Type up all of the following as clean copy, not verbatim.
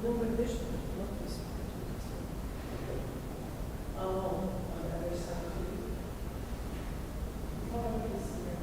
No revision, not this one. On the other side. Oh, this here.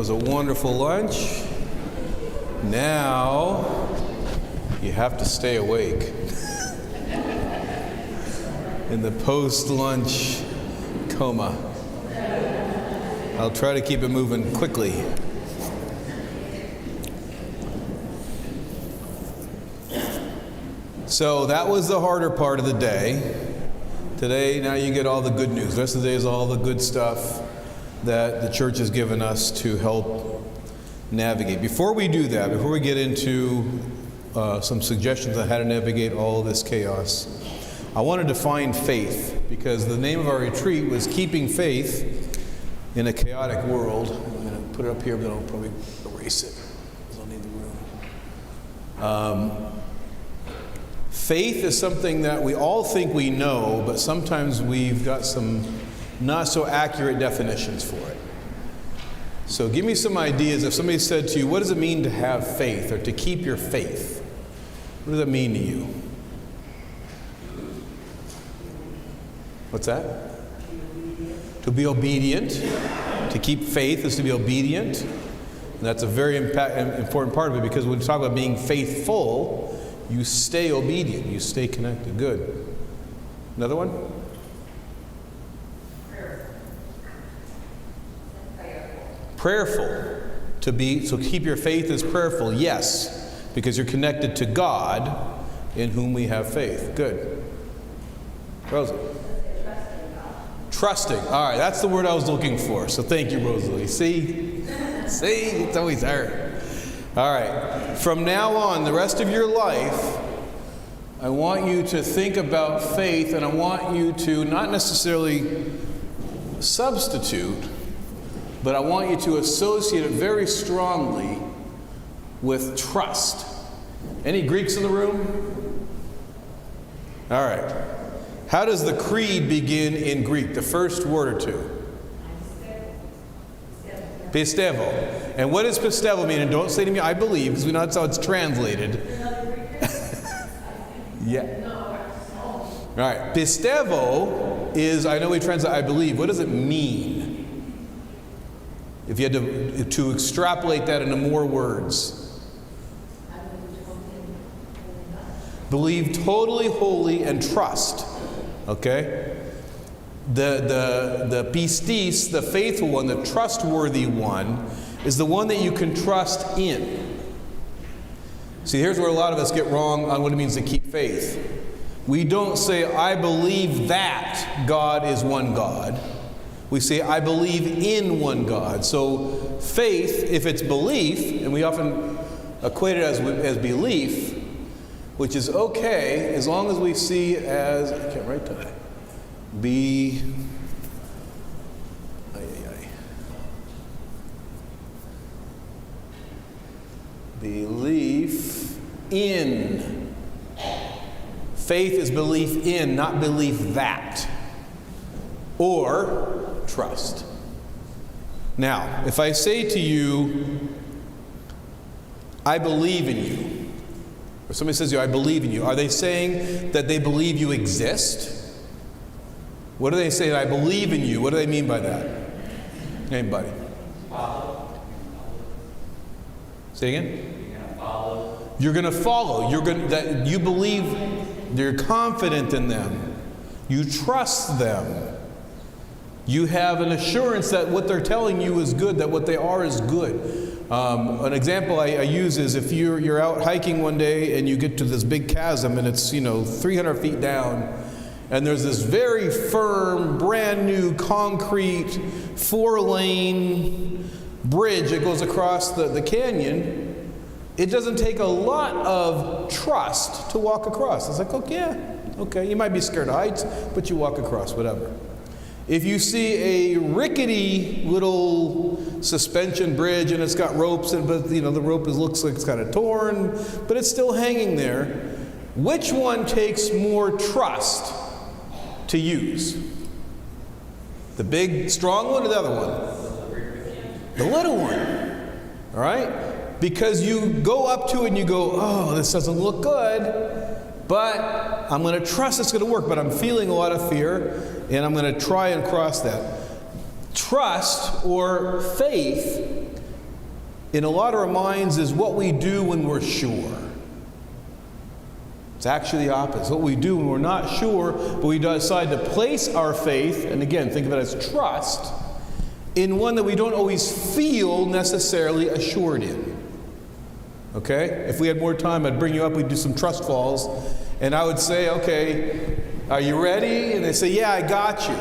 was a wonderful lunch. Now, you have to stay awake in the post-lunch coma. I'll try to keep it moving quickly. So that was the harder part of the day. Today, now you get all the good news. The rest of the day is all the good stuff that the church has given us to help navigate. Before we do that, before we get into some suggestions on how to navigate all of this chaos, I want to define faith, because the name of our retreat was Keeping Faith in a Chaotic World. I'm going to put it up here, but I'll probably erase it because I'll need the room. Faith is something that we all think we know, but sometimes we've got some not so accurate definitions for it. So give me some ideas. If somebody said to you, what does it mean to have faith or to keep your faith? What does that mean to you? What's that? To be obedient. To keep faith is to be obedient. And that's a very important part of it, because when we talk about being faithful, you stay obedient, you stay connected. Good. Another one? Prayerful. So keep your faith as prayerful. Yes, because you're connected to God in whom we have faith. Good. Rosie? Trusting. All right, that's the word I was looking for. So thank you, Rosalie. See, it's always her. All right. From now on, the rest of your life, I want you to think about faith, and I want you to not necessarily substitute, but I want you to associate it very strongly with trust. Any Greeks in the room? All right. How does the creed begin in Greek? The first word or two. Pistevo. And what does pistevo mean? And don't say to me, I believe, because we know that's how it's translated. Yeah. All right. Pistevo is, I know we translate, I believe. What does it mean? If you had to extrapolate that into more words. Believe totally, wholly, and trust. Okay? The pistis, the faithful one, the trustworthy one, is the one that you can trust in. See, here's where a lot of us get wrong on what it means to keep faith. We don't say, I believe that God is one God. We say, I believe in one God. So faith, if it's belief, and we often equate it as belief, which is okay as long as we see as, I can't write that, belief in. Faith is belief in, not belief that. Or trust. Now, if I say to you, I believe in you, or somebody says to you, I believe in you, are they saying that they believe you exist? What do they say, I believe in you? What do they mean by that? Anybody? Say again? You're going to follow. You believe, you're confident in them. You trust them. You have an assurance that what they're telling you is good, that what they are is good. An example I use is if you're out hiking one day and you get to this big chasm and it's 300 feet down, and there's this very firm, brand new concrete 4-lane bridge that goes across the canyon. It doesn't take a lot of trust to walk across. It's like, okay, you might be scared of heights, but you walk across, whatever. If you see a rickety little suspension bridge and it's got ropes, but the rope looks like it's kind of torn, but it's still hanging there, which one takes more trust to use? The big, strong one or the other one? The little one. All right? Because you go up to it and you go, oh, this doesn't look good, but I'm going to trust it's going to work, but I'm feeling a lot of fear, and I'm going to try and cross that. Trust or faith in a lot of our minds is what we do when we're sure. It's actually the opposite. What we do when we're not sure, but we decide to place our faith, and again, think of it as trust, in one that we don't always feel necessarily assured in. Okay? If we had more time, I'd bring you up, we'd do some trust falls, and I would say, okay, are you ready? And they say, yeah, I got you.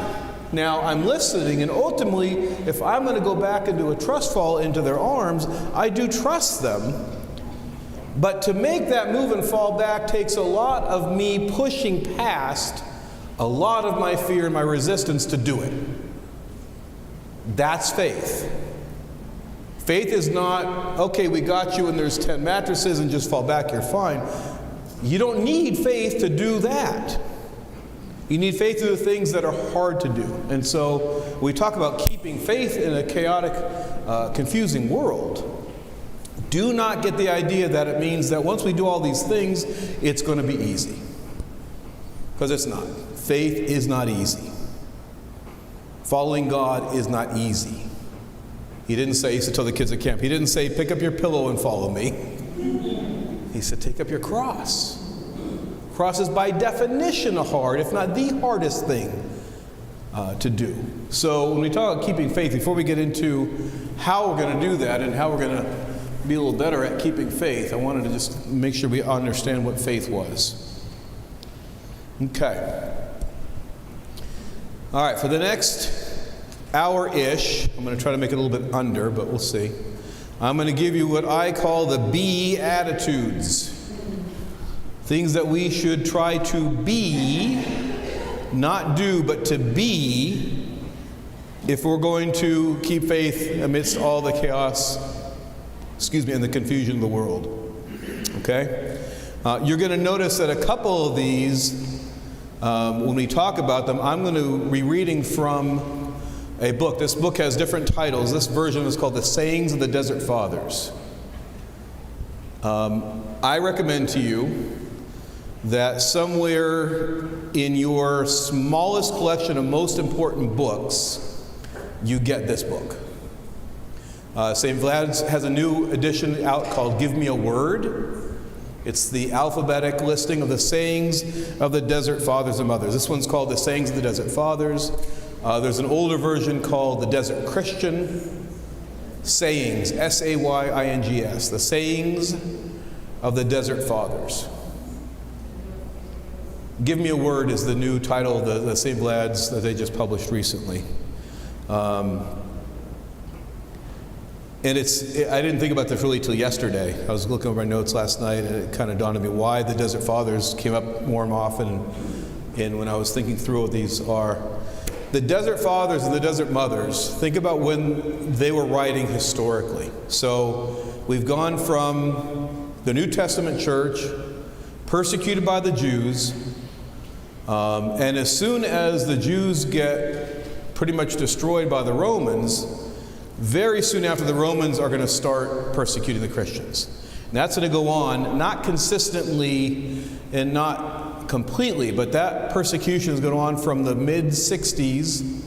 Now, I'm listening, and ultimately, if I'm going to go back and do a trust fall into their arms, I do trust them. But to make that move and fall back takes a lot of me pushing past a lot of my fear and my resistance to do it. That's faith. Faith is not, okay, we got you and there's 10 mattresses and just fall back, you're fine. You don't need faith to do that. You need faith to do things that are hard to do. And so we talk about keeping faith in a chaotic, confusing world. Do not get the idea that it means that once we do all these things, it's going to be easy. Because it's not. Faith is not easy. Following God is not easy. He didn't say, he used to tell the kids at camp, he didn't say, pick up your pillow and follow me. He said, take up your cross. Cross is by definition hard, if not the hardest thing to do. So when we talk about keeping faith, before we get into how we're going to do that and how we're going to be a little better at keeping faith, I wanted to just make sure we understand what faith was. Okay. All right, for the next hour-ish, I'm going to try to make it a little bit under, but we'll see. I'm going to give you what I call the be attitudes. Things that we should try to be, not do, but to be, if we're going to keep faith amidst all the chaos, and the confusion of the world. Okay? You're going to notice that a couple of these, when we talk about them, I'm going to be reading from a book. This book has different titles. This version is called The Sayings of the Desert Fathers. I recommend to you that somewhere in your smallest collection of most important books, you get this book. St. Vlad's has a new edition out called Give Me a Word. It's the alphabetic listing of the sayings of the Desert Fathers and Mothers. This one's called The Sayings of the Desert Fathers. There's an older version called The Desert Christian. Sayings, S-A-Y-I-N-G-S, The Sayings of the Desert Fathers. Give Me a Word is the new title of the St. Vlad's that they just published recently. And I didn't think about this really till yesterday. I was looking over my notes last night, and it kind of dawned on me why the Desert Fathers came up more and often. And when I was thinking through what these are, the Desert Fathers and the Desert Mothers, think about when they were writing historically. So we've gone from the New Testament church, persecuted by the Jews, and as soon as the Jews get pretty much destroyed by the Romans, very soon after, the Romans are going to start persecuting the Christians. And that's going to go on, not consistently and not completely, but that persecution is going on from the mid-60s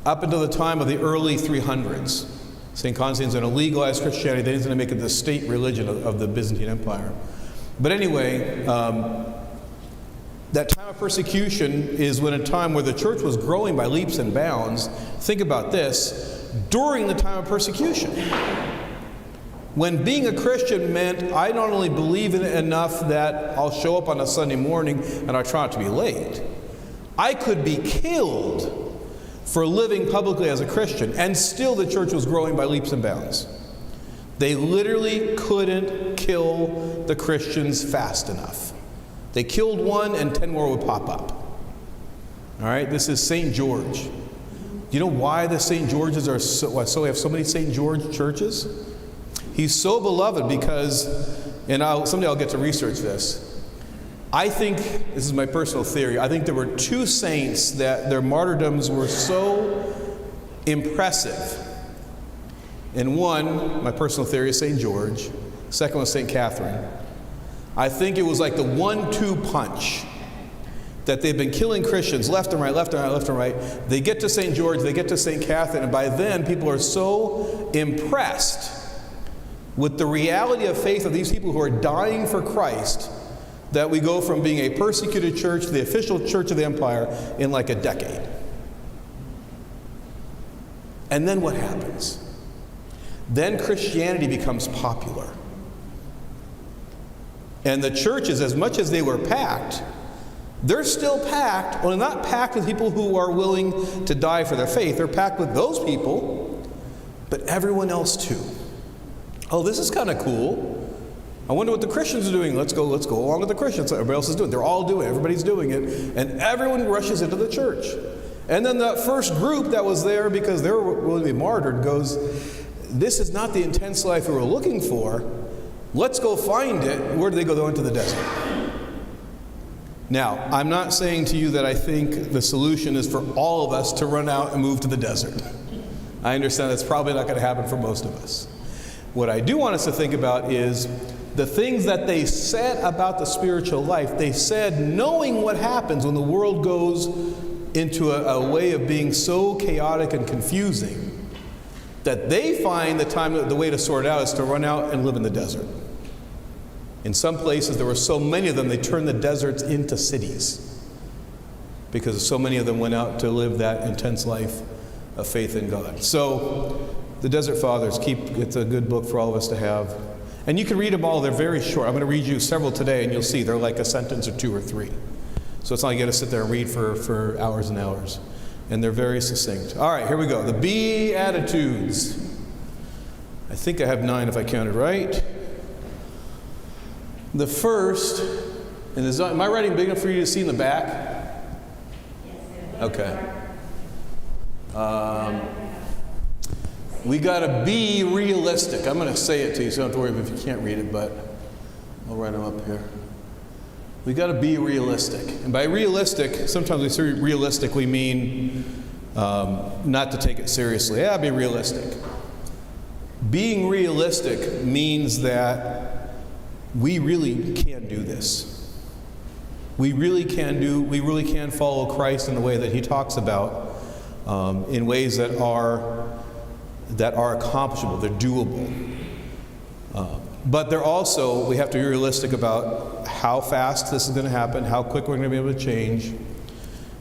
up until the time of the early 300s. St. Constantine's going to legalize Christianity. Then he's going to make it the state religion of the Byzantine Empire. But anyway, that time of persecution is when a time where the church was growing by leaps and bounds. Think about this. During the time of persecution, when being a Christian meant I not only believe in it enough that I'll show up on a Sunday morning and I try not to be late, I could be killed for living publicly as a Christian, and still the church was growing by leaps and bounds. They literally couldn't kill the Christians fast enough. They killed one and 10 more would pop up. All right, this is St. George. Do you know why the St. Georges are so we have so many St. George churches? He's so beloved because, and someday I'll get to research this. I think, this is my personal theory, I think there were two saints that their martyrdoms were so impressive. And one, my personal theory, is St. George. Second was St. Catherine. I think it was like the 1-2 punch. That they've been killing Christians left and right, left and right, left and right. They get to St. George, they get to St. Catherine, and by then people are so impressed with the reality of faith of these people who are dying for Christ, that we go from being a persecuted church to the official church of the empire in like a decade. And then what happens? Then Christianity becomes popular. And the churches, as much as they were packed, they're still packed, well, not packed with people who are willing to die for their faith. They're packed with those people, but everyone else too. Oh, this is kind of cool. I wonder what the Christians are doing. Let's go along with the Christians. Everybody else is doing it. They're all doing it. Everybody's doing it. And everyone rushes into the church. And then that first group that was there because they were willing to be martyred goes, this is not the intense life we were looking for. Let's go find it. Where do they go? They went to the desert. Now, I'm not saying to you that I think the solution is for all of us to run out and move to the desert. I understand that's probably not going to happen for most of us. What I do want us to think about is the things that they said about the spiritual life. They said, knowing what happens when the world goes into a way of being so chaotic and confusing, that they find the way to sort it out is to run out and live in the desert. In some places, there were so many of them, they turned the deserts into cities because so many of them went out to live that intense life of faith in God. So, the Desert Fathers, it's a good book for all of us to have. And you can read them all, they're very short. I'm going to read you several today, and you'll see they're like a sentence or two or three. So it's not like you got to sit there and read for hours and hours. And they're very succinct. All right, here we go. The Beatitudes. I think I have 9 if I counted right. The first, and am I writing big enough for you to see in the back? Okay. We got to be realistic. I'm going to say it to you, so don't have to worry if you can't read it, but I'll write them up here. We got to be realistic. And by realistic, sometimes we say realistic, we mean not to take it seriously. Yeah, be realistic. Being realistic means that we really can do this. We really can follow Christ in the way that he talks about, in ways that are accomplishable, they're doable. But they're also, we have to be realistic about how fast this is going to happen, how quick we're going to be able to change. I'm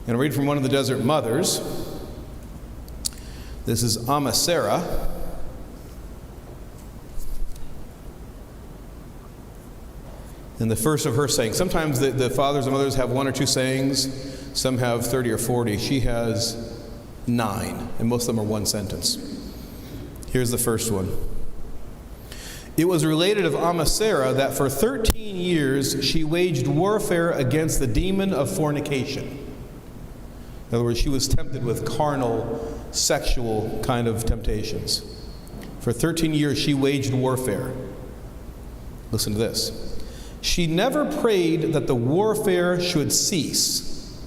going to read from one of the Desert Mothers. This is Amasera. And the first of her sayings. Sometimes the fathers and mothers have 1 or 2 sayings. Some have 30 or 40. She has 9, and most of them are one sentence. Here's the first one. It was related of Amasera that for 13 years she waged warfare against the demon of fornication. In other words, she was tempted with carnal, sexual kind of temptations. For 13 years she waged warfare. Listen to this. She never prayed that the warfare should cease,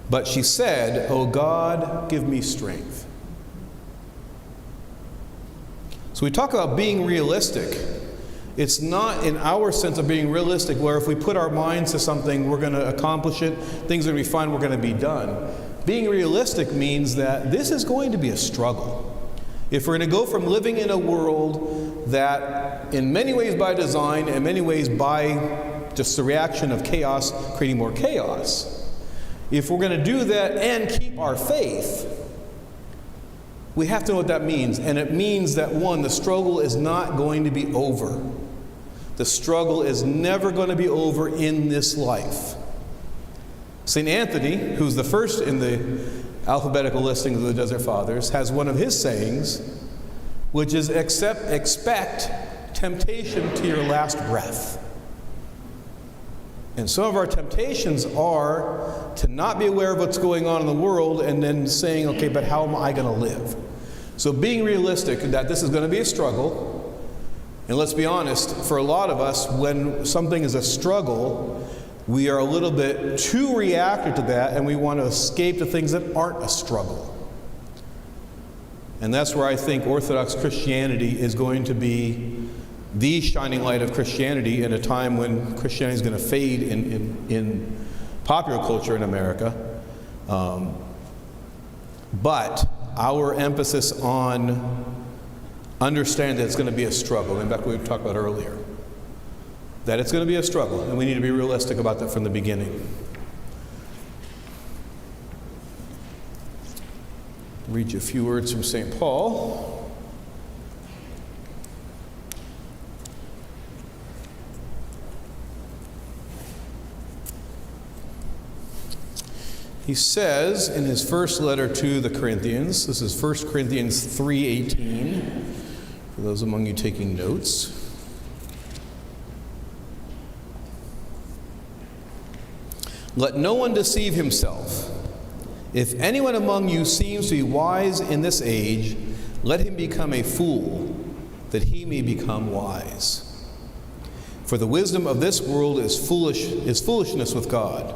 but she said, "O God, give me strength." So we talk about being realistic. It's not in our sense of being realistic where if we put our minds to something, we're going to accomplish it, things are going to be fine, we're going to be done. Being realistic means that this is going to be a struggle. If we're going to go from living in a world that in many ways by design, in many ways by just the reaction of chaos, creating more chaos, if we're going to do that and keep our faith, we have to know what that means. And it means that, one, the struggle is not going to be over. The struggle is never going to be over in this life. St. Anthony, who's the first in the alphabetical listing of the Desert Fathers, has one of his sayings, which is expect temptation to your last breath. And some of our temptations are to not be aware of what's going on in the world and then saying, okay, but how am I going to live? So being realistic that this is going to be a struggle, and let's be honest, for a lot of us, when something is a struggle, we are a little bit too reactive to that and we want to escape to things that aren't a struggle. And that's where I think Orthodox Christianity is going to be the shining light of Christianity in a time when Christianity is going to fade in popular culture in America. But our emphasis on understand that it's going to be a struggle. And back to what we talked about earlier. That it's going to be a struggle, and we need to be realistic about that from the beginning. I'll read you a few words from St. Paul. He says in his first letter to the Corinthians, this is 1 Corinthians 3:18, for those among you taking notes. Let no one deceive himself. If anyone among you seems to be wise in this age, let him become a fool, that he may become wise. For the wisdom of this world is foolishness with God.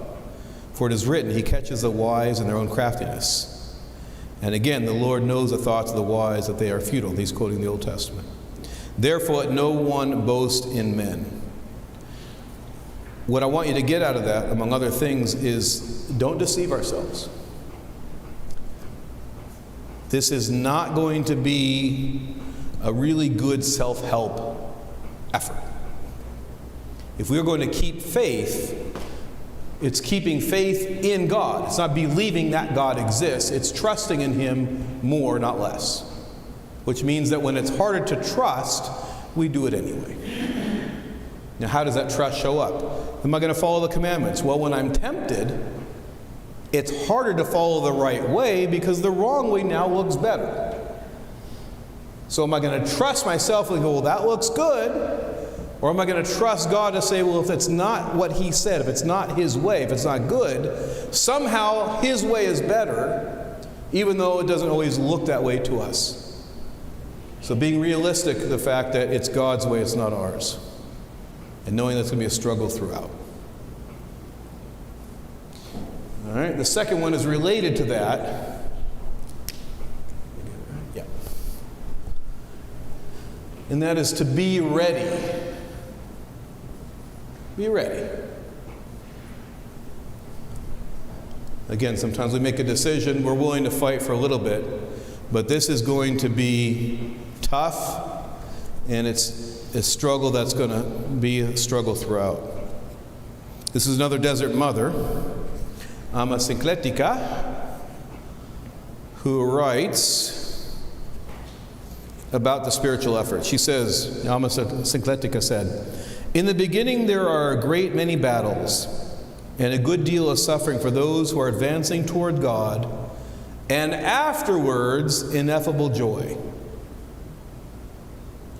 For it is written, He catches the wise in their own craftiness. And again, the Lord knows the thoughts of the wise, that they are futile. He's quoting the Old Testament. Therefore, let no one boast in men. What I want you to get out of that, among other things, is don't deceive ourselves. This is not going to be a really good self-help effort. If we're going to keep faith, it's keeping faith in God. It's not believing that God exists. It's trusting in Him more, not less. Which means that when it's harder to trust, we do it anyway. Now, how does that trust show up? Am I going to follow the commandments? Well, when I'm tempted, it's harder to follow the right way because the wrong way now looks better. So am I going to trust myself and go, well, that looks good? Or am I going to trust God to say, well, if it's not what He said, if it's not His way, if it's not good, somehow His way is better, even though it doesn't always look that way to us. So being realistic, the fact that it's God's way, it's not ours. And knowing that's going to be a struggle throughout. All right, the second one is related to that. Yeah. And that is to be ready. Be ready. Again, sometimes we make a decision, we're willing to fight for a little bit, but this is going to be tough, and it's a struggle that's going to be a struggle throughout. This is another desert mother, Ama Syncletica, who writes about the spiritual effort. She says, Ama Syncletica said, in the beginning there are a great many battles and a good deal of suffering for those who are advancing toward God, and afterwards ineffable joy.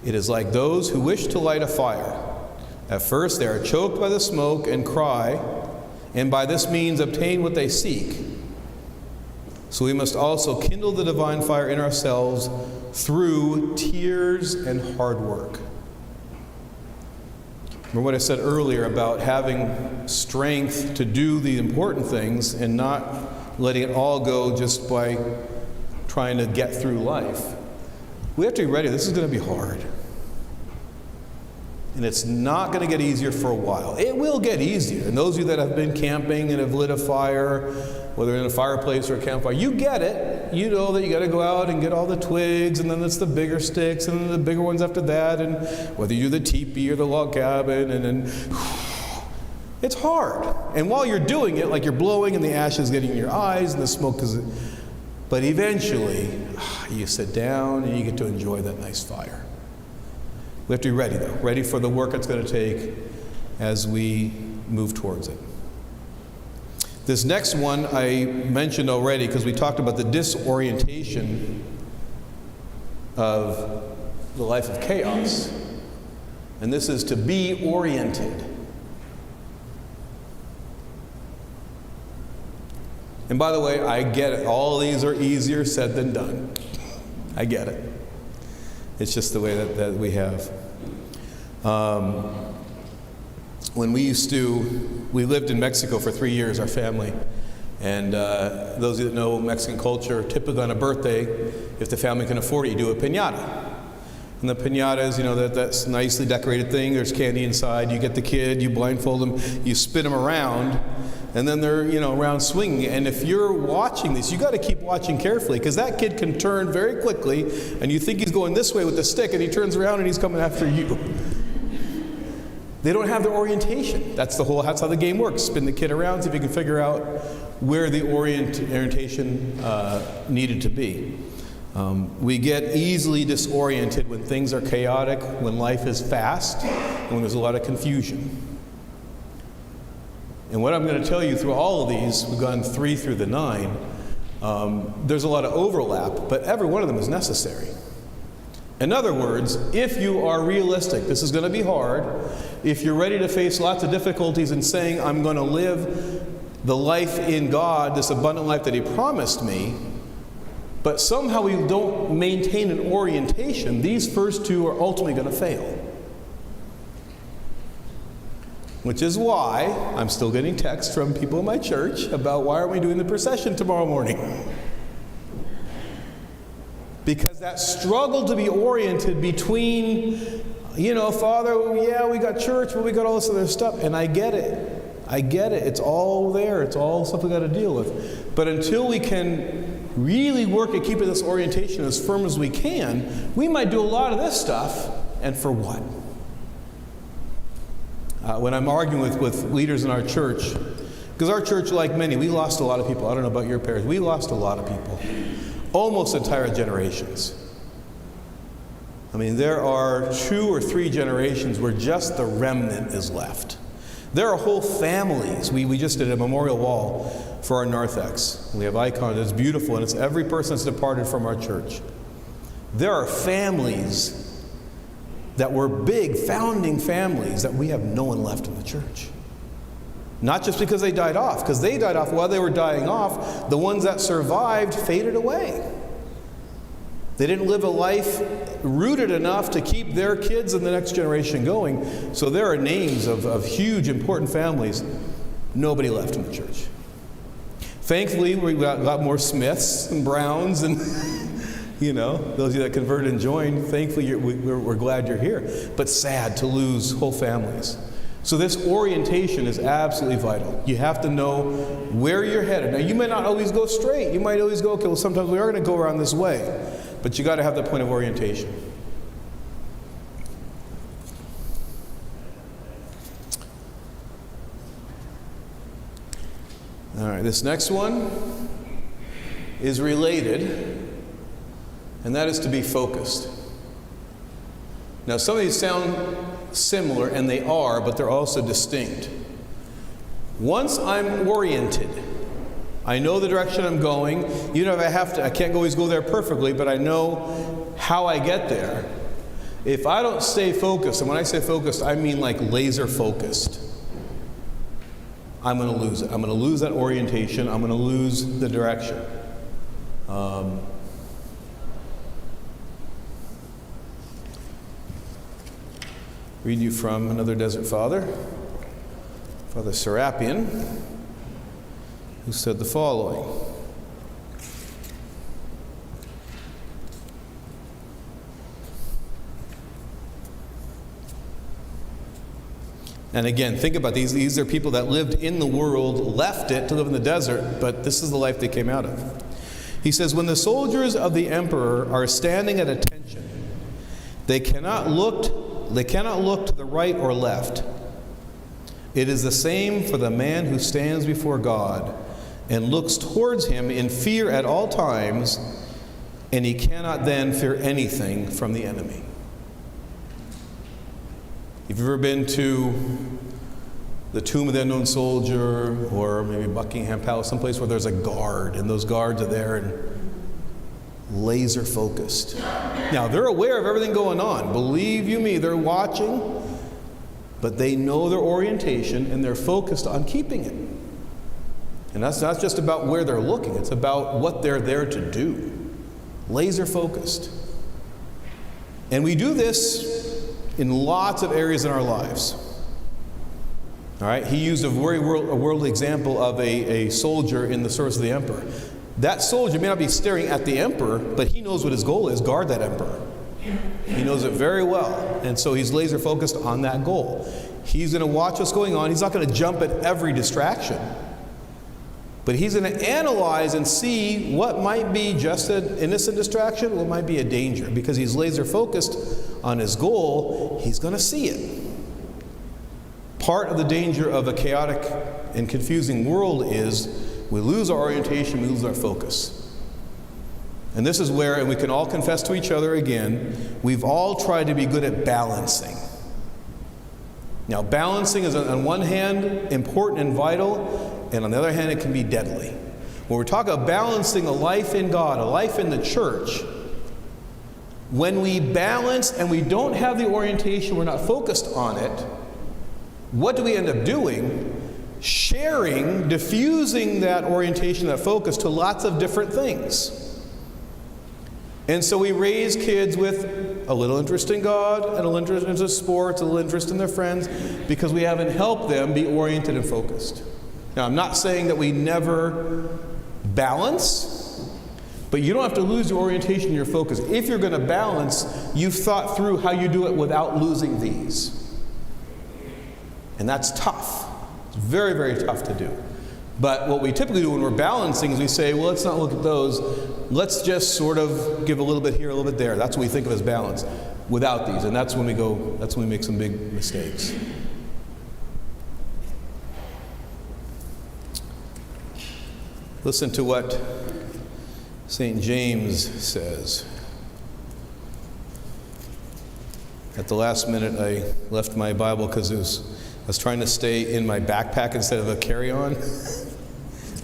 It is like those who wish to light a fire. At first they are choked by the smoke and cry, and by this means obtain what they seek. So we must also kindle the divine fire in ourselves through tears and hard work. Remember what I said earlier about having strength to do the important things and not letting it all go just by trying to get through life. We have to be ready. This is going to be hard. And it's not going to get easier for a while. It will get easier. And those of you that have been camping and have lit a fire, whether in a fireplace or a campfire, you get it. You know that you got to go out and get all the twigs, and then it's the bigger sticks, and then the bigger ones after that, and whether you do the teepee or the log cabin, and then it's hard. And while you're doing it, like you're blowing and the ashes getting in your eyes and the smoke is, but eventually you sit down and you get to enjoy that nice fire. We have to be ready, though. Ready for the work it's going to take as we move towards it. This next one I mentioned already because we talked about the disorientation of the life of chaos. And this is to be oriented. And by the way, I get it. All these are easier said than done. I get it. It's just the way that we have. When we lived in Mexico for 3 years, our family. And those of you that know Mexican culture, typically on a birthday, if the family can afford it, you do a piñata. And the piñata is, that's nicely decorated thing. There's candy inside. You get the kid, you blindfold him, you spin him around. and then they're, around swinging. And if you're watching this, you got to keep watching carefully, because that kid can turn very quickly, and you think he's going this way with the stick, and he turns around and he's coming after you. They don't have their orientation. That's how the game works. Spin the kid around, see if you can figure out where the orientation needed to be. We get easily disoriented when things are chaotic, when life is fast, and when there's a lot of confusion. And what I'm going to tell you through all of these, we've gone 3 through the 9, there's a lot of overlap, but every one of them is necessary. In other words, if you are realistic, this is going to be hard. If you're ready to face lots of difficulties in saying, I'm going to live the life in God, this abundant life that He promised me, but somehow we don't maintain an orientation, these first 2 are ultimately going to fail. Which is why I'm still getting texts from people in my church about why aren't we doing the procession tomorrow morning? Because that struggle to be oriented between, Father, yeah, we got church, but we got all this other stuff. And I get it. It's all there. It's all stuff we got to deal with. But until we can really work at keeping this orientation as firm as we can, we might do a lot of this stuff, and for what? When I'm arguing with leaders in our church, because our church, like many, we lost a lot of people. I don't know about your parish. We lost a lot of people. Almost entire generations. I mean, there are 2 or 3 generations where just the remnant is left. There are whole families. We just did a memorial wall for our narthex. We have icons. It's beautiful, and it's every person that's departed from our church. There are families that were big, founding families, that we have no one left in the church. Not just because they died off, because they died off while they were dying off. The ones that survived faded away. They didn't live a life rooted enough to keep their kids and the next generation going. So there are names of huge, important families. Nobody left in the church. Thankfully, we got a lot more Smiths and Browns and those of you that converted and joined. Thankfully, we're glad you're here. But sad to lose whole families. So this orientation is absolutely vital. You have to know where you're headed. Now, you may not always go straight. You might always go, okay, well, sometimes we are going to go around this way. But you got to have that point of orientation. All right, this next one is related, and that is to be focused. Now, some of these sound similar, and they are, but they're also distinct. Once I'm oriented, I know the direction I'm going. Even if I can't always go there perfectly, but I know how I get there. If I don't stay focused, and when I say focused, I mean like laser focused, I'm going to lose it. I'm going to lose that orientation. I'm going to lose the direction. Read you from another desert father, Father Serapion, who said the following. And again, think about these. These are people that lived in the world, left it to live in the desert, but this is the life they came out of. He says, when the soldiers of the emperor are standing at attention, they cannot look to the right or left. It is the same for the man who stands before God and looks towards Him in fear at all times, and he cannot then fear anything from the enemy. If you've ever been to the Tomb of the Unknown Soldier, or maybe Buckingham Palace, someplace where there's a guard, and those guards are there and laser focused. Now, they're aware of everything going on. Believe you me, they're watching, but they know their orientation, and they're focused on keeping it. And that's not just about where they're looking, it's about what they're there to do. Laser focused. And we do this in lots of areas in our lives. All right, he used a very worldly example of a soldier in the service of the emperor. That soldier may not be staring at the emperor, but he knows what his goal is: guard that emperor. He knows it very well, and so he's laser focused on that goal. He's going to watch what's going on. He's not going to jump at every distraction, But he's going to analyze and see what might be just an innocent distraction, what might be a danger. Because he's laser focused on his goal, he's going to see it. Part of the danger of a chaotic and confusing world is we lose our orientation, we lose our focus. And this is where, and we can all confess to each other again, we've all tried to be good at balancing. Now, balancing is on one hand important and vital, and on the other hand it can be deadly. When we're talking about balancing a life in God, a life in the church, when we balance and we don't have the orientation, we're not focused on it, what do we end up doing? Sharing, diffusing that orientation, that focus to lots of different things. And so we raise kids with a little interest in God, and a little interest in sports, a little interest in their friends, because we haven't helped them be oriented and focused. Now, I'm not saying that we never balance, but you don't have to lose your orientation and your focus. If you're going to balance, you've thought through how you do it without losing these. And that's tough. It's very, very tough to do. But what we typically do when we're balancing is we say, well, let's not look at those. Let's just sort of give a little bit here, a little bit there. That's what we think of as balance without these. And that's when we make some big mistakes. Listen to what St. James says. At the last minute, I left my Bible because I was trying to stay in my backpack instead of a carry-on.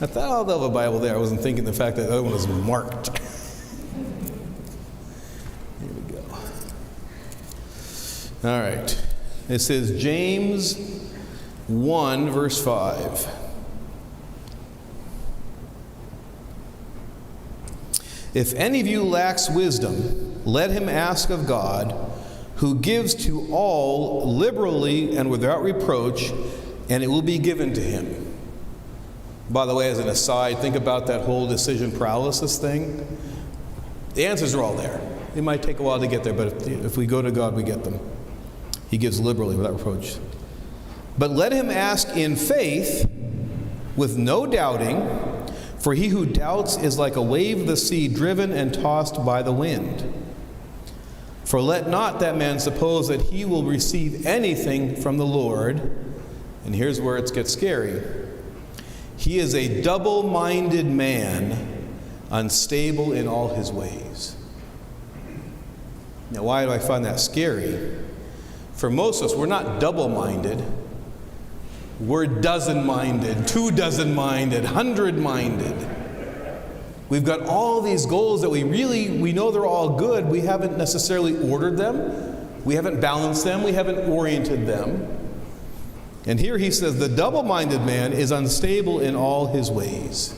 I thought, I'll have a Bible there. I wasn't thinking the fact that the other one was marked. Here we go. All right. It says James 1, verse 5. If any of you lacks wisdom, let him ask of God, who gives to all liberally and without reproach, and it will be given to him. By the way, as an aside, think about that whole decision paralysis thing. The answers are all there. It might take a while to get there, but if we go to God, we get them. He gives liberally without reproach. But let him ask in faith, with no doubting, for he who doubts is like a wave of the sea driven and tossed by the wind. For let not that man suppose that he will receive anything from the Lord. And here's where it gets scary. He is a double-minded man, unstable in all his ways. Now, why do I find that scary? For most of us, we're not double-minded. We're dozen-minded, 24 minded, 100-minded. We've got all these goals that we know they're all good. We haven't necessarily ordered them. We haven't balanced them. We haven't oriented them. And here he says, the double-minded man is unstable in all his ways.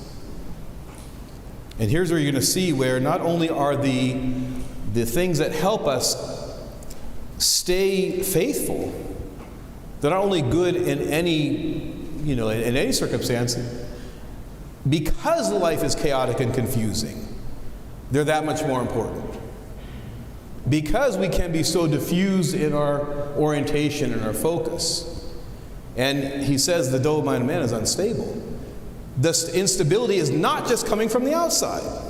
And here's where you're going to see where not only are the things that help us stay faithful, they're not only good in any circumstance, because life is chaotic and confusing, they're that much more important. Because we can be so diffused in our orientation and our focus. And he says the double-minded man is unstable. This instability is not just coming from the outside.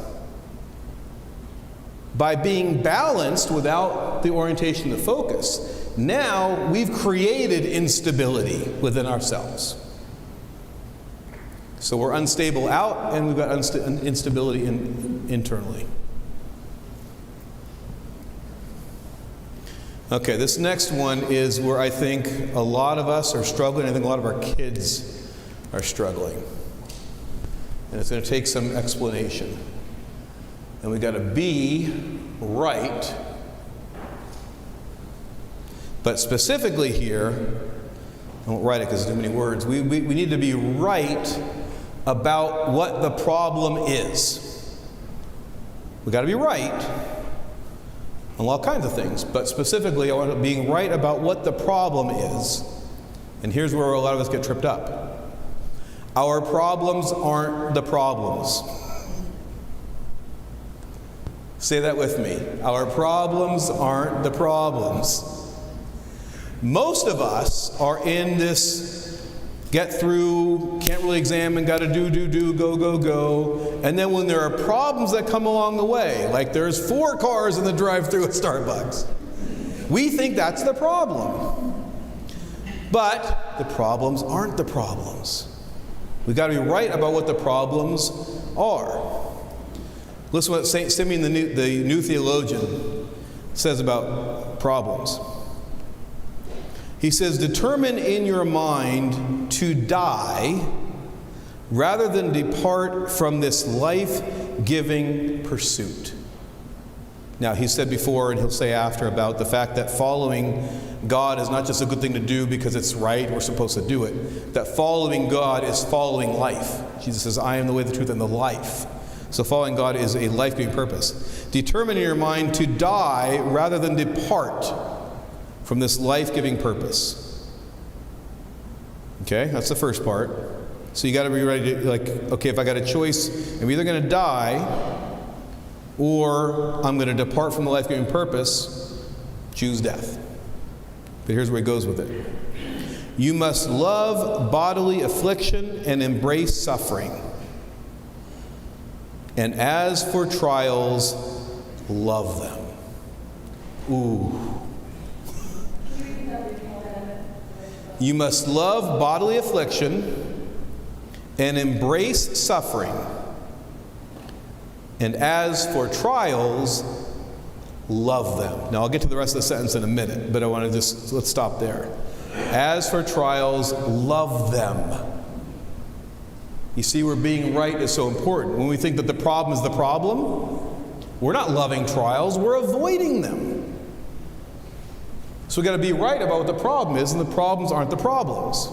By being balanced without the orientation, the focus, now we've created instability within ourselves. So we're unstable out, and we've got instability internally. Okay, this next one is where I think a lot of us are struggling. I think a lot of our kids are struggling. And it's going to take some explanation. And we've got to be right. But specifically here, I won't write it because there's too many words. We need to be right about what the problem is. We've got to be right on all kinds of things, but specifically I want being right about what the problem is. And here's where a lot of us get tripped up. Our problems aren't the problems. Say that with me. Our problems aren't the problems. Most of us are in this get through, can't really examine, got to do, go. And then when there are problems that come along the way, like there's 4 cars in the drive-thru at Starbucks, we think that's the problem. But the problems aren't the problems. We've got to be right about what the problems are. Listen to what St. Simeon, the new theologian, says about problems. He says, determine in your mind to die rather than depart from this life-giving pursuit. Now, he said before, and he'll say after, about the fact that following God is not just a good thing to do because it's right, we're supposed to do it. That following God is following life. Jesus says, I am the way, the truth, and the life. So following God is a life-giving purpose. Determine in your mind to die rather than depart from this life-giving purpose. Okay, that's the first part. So you got to be ready to, like, okay, if I got a choice, I'm either going to die or I'm going to depart from the life-giving purpose, choose death. But here's where he goes with it. You must love bodily affliction and embrace suffering. And as for trials, love them. Ooh. You must love bodily affliction and embrace suffering. And as for trials, love them. Now I'll get to the rest of the sentence in a minute, but I want to let's stop there. As for trials, love them. You see where being right is so important. When we think that the problem is the problem, we're not loving trials, we're avoiding them. So we've got to be right about what the problem is, and the problems aren't the problems.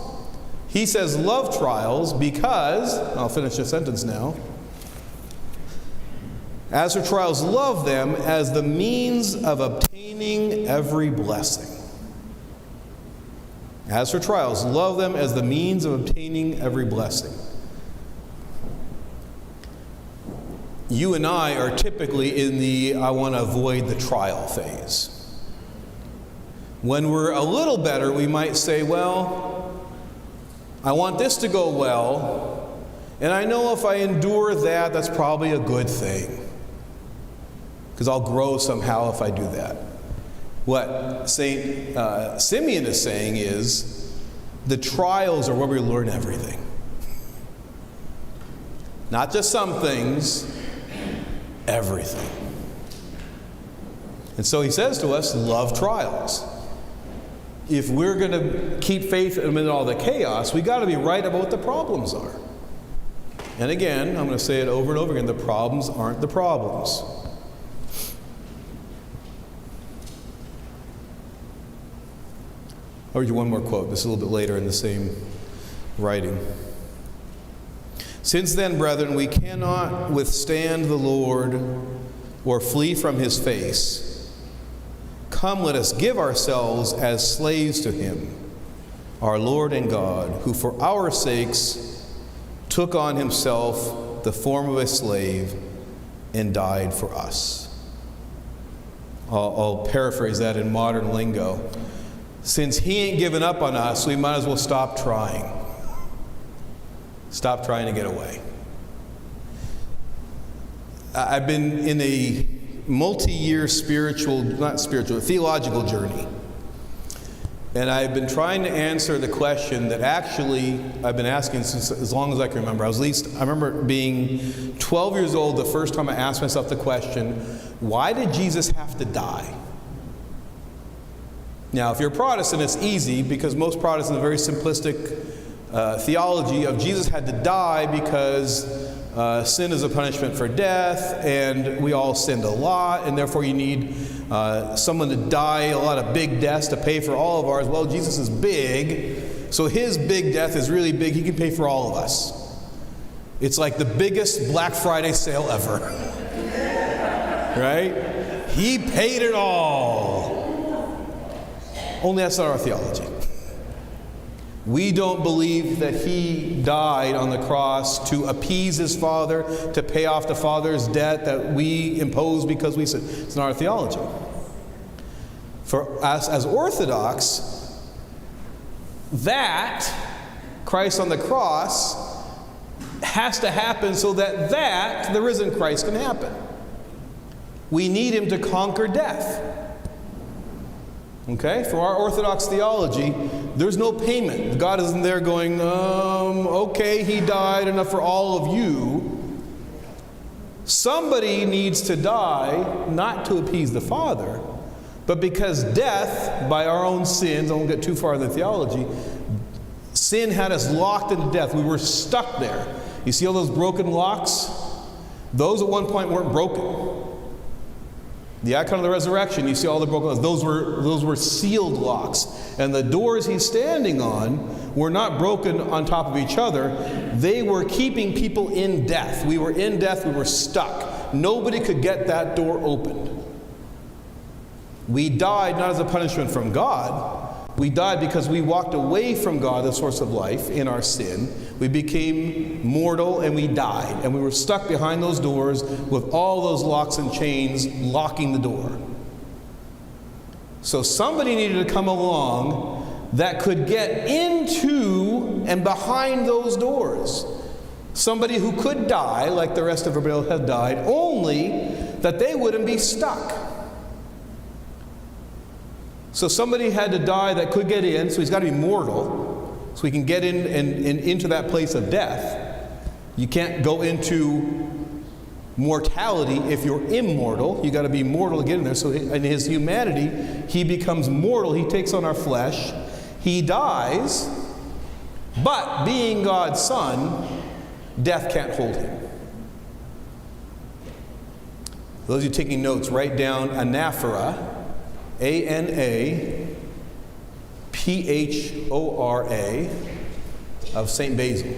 He says love trials because, I'll finish the sentence now. As for trials, love them as the means of obtaining every blessing. As for trials, love them as the means of obtaining every blessing. You and I are typically in the I want to avoid the trial phase. When we're a little better, we might say, well, I want this to go well, and I know if I endure that, that's probably a good thing. Because I'll grow somehow if I do that. What St. Simeon is saying is, the trials are where we learn everything. Not just some things, everything. And so he says to us, love trials. If we're going to keep faith amid all the chaos, we've got to be right about what the problems are. And again, I'm going to say it over and over again, the problems aren't the problems. I'll read you one more quote. This is a little bit later in the same writing. Since then, brethren, we cannot withstand the Lord or flee from his face. Come, let us give ourselves as slaves to him, our Lord and God, who for our sakes took on himself the form of a slave and died for us. I'll paraphrase that in modern lingo. Since he ain't given up on us, we might as well stop trying. Stop trying to get away. I've been in a multi-year theological journey. And I've been trying to answer the question that actually I've been asking since as long as I can remember. I remember being 12 years old the first time I asked myself the question, why did Jesus have to die? Now, if you're a Protestant, it's easy because most Protestants have a very simplistic theology of Jesus had to die because sin is a punishment for death, and we all sinned a lot, and therefore you need someone to die a lot of big deaths to pay for all of ours. Well, Jesus is big, so his big death is really big. He can pay for all of us. It's like the biggest Black Friday sale ever. Right? He paid it all. Only that's not our theology. We don't believe that he died on the cross to appease his Father, to pay off the Father's debt that we impose because we said. It's not our theology. For us as Orthodox, that Christ on the cross has to happen so that the risen Christ can happen. We need him to conquer death. Okay? For our Orthodox theology, there's no payment. God isn't there going, okay, he died enough for all of you. Somebody needs to die, not to appease the Father, but because death, by our own sins, I won't get too far in the theology, sin had us locked into death. We were stuck there. You see all those broken locks? Those at one point weren't broken. The icon of the resurrection, you see all the broken locks. Those were sealed locks. And the doors he's standing on were not broken on top of each other. They were keeping people in death. We were in death. We were stuck. Nobody could get that door opened. We died not as a punishment from God. We died because we walked away from God, the source of life, in our sin. We became mortal and we died. And we were stuck behind those doors with all those locks and chains locking the door. So somebody needed to come along that could get into and behind those doors. Somebody who could die, like the rest of everybody else had died, only that they wouldn't be stuck. So somebody had to die that could get in, so he's got to be mortal, so he can get in and into that place of death. You can't go into mortality if you're immortal. You got to be mortal to get in there. So in his humanity, he becomes mortal. He takes on our flesh. He dies, but being God's Son, death can't hold him. Those of you taking notes, write down anaphora. Anaphora of St. Basil.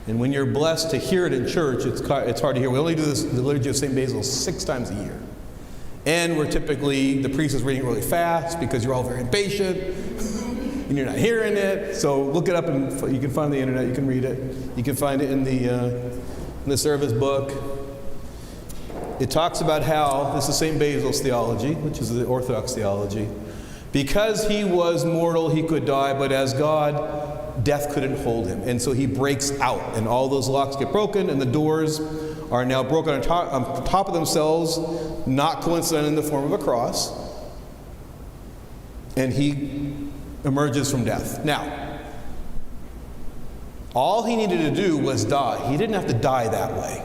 And when you're blessed to hear it in church, it's hard to hear. We only do the liturgy of St. Basil 6 times a year. And the priest is reading it really fast because you're all very impatient and you're not hearing it. So look it up and you can find it on the internet, you can read it. You can find it in the service book. It talks about how, this is St. Basil's theology, which is the Orthodox theology, because he was mortal, he could die, but as God, death couldn't hold him. And so he breaks out, and all those locks get broken, and the doors are now broken on top of themselves, not coincident in the form of a cross, and he emerges from death. Now, all he needed to do was die. He didn't have to die that way.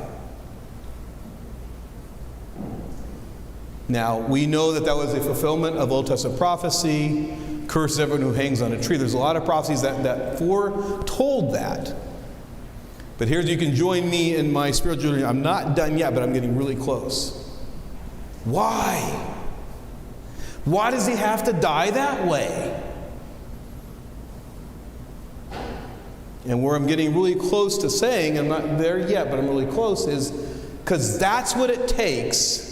Now, we know that was a fulfillment of Old Testament prophecy. Curse everyone who hangs on a tree. There's a lot of prophecies that foretold that. But here's, you can join me in my spiritual journey. I'm not done yet, but I'm getting really close. Why? Why does he have to die that way? And where I'm getting really close to saying, I'm not there yet, but I'm really close, is because that's what it takes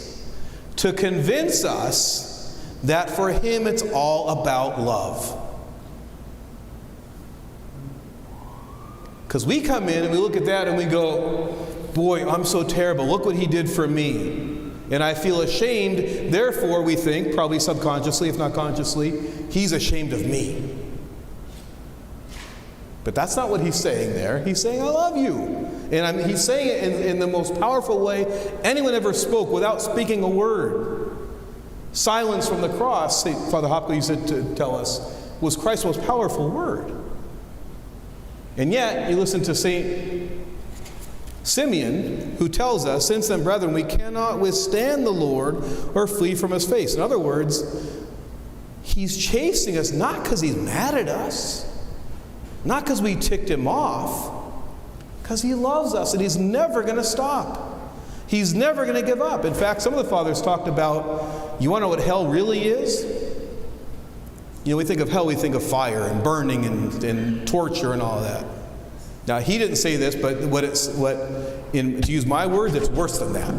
to convince us that for him it's all about love. Because we come in and we look at that and we go, boy, I'm so terrible. Look what he did for me. And I feel ashamed. Therefore, we think, probably subconsciously, if not consciously, he's ashamed of me. But that's not what he's saying there. He's saying, I love you. And he's saying it in the most powerful way anyone ever spoke without speaking a word. Silence from the cross, Father Hopkins used to tell us, was Christ's most powerful word. And yet, you listen to St. Simeon, who tells us, since then, brethren, we cannot withstand the Lord or flee from his face. In other words, he's chasing us not because he's mad at us, not because we ticked him off, because he loves us and he's never going to stop. He's never going to give up. In fact, some of the fathers talked about, you want to know what hell really is? You know, we think of hell, we think of fire and burning and torture and all of that. Now, he didn't say this, but to use my words, it's worse than that.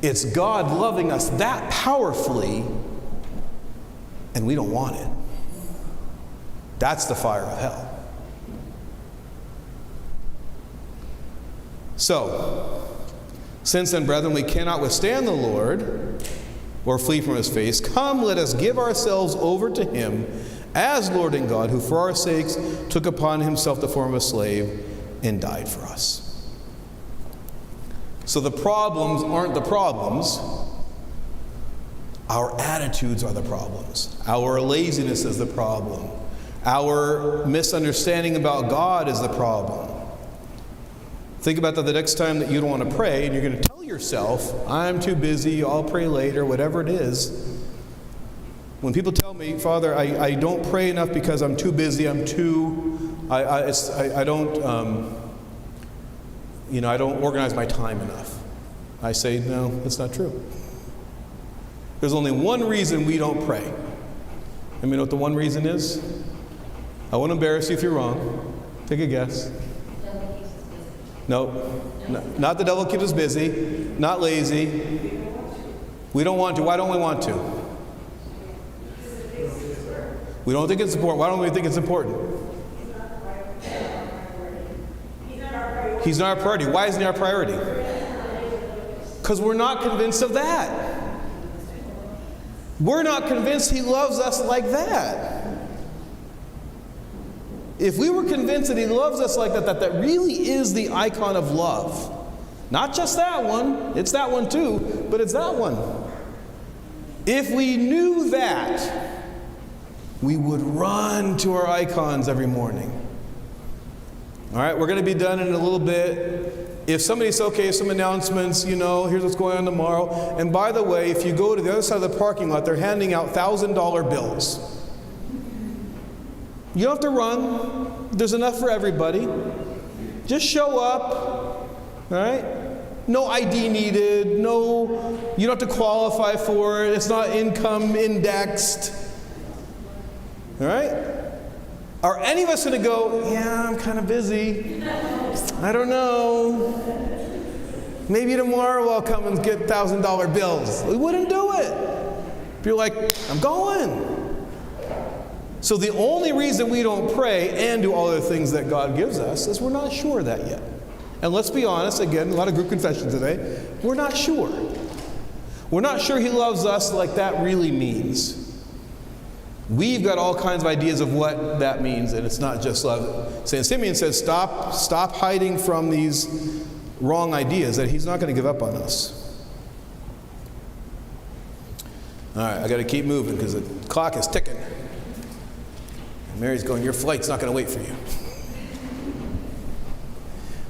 It's God loving us that powerfully, and we don't want it. That's the fire of hell. So, since then, brethren, we cannot withstand the Lord or flee from his face, come, let us give ourselves over to him as Lord and God, who for our sakes took upon himself the form of a slave and died for us. So the problems aren't the problems. Our attitudes are the problems. Our laziness is the problem. Our misunderstanding about God is the problem. Think about that the next time that you don't want to pray, and you're going to tell yourself, I'm too busy, I'll pray later, whatever it is. When people tell me, Father, I don't pray enough because I'm too busy, I don't organize my time enough. I say, no, that's not true. There's only one reason we don't pray. And you know what the one reason is? I won't embarrass you if you're wrong. Take a guess. No, not the devil keeps us busy, not lazy. We don't want to. Why don't we want to? We don't think it's important. Why don't we think it's important? He's not our priority. Why isn't he our priority? Because we're not convinced of that. We're not convinced he loves us like that. If we were convinced that he loves us like that, that really is the icon of love. Not just that one, it's that one too, but it's that one. If we knew that, we would run to our icons every morning. All right, we're going to be done in a little bit. If somebody says, okay, some announcements, here's what's going on tomorrow. And by the way, if you go to the other side of the parking lot, they're handing out $1,000 bills. You don't have to run. There's enough for everybody. Just show up. All right? No ID needed. No, you don't have to qualify for it. It's not income indexed. All right? Are any of us going to go, yeah, I'm kind of busy. I don't know. Maybe tomorrow I'll come and get $1,000 bills. We wouldn't do it. You're like, I'm going. So the only reason we don't pray and do all the things that God gives us is we're not sure of that yet. And let's be honest, again, a lot of group confession today, we're not sure. We're not sure he loves us like that really means. We've got all kinds of ideas of what that means, and it's not just love. St. Simeon says, stop hiding from these wrong ideas, that he's not going to give up on us. All right, I got to keep moving because the clock is ticking. And Mary's going, your flight's not going to wait for you.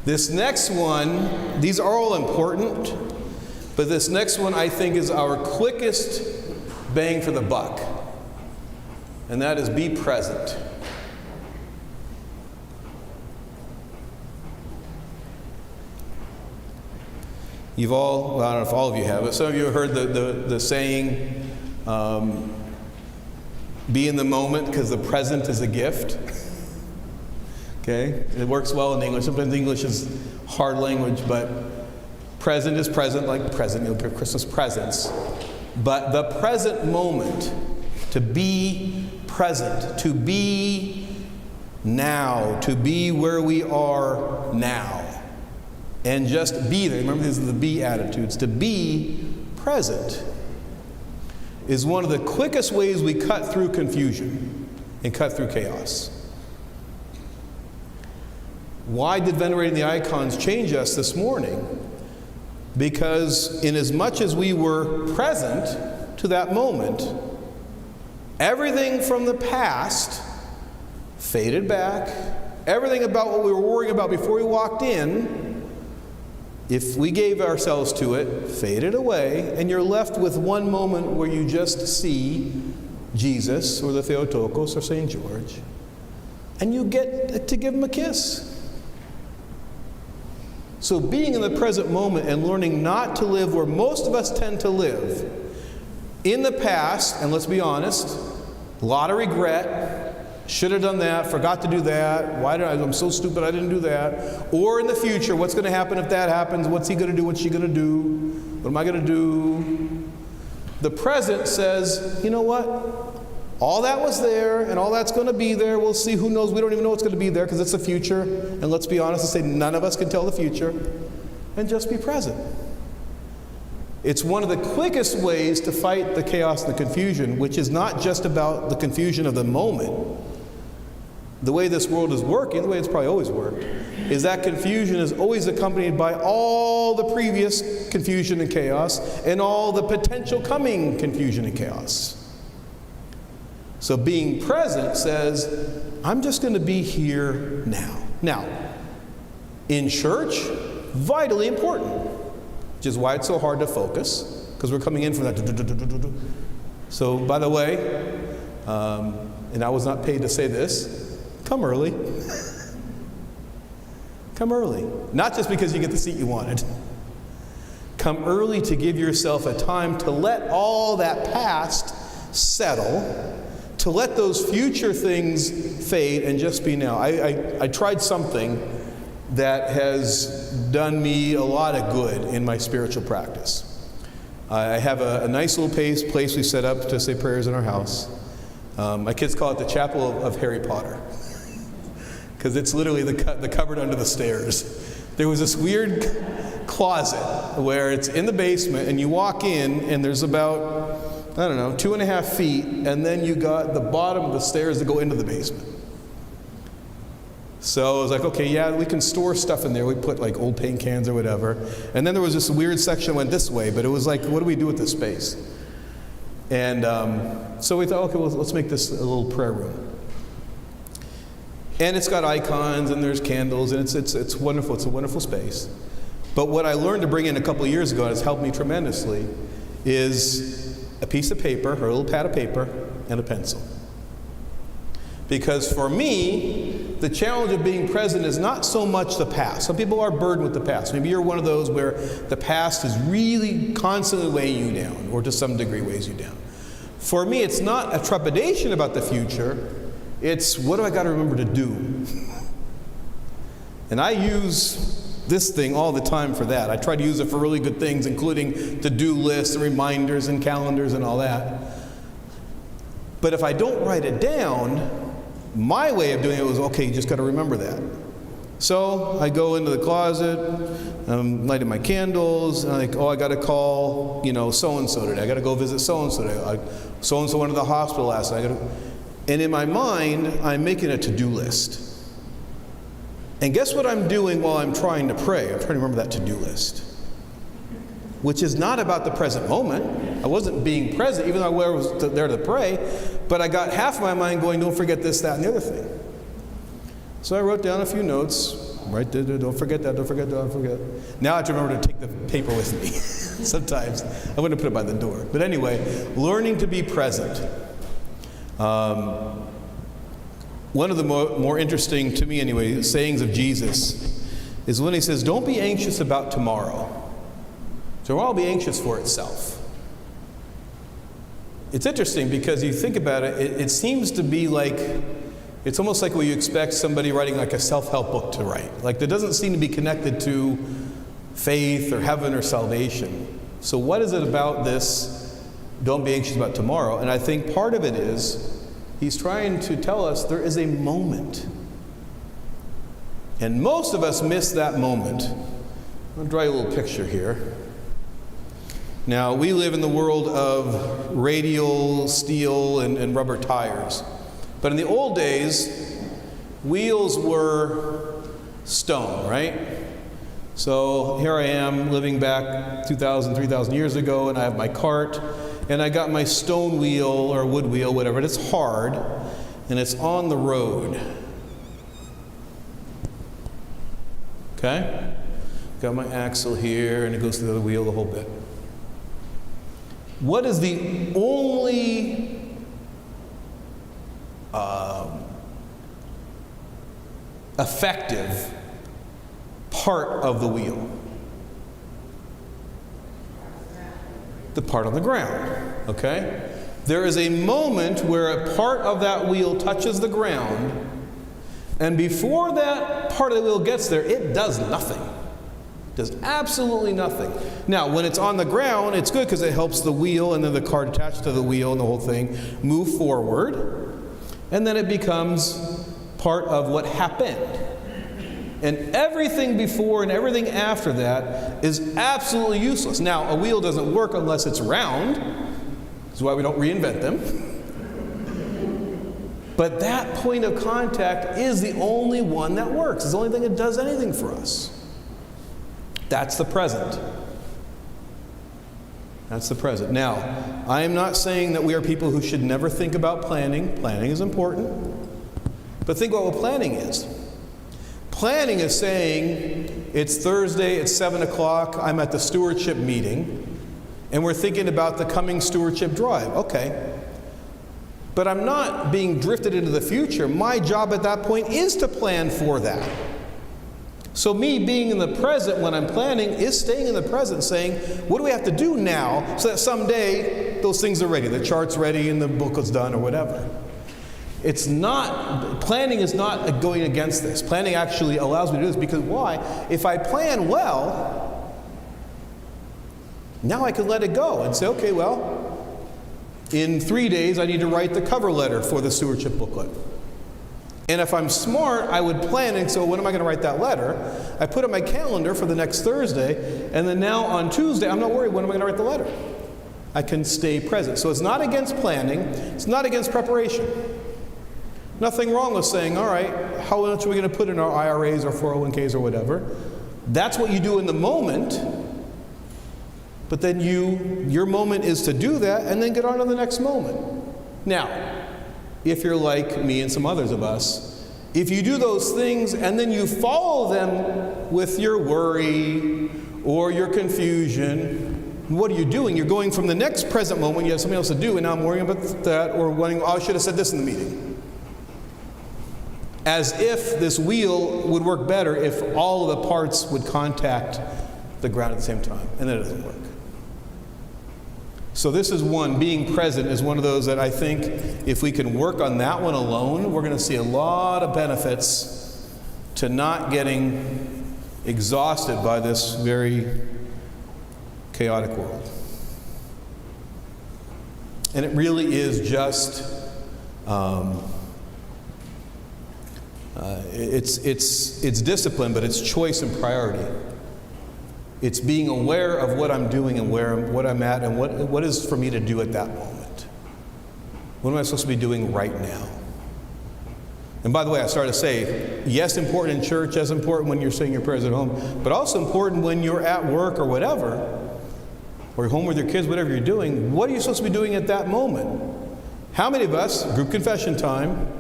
This next one, these are all important, but this next one I think is our quickest bang for the buck. And that is be present. You've all, well, I don't know if all of you have, but some of you have heard the saying, be in the moment because the present is a gift. Okay? It works well in English. Sometimes English is hard language, but present is present, like present, Christmas presents. But the present moment, to be present, to be now, to be where we are now, and just be there. Remember, these are the be attitudes. To be present is one of the quickest ways we cut through confusion and cut through chaos. Why did venerating the icons change us this morning? Because inasmuch as we were present to that moment, everything from the past faded back. Everything about what we were worrying about before we walked in, if we gave ourselves to it, faded away, and you're left with one moment where you just see Jesus or the Theotokos or St. George, and you get to give him a kiss. So being in the present moment and learning not to live where most of us tend to live, in the past, and let's be honest, a lot of regret, should have done that, forgot to do that, I'm so stupid I didn't do that. Or in the future, what's going to happen if that happens? What's he going to do? What's she going to do? What am I going to do? The present says, you know what? All that was there, and all that's going to be there. We'll see. Who knows? We don't even know what's going to be there because it's the future. And let's be honest and say none of us can tell the future. And just be present. It's one of the quickest ways to fight the chaos and the confusion, which is not just about the confusion of the moment. The way this world is working, the way it's probably always worked, is that confusion is always accompanied by all the previous confusion and chaos and all the potential coming confusion and chaos. So being present says, I'm just going to be here now. Now, in church, vitally important, which is why it's so hard to focus, because we're coming in from that. So, by the way, and I was not paid to say this, come early. Come early. Not just because you get the seat you wanted. Come early to give yourself a time to let all that past settle, to let those future things fade and just be now. I tried something that has done me a lot of good in my spiritual practice. I have a nice little place we set up to say prayers in our house. My kids call it the Chapel of Harry Potter, because it's literally the cupboard under the stairs. There was this weird closet where it's in the basement, and you walk in, and there's about, 2.5 feet, and then you got the bottom of the stairs that go into the basement. So I was like, okay, yeah, we can store stuff in there. We put like old paint cans or whatever. And then there was this weird section that went this way, but it was like, what do we do with this space? And so we thought, okay, well, let's make this a little prayer room. And it's got icons, and there's candles, and it's wonderful. It's a wonderful space. But what I learned to bring in a couple of years ago, and it's helped me tremendously, is a piece of paper, or a little pad of paper, and a pencil. Because for me, the challenge of being present is not so much the past. Some people are burdened with the past. Maybe you're one of those where the past is really constantly weighing you down, or to some degree weighs you down. For me, it's not a trepidation about the future. It's, what do I got to remember to do? And I use this thing all the time for that. I try to use it for really good things, including to-do lists and reminders and calendars and all that. But if I don't write it down, my way of doing it was, okay, you just got to remember that. So I go into the closet, I'm lighting my candles, and I'm like, I got to call, so-and-so today. I got to go visit so-and-so today. So-and-so went to the hospital last night. And in my mind, I'm making a to-do list. And guess what I'm doing while I'm trying to pray? I'm trying to remember that to-do list, which is not about the present moment. I wasn't being present, even though I was there to pray, but I got half of my mind going, don't forget this, that, and the other thing. So I wrote down a few notes, right there, don't forget that, don't forget that, don't forget. Now I have to remember to take the paper with me. Sometimes. I wouldn't put it by the door. But anyway, learning to be present. One of the more interesting, to me anyway, sayings of Jesus is when he says, don't be anxious about tomorrow. Tomorrow will be anxious for itself. It's interesting because you think about it, it seems to be like, it's almost like what you expect somebody writing like a self-help book to write. Like, there doesn't seem to be connected to faith or heaven or salvation. So what is it about this, don't be anxious about tomorrow? And I think part of it is, he's trying to tell us there is a moment. And most of us miss that moment. I'll draw you a little picture here. Now, we live in the world of radial steel and rubber tires. But in the old days, wheels were stone, right? So here I am living back 2,000, 3,000 years ago, and I have my cart, and I got my stone wheel or wood wheel, whatever, and it's hard, and it's on the road. Okay? Got my axle here, and it goes through the wheel the whole bit. What is the only effective part of the wheel? The part on the ground, okay? There is a moment where a part of that wheel touches the ground, and before that part of the wheel gets there, it does nothing. It does absolutely nothing. Now, when it's on the ground, it's good because it helps the wheel and then the cart attached to the wheel and the whole thing move forward, and then it becomes part of what happened. And everything before and everything after that is absolutely useless. Now, a wheel doesn't work unless it's round. That's why we don't reinvent them. But that point of contact is the only one that works. It's the only thing that does anything for us. That's the present. That's the present. Now, I am not saying that we are people who should never think about planning. Planning is important. But think about what planning is. Planning is saying, it's Thursday, it's 7 o'clock, I'm at the stewardship meeting, and we're thinking about the coming stewardship drive. Okay. But I'm not being drifted into the future. My job at that point is to plan for that. So me being in the present when I'm planning is staying in the present, saying, what do we have to do now so that someday those things are ready, the chart's ready and the book is done or whatever. It's not, planning is not going against this. Planning actually allows me to do this because why? If I plan well, now I can let it go and say, okay, well, in 3 days I need to write the cover letter for the stewardship booklet. And if I'm smart, I would plan, and so when am I going to write that letter? I put it on my calendar for the next Thursday, and then now on Tuesday, I'm not worried, when am I going to write the letter? I can stay present. So it's not against planning, it's not against preparation. Nothing wrong with saying, all right, how much are we going to put in our IRAs or 401ks or whatever? That's what you do in the moment, but then your moment is to do that and then get on to the next moment. Now, if you're like me and some others of us, if you do those things and then you follow them with your worry or your confusion, what are you doing? You're going from the next present moment, you have something else to do, and now I'm worrying about that, or wondering, oh, I should have said this in the meeting. As if this wheel would work better if all of the parts would contact the ground at the same time, and then it doesn't work. So this is one, being present is one of those that I think if we can work on that one alone, we're going to see a lot of benefits to not getting exhausted by this very chaotic world. And it really is just, it's discipline, but it's choice and priority. It's being aware of what I'm doing and what I'm at and what is for me to do at that moment. What am I supposed to be doing right now? And by the way, I started to say, yes, important in church, as important when you're saying your prayers at home, but also important when you're at work or whatever, or home with your kids, whatever you're doing. What are you supposed to be doing at that moment? How many of us, group confession time,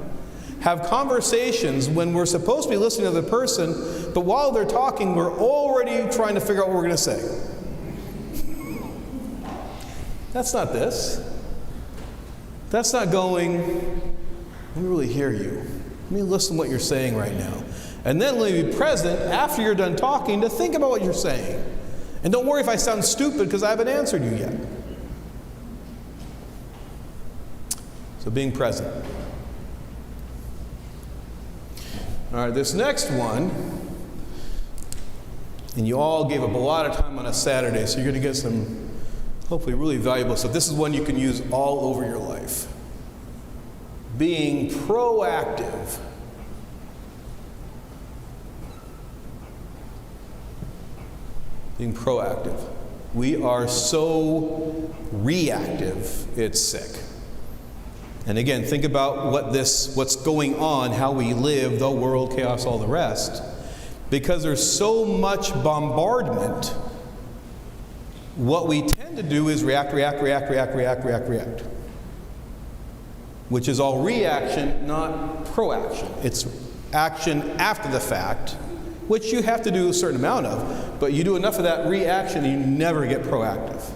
have conversations when we're supposed to be listening to the person, but while they're talking, we're already trying to figure out what we're going to say. That's not this. That's not going, let me really hear you. Let me listen to what you're saying right now. And then let me be present after you're done talking to think about what you're saying. And don't worry if I sound stupid because I haven't answered you yet. So being present. All right, this next one, and you all gave up a lot of time on a Saturday, so you're going to get some hopefully really valuable stuff. This is one you can use all over your life. Being proactive. Being proactive. We are so reactive, it's sick. And again, think about what's going on, how we live, the world, chaos, all the rest. Because there's so much bombardment, what we tend to do is react. Which is all reaction, not proaction. It's action after the fact, which you have to do a certain amount of, but you do enough of that reaction and you never get proactive.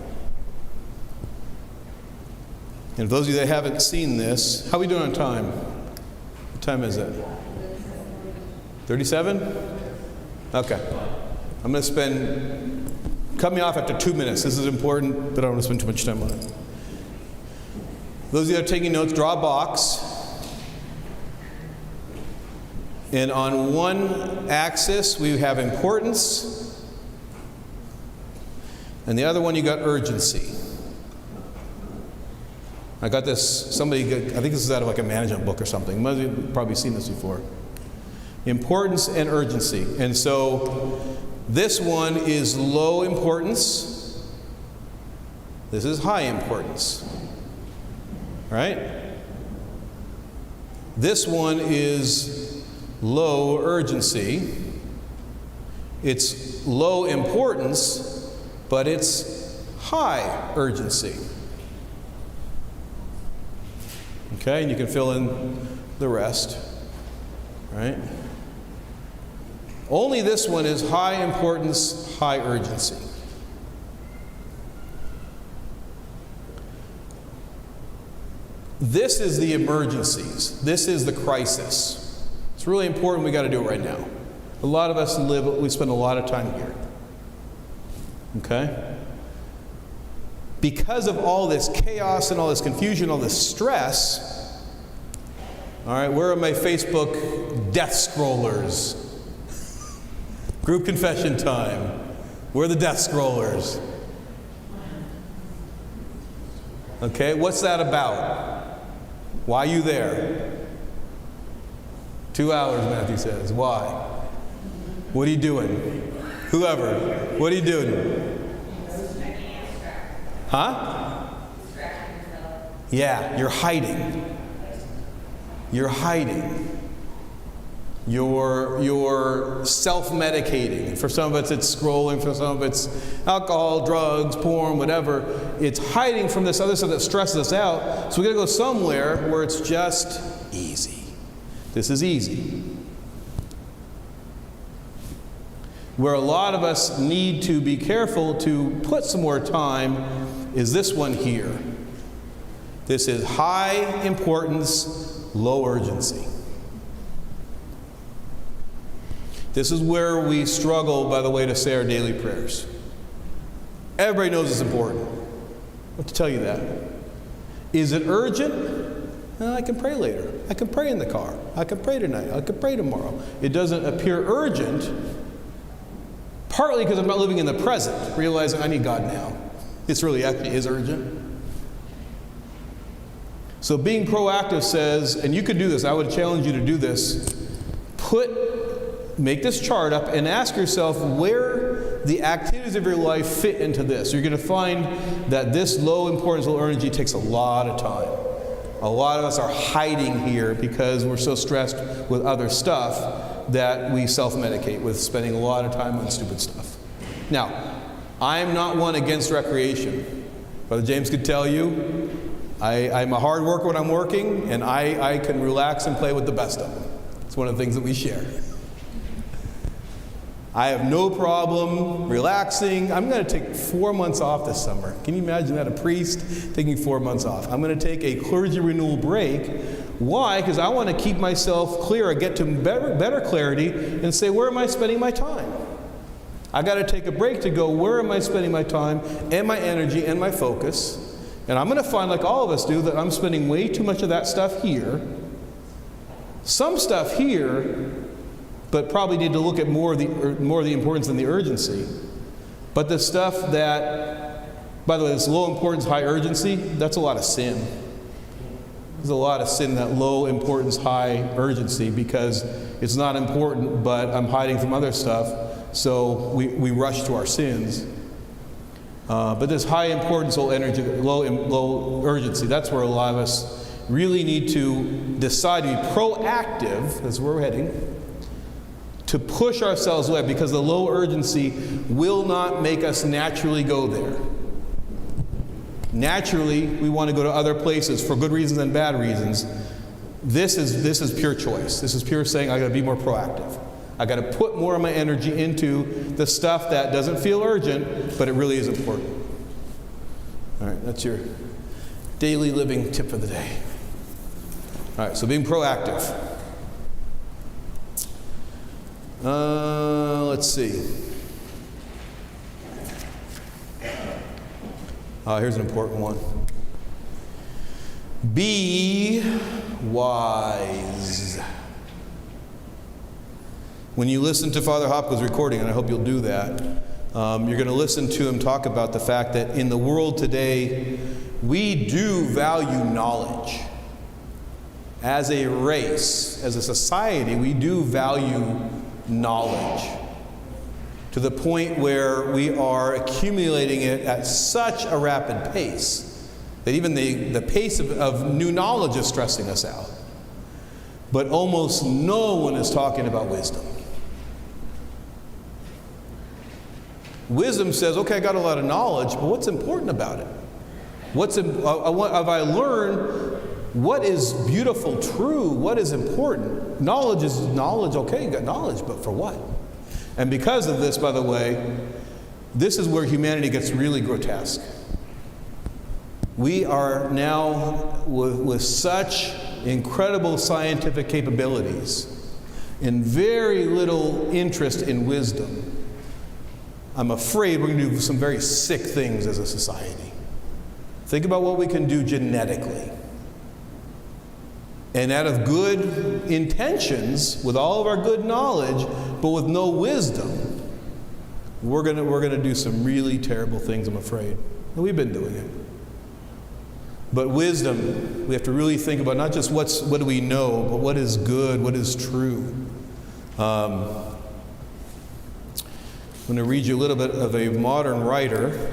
And for those of you that haven't seen this, how are we doing on time? What time is it? 37? Okay. I'm going to cut me off after 2 minutes. This is important, but I don't want to spend too much time on it. Those of you that are taking notes, draw a box. And on one axis, we have importance. And the other one, you got urgency. I got this, I think this is out of like a management book or something. Most of you have probably seen this before. Importance and urgency. And so this one is low importance. This is high importance. Right? This one is low urgency. It's low importance, but it's high urgency. Okay, and you can fill in the rest, right? Only this one is high importance, high urgency. This is the emergencies. This is the crisis. It's really important. We got to do it right now. A lot of us we spend a lot of time here. Okay? Because of all this chaos and all this confusion, all this stress, all right, where are my Facebook death scrollers? Group confession time. Where are the death scrollers? Okay, what's that about? Why are you there? 2 hours, Matthew says. Why? What are you doing? Whoever. What are you doing? Huh? Yeah, you're hiding. You're hiding. You're self-medicating. For some of us, it's scrolling. For some of it's alcohol, drugs, porn, whatever. It's hiding from this other stuff that stresses us out. So we got to go somewhere where it's just easy. This is easy. Where a lot of us need to be careful to put some more time is this one here. This is high importance, low urgency. This is where we struggle, by the way, to say our daily prayers. Everybody knows it's important. I have to tell you that. Is it urgent? I can pray later. I can pray in the car. I can pray tonight. I can pray tomorrow. It doesn't appear urgent, partly because I'm not living in the present, realizing I need God now. This really actually is urgent. So being proactive says, and you could do this, I would challenge you to do this, make this chart up and ask yourself where the activities of your life fit into this. You're going to find that this low importance, low energy takes a lot of time. A lot of us are hiding here because we're so stressed with other stuff that we self-medicate with spending a lot of time on stupid stuff. Now, I'm not one against recreation. Brother James could tell you, I'm a hard worker when I'm working, and I can relax and play with the best of them. It's one of the things that we share. I have no problem relaxing. I'm going to take 4 months off this summer. Can you imagine that? A priest taking 4 months off. I'm going to take a clergy renewal break. Why? Because I want to keep myself clear. I get to better clarity and say, where am I spending my time? I got to take a break to go, where am I spending my time and my energy and my focus? And I'm going to find, like all of us do, that I'm spending way too much of that stuff here. Some stuff here, but probably need to look at more of the importance than the urgency. But the stuff that, by the way, this low importance, high urgency, that's a lot of sin. There's a lot of sin in that low importance, high urgency, because it's not important, but I'm hiding from other stuff, so we rush to our sins. But this high importance, low energy, low urgency, that's where a lot of us really need to decide to be proactive, that's where we're heading, to push ourselves away, because the low urgency will not make us naturally go there. Naturally, we want to go to other places for good reasons and bad reasons. This is pure choice. This is pure saying, I got to be more proactive. I got to put more of my energy into the stuff that doesn't feel urgent, but it really is important. All right, that's your daily living tip for the day. All right, so being proactive. Let's see. Here's an important one. Be wise. When you listen to Father Hopkins' recording, and I hope you'll do that, you're going to listen to him talk about the fact that in the world today, we do value knowledge. as a race, as a society, we do value knowledge to the point where we are accumulating it at such a rapid pace that even the pace of new knowledge is stressing us out. But almost no one is talking about wisdom. Wisdom says, okay, I got a lot of knowledge, but what's important about it? Have I learned what is beautiful, true, what is important? Knowledge is knowledge, okay, you got knowledge, but for what? And because of this, by the way, this is where humanity gets really grotesque. We are now, with such incredible scientific capabilities and very little interest in wisdom, I'm afraid we're going to do some very sick things as a society. Think about what we can do genetically. And out of good intentions, with all of our good knowledge, but with no wisdom, we're going to do some really terrible things, I'm afraid. And we've been doing it. But wisdom, we have to really think about not just what do we know, but what is good, what is true. I'm going to read you a little bit of a modern writer.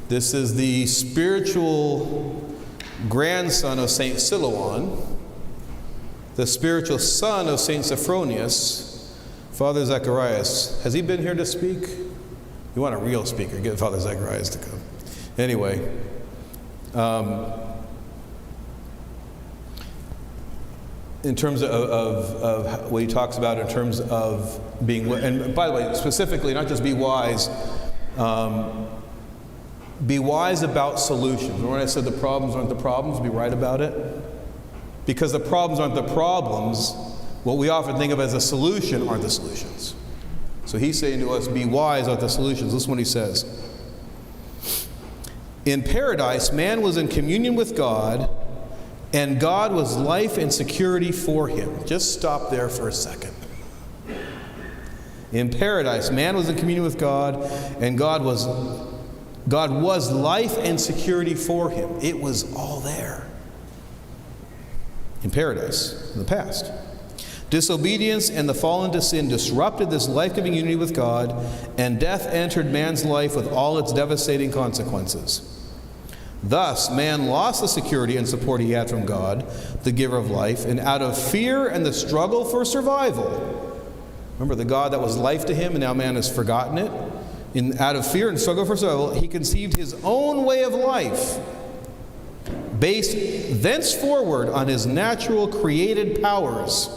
This is the spiritual grandson of St. Silouan, the spiritual son of St. Sophronius, Father Zacharias. Has he been here to speak? You want a real speaker, get Father Zacharias to come. Anyway, in terms of what he talks about in terms of being, and by the way, specifically, not just be wise about solutions. Remember when I said the problems aren't the problems, be right about it? Because the problems aren't the problems, what we often think of as a solution aren't the solutions. So he's saying to us, be wise about the solutions. Listen to what he says. In paradise, man was in communion with God, and God was life and security for him. Just stop there for a second. In paradise, man was in communion with God, and God was life and security for him. It was all there. In paradise, in the past. Disobedience and the fall into sin disrupted this life-giving unity with God, and death entered man's life with all its devastating consequences. Thus, man lost the security and support he had from God, the giver of life, and out of fear and the struggle for survival, remember the God that was life to him, and now man has forgotten it, out of fear and struggle for survival, he conceived his own way of life, based thenceforward on his natural created powers.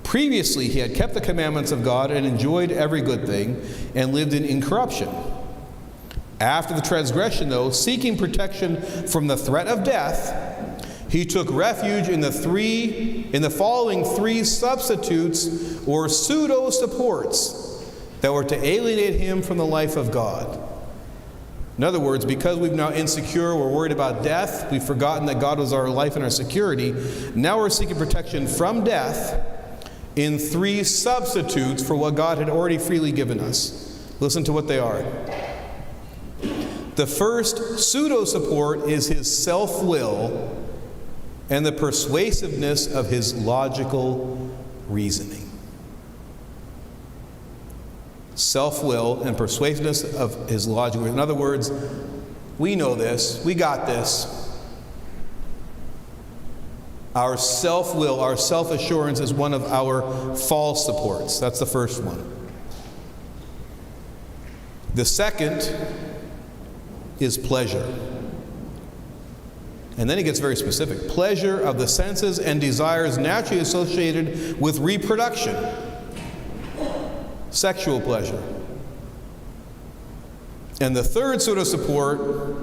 Previously, he had kept the commandments of God and enjoyed every good thing and lived in incorruption. After the transgression, though, seeking protection from the threat of death, he took refuge in the following three substitutes or pseudo-supports that were to alienate him from the life of God. In other words, because we've now insecure, we're worried about death, we've forgotten that God was our life and our security, now we're seeking protection from death in three substitutes for what God had already freely given us. Listen to what they are. The first pseudo-support is his self-will and the persuasiveness of his logical reasoning. Self-will and persuasiveness of his logical reasoning. In other words, we know this, we got this. Our self-will, our self-assurance is one of our false supports. That's the first one. The second is pleasure. And then he gets very specific. Pleasure of the senses and desires naturally associated with reproduction. Sexual pleasure. And the third sort of support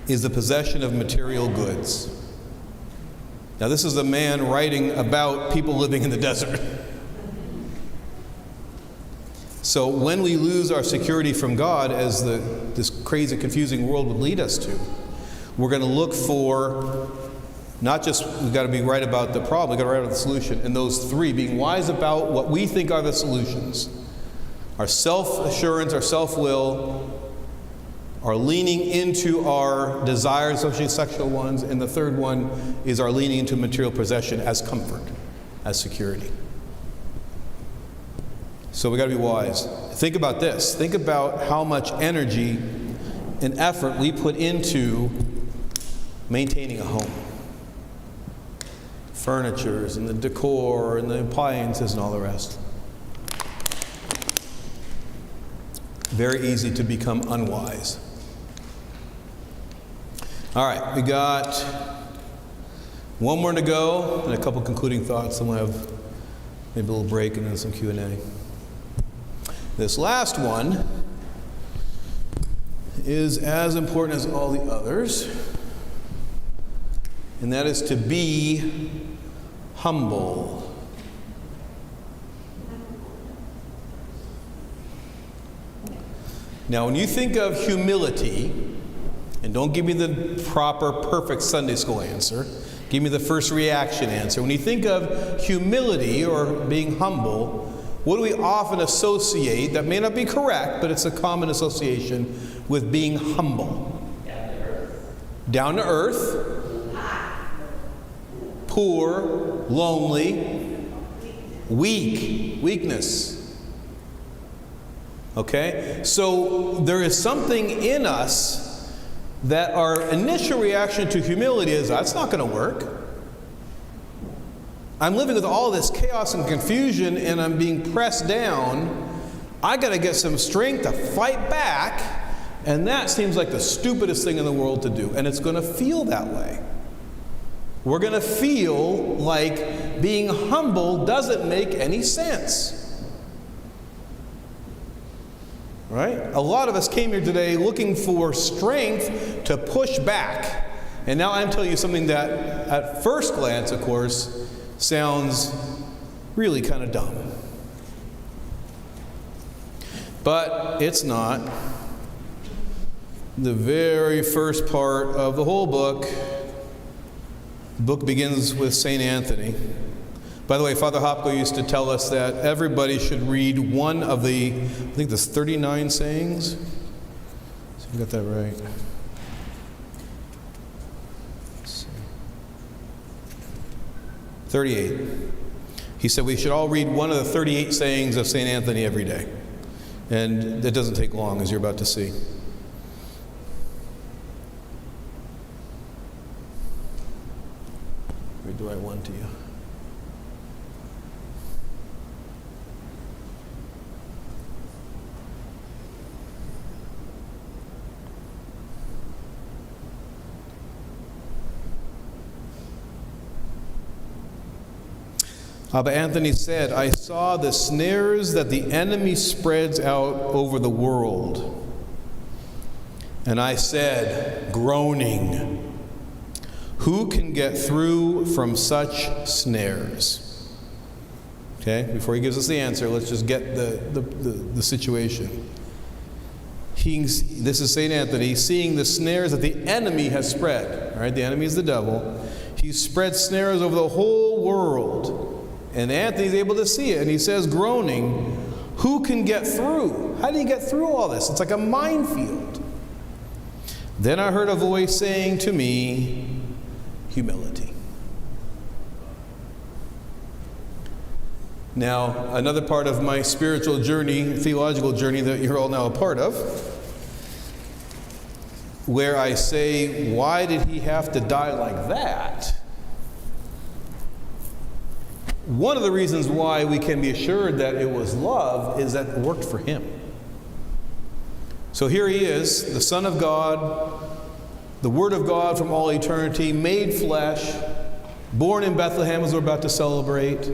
is the possession of material goods. Now, this is a man writing about people living in the desert. So when we lose our security from God, as this crazy, confusing world would lead us to, we're going to look for, not just, we've got to be right about the problem, we've got to be right about the solution. And those three, being wise about what we think are the solutions. Our self-assurance, our self-will, our leaning into our desires, especially sexual ones, and the third one is our leaning into material possession as comfort, as security. So we got to be wise. Think about this. Think about how much energy and effort we put into maintaining a home. Furnitures and the decor and the appliances and all the rest. Very easy to become unwise. All right, we got one more to go and a couple concluding thoughts, and we'll have maybe a little break and then some Q&A. This last one is as important as all the others, and that is to be humble. Now, when you think of humility, and don't give me the proper, perfect Sunday school answer, give me the first reaction answer. When you think of humility or being humble, what do we often associate, that may not be correct, but it's a common association with being humble? Down to earth. Poor, lonely, weakness. Okay? So there is something in us that our initial reaction to humility is, that's not going to work. I'm living with all this chaos and confusion and I'm being pressed down. I got to get some strength to fight back, and that seems like the stupidest thing in the world to do, and it's going to feel that way. We're going to feel like being humble doesn't make any sense. Right? A lot of us came here today looking for strength to push back. And now I'm telling you something that, at first glance, of course, sounds really kind of dumb. But it's not. The very first part of the whole book, the book begins with St. Anthony. By the way, Father Hopko used to tell us that everybody should read one of the, I think there's 39 sayings. So I got that right. Let's see. 38. He said we should all read one of the 38 sayings of St. Anthony every day. And it doesn't take long, as you're about to see. Read the right one to you. Abba Anthony said, I saw the snares that the enemy spreads out over the world. And I said, groaning, who can get through from such snares? Okay, before he gives us the answer, let's just get the situation. This is St. Anthony, seeing the snares that the enemy has spread. All right, the enemy is the devil. He's spread snares over the whole world. And Anthony's able to see it, and he says, groaning, who can get through? How do you get through all this? It's like a minefield. Then I heard a voice saying to me, humility. Now, another part of my spiritual journey, theological journey that you're all now a part of, where I say, why did he have to die like that? One of the reasons why we can be assured that it was love is that it worked for him. So here he is, the Son of God, the Word of God from all eternity, made flesh, born in Bethlehem as we're about to celebrate.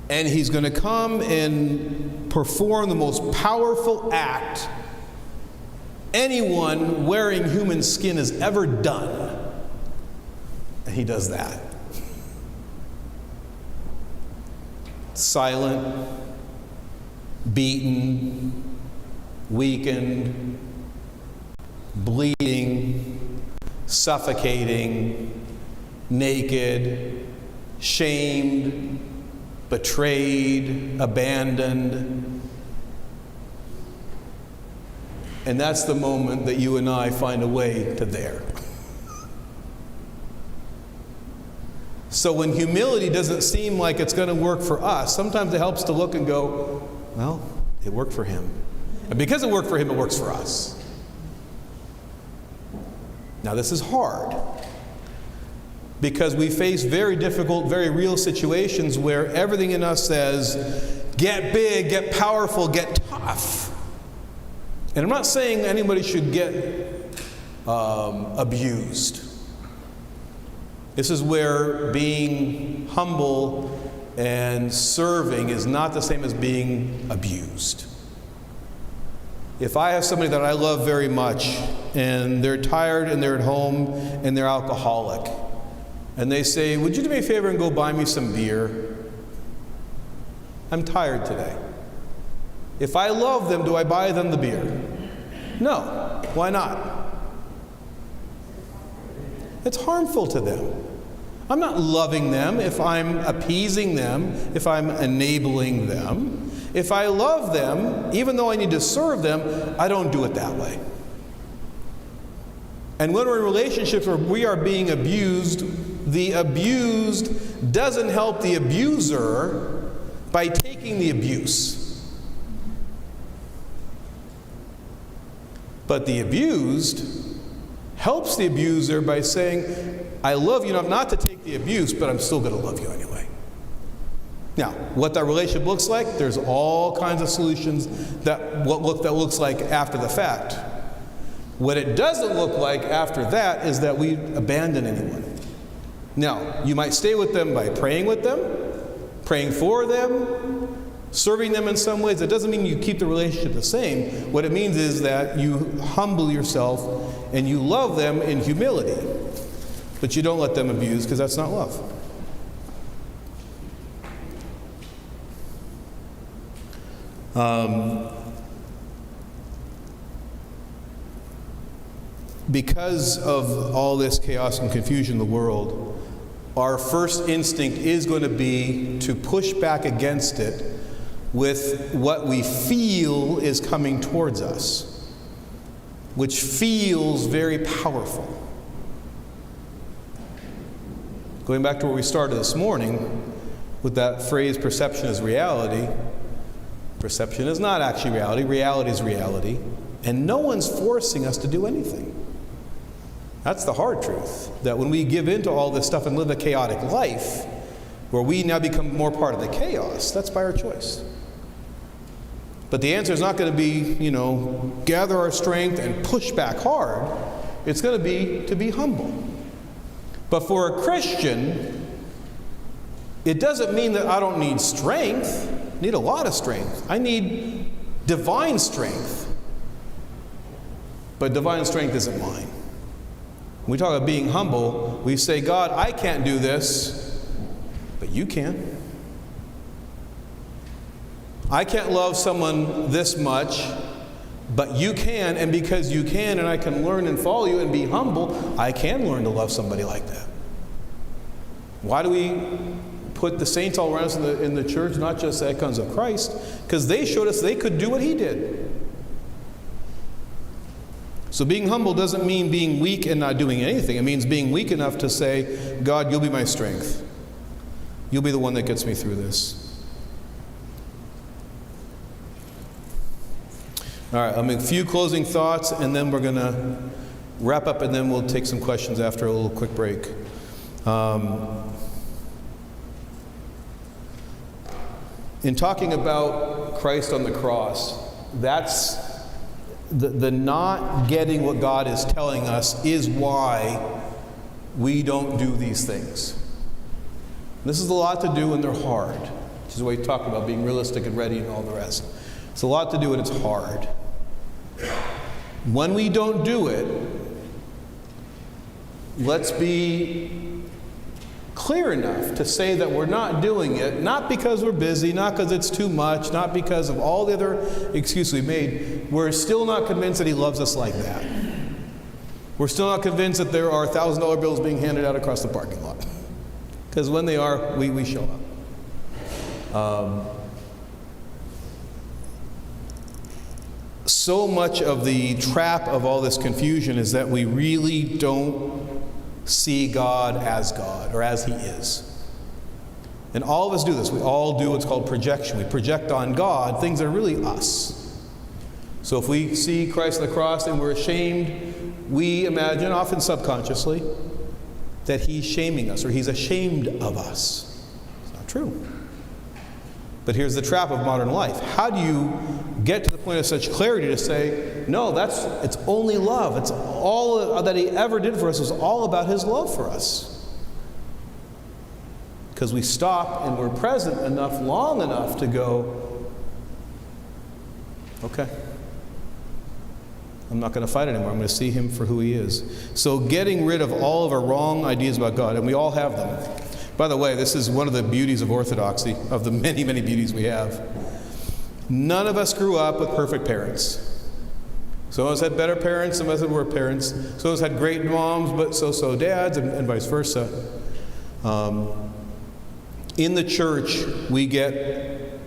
And he's going to come and perform the most powerful act anyone wearing human skin has ever done. And he does that. Silent, beaten, weakened, bleeding, suffocating, naked, shamed, betrayed, abandoned. And that's the moment that you and I find a way to there. So when humility doesn't seem like it's going to work for us, sometimes it helps to look and go, well, it worked for him. And because it worked for him, it works for us. Now this is hard, because we face very difficult, very real situations where everything in us says, get big, get powerful, get tough. And I'm not saying anybody should get abused. This is where being humble and serving is not the same as being abused. If I have somebody that I love very much, and they're tired and they're at home and they're alcoholic, and they say, would you do me a favor and go buy me some beer? I'm tired today. If I love them, do I buy them the beer? No. Why not? It's harmful to them. I'm not loving them if I'm appeasing them, if I'm enabling them. If I love them, even though I need to serve them, I don't do it that way. And when we're in relationships where we are being abused, the abused doesn't help the abuser by taking the abuse. But the abused helps the abuser by saying, I love you enough not to take the abuse, but I'm still going to love you anyway. Now, what that relationship looks like, there's all kinds of solutions that looks like after the fact. What it doesn't look like after that is that we abandon anyone. Now, you might stay with them by praying with them, praying for them, serving them in some ways. It doesn't mean you keep the relationship the same. What it means is that you humble yourself and you love them in humility. But you don't let them abuse, because that's not love. Because of all this chaos and confusion in the world, our first instinct is going to be to push back against it with what we feel is coming towards us, which feels very powerful. Going back to where we started this morning with that phrase, perception is reality. Perception is not actually reality. Reality is reality. And no one's forcing us to do anything. That's the hard truth. That when we give in to all this stuff and live a chaotic life, where we now become more part of the chaos, that's by our choice. But the answer is not going to be, gather our strength and push back hard. It's going to be to be humble. But for a Christian, it doesn't mean that I don't need strength. I need a lot of strength. I need divine strength. But divine strength isn't mine. When we talk about being humble, we say, God, I can't do this, but you can. I can't love someone this much, but you can, and because you can, and I can learn and follow you and be humble, I can learn to love somebody like that. Why do we put the saints all around us in the church, not just the icons of Christ? Because they showed us they could do what he did. So being humble doesn't mean being weak and not doing anything. It means being weak enough to say, God, you'll be my strength. You'll be the one that gets me through this. All right, a few closing thoughts, and then we're going to wrap up, and then we'll take some questions after a little quick break. In talking about Christ on the cross, that's the not getting what God is telling us is why we don't do these things. This is a lot to do, and they're hard, which is what we talked about, being realistic and ready and all the rest. It's a lot to do, and it's hard. When we don't do it, let's be clear enough to say that we're not doing it, not because we're busy, not because it's too much, not because of all the other excuses we made. We're still not convinced that he loves us like that. We're still not convinced that there are $1,000 bills being handed out across the parking lot. Because when they are, we show up. so much of the trap of all this confusion is that we really don't see God or as He is. And all of us do this. We all do what's called projection. We project on God things that are really us. So if we see Christ on the cross and we're ashamed, we imagine, often subconsciously, that He's shaming us or He's ashamed of us. It's not true. But here's the trap of modern life. How do you get to the point of such clarity to say, no, it's only love. It's all that He ever did for us was all about His love for us. Because we stop and we're present enough, long enough to go, okay, I'm not going to fight anymore. I'm going to see Him for who He is. So getting rid of all of our wrong ideas about God, and we all have them. By the way, this is one of the beauties of orthodoxy, of the many, many beauties we have. None of us grew up with perfect parents. Some of us had better parents, some of us had worse parents. Some of us had great moms, but so-so dads, and vice versa. In the church, we get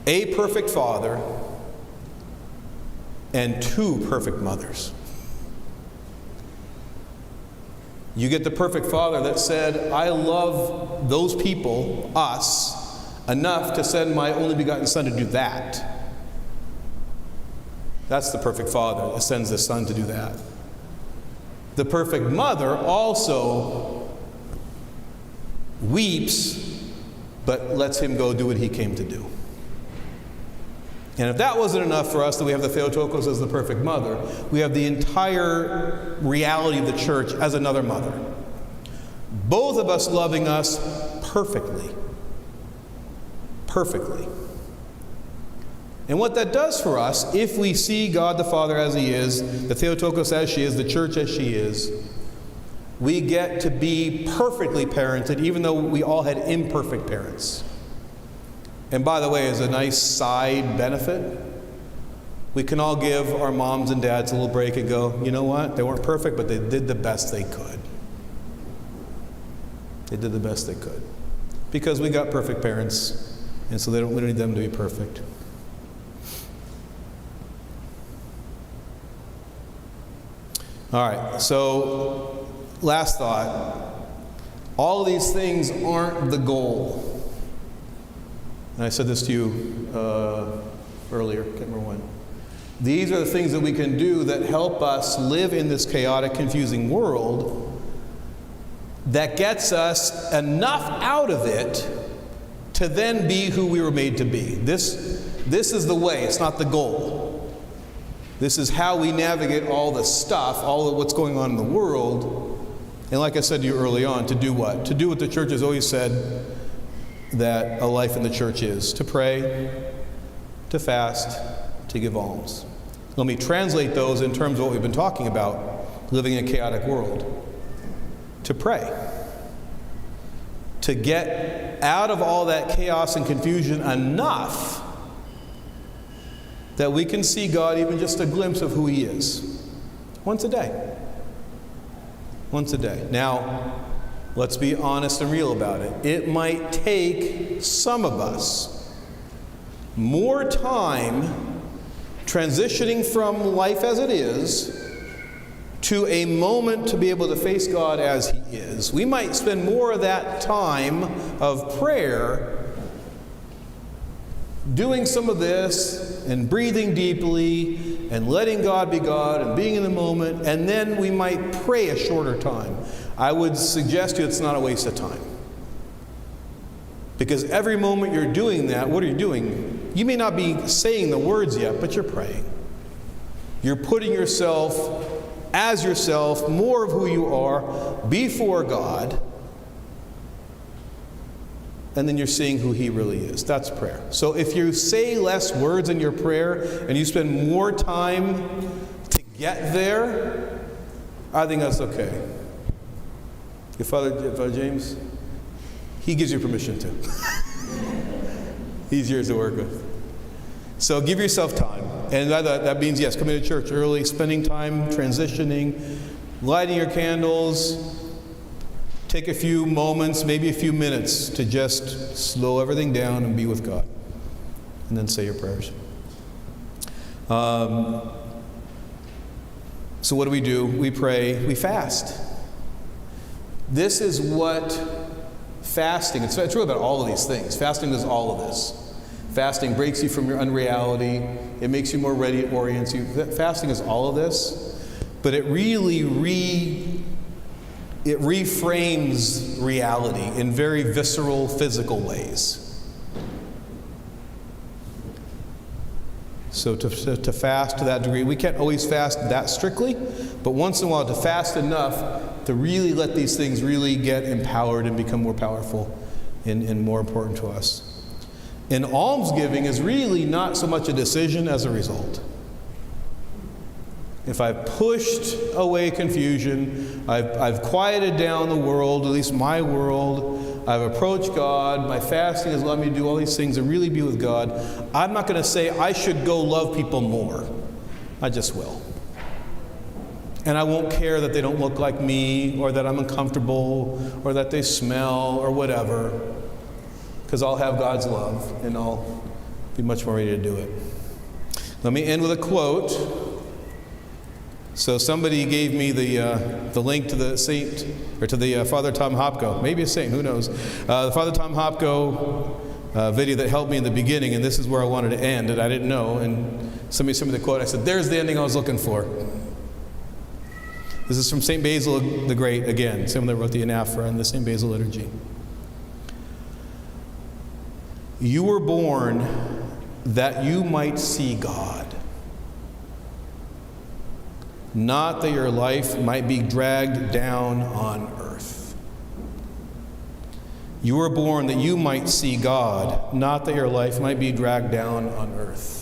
a perfect father and two perfect mothers. You get the perfect father that said, I love those people, us, enough to send my only begotten Son to do that. That's the perfect father that sends the Son to do that. The perfect mother also weeps, but lets Him go do what He came to do. And if that wasn't enough for us, that we have the Theotokos as the perfect mother, we have the entire reality of the church as another mother. Both of us loving us perfectly. Perfectly. And what that does for us, if we see God the Father as He is, the Theotokos as she is, the church as she is, we get to be perfectly parented, even though we all had imperfect parents. And by the way, as a nice side benefit, we can all give our moms and dads a little break and go, you know what? They weren't perfect, but they did the best they could. They did the best they could. Because we got perfect parents, and so we don't need them to be perfect. All right, so last thought. All of these things aren't the goal. And I said this to you earlier, can't remember when. These are the things that we can do that help us live in this chaotic, confusing world that gets us enough out of it to then be who we were made to be. This is the way, it's not the goal. This is how we navigate all the stuff, all of what's going on in the world. And like I said to you early on, to do what? To do what the church has always said that a life in the church is: to pray, to fast, to give alms. Let me translate those in terms of what we've been talking about, living in a chaotic world. To pray. To get out of all that chaos and confusion enough that we can see God, even just a glimpse of who He is. Once a day. Once a day. Now, let's be honest and real about it. It might take some of us more time transitioning from life as it is to a moment to be able to face God as He is. We might spend more of that time of prayer doing some of this and breathing deeply and letting God be God and being in the moment, and then we might pray a shorter time. I would suggest to you it's not a waste of time. Because every moment you're doing that, what are you doing? You may not be saying the words yet, but you're praying. You're putting yourself as yourself, more of who you are, before God, and then you're seeing who He really is. That's prayer. So if you say less words in your prayer and you spend more time to get there, I think that's okay. Your Father James, he gives you permission to. He's yours to work with. So give yourself time. And that means, yes, coming to church early, spending time transitioning, lighting your candles. Take a few moments, maybe a few minutes, to just slow everything down and be with God. And then say your prayers. So what do? We pray, we fast. This is what fasting, it's true about all of these things. Fasting does all of this. Fasting breaks you from your unreality. It makes you more ready, it orients you. Fasting is all of this, but it really it reframes reality in very visceral, physical ways. So to fast to that degree, we can't always fast that strictly, but once in a while to fast enough to really let these things really get empowered and become more powerful and more important to us. And almsgiving is really not so much a decision as a result. If I've pushed away confusion, I've quieted down the world, at least my world, I've approached God, my fasting has allowed me to do all these things and really be with God, I'm not going to say I should go love people more. I just will. And I won't care that they don't look like me, or that I'm uncomfortable, or that they smell, or whatever, because I'll have God's love, and I'll be much more ready to do it. Let me end with a quote. So somebody gave me the link to the saint, or to the Father Tom Hopko, maybe a saint, who knows. The Father Tom Hopko video that helped me in the beginning, and this is where I wanted to end, and I didn't know. And somebody sent me the quote. I said, "There's the ending I was looking for." This is from St. Basil the Great again, someone that wrote the anaphora in the St. Basil liturgy. "You were born that you might see God, not that your life might be dragged down on earth. You were born that you might see God, not that your life might be dragged down on earth."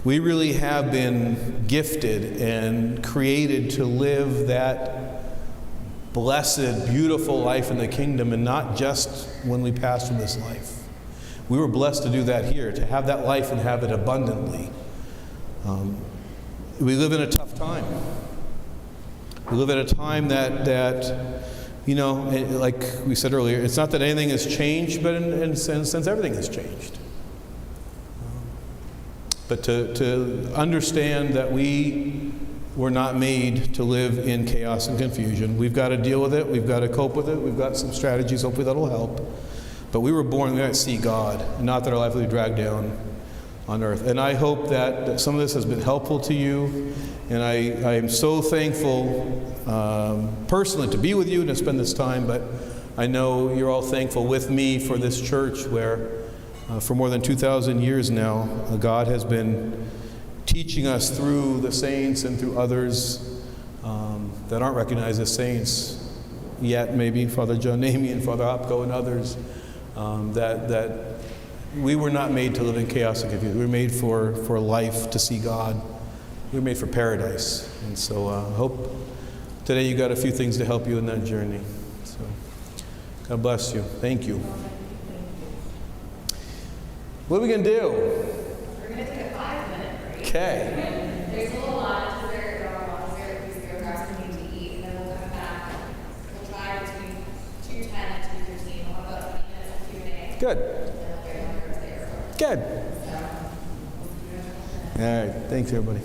We really have been gifted and created to live that blessed, beautiful life in the kingdom, and not just when we pass through this life. We were blessed to do that here, to have that life and have it abundantly. We live in a tough time. We live at a time that like we said earlier, it's not that anything has changed, but in a sense everything has changed. But to understand that we were not made to live in chaos and confusion. We've got to deal with it. We've got to cope with it. We've got some strategies. Hopefully that'll help. But we were born, we got to see God, not that our life will be dragged down on earth. And I hope that some of this has been helpful to you. And I am so thankful personally to be with you and to spend this time. But I know you're all thankful with me for this church where for more than 2,000 years now, God has been teaching us through the saints and through others that aren't recognized as saints yet, maybe Father John Namey and Father Hopko and others, that we were not made to live in chaos and confusion. We were made for life, to see God. We were made for paradise. And so I hope today you got a few things to help you in that journey. So God bless you. Thank you. What are we going to do? We're going to take a 5-minute break. Okay. There's a little lunch, dessert, please go grab something to eat, and then we'll come back. We'll try between 2:10 and 2:15. We'll have about 20 minutes of Q&A. Good. And then we'll get on Thursday or Good. so. All right. Thanks, everybody.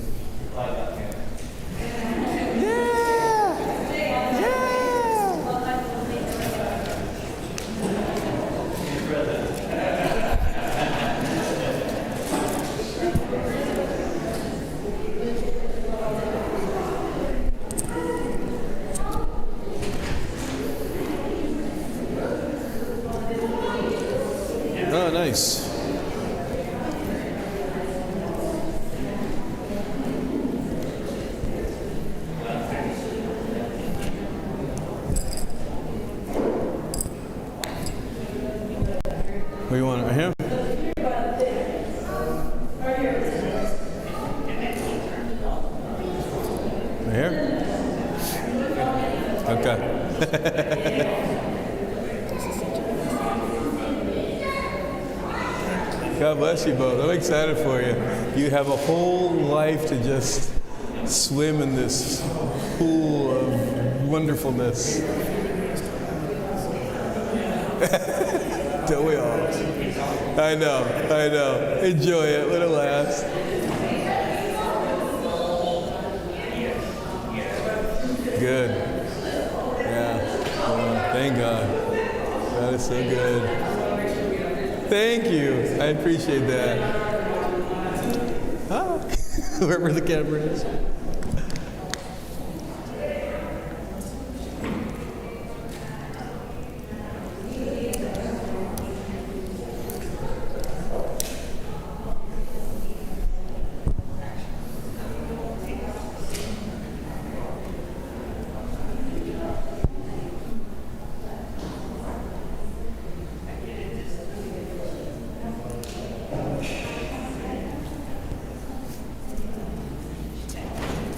Oh, nice. What do you want? Right here? Right here? Okay. God bless you both. I'm excited for you. You have a whole life to just swim in this pool of wonderfulness. Don't we all? I know. Enjoy it. Let it last. Good. Yeah. Thank God. That is so good. Thank you. I appreciate that. Ah. Wherever the camera is.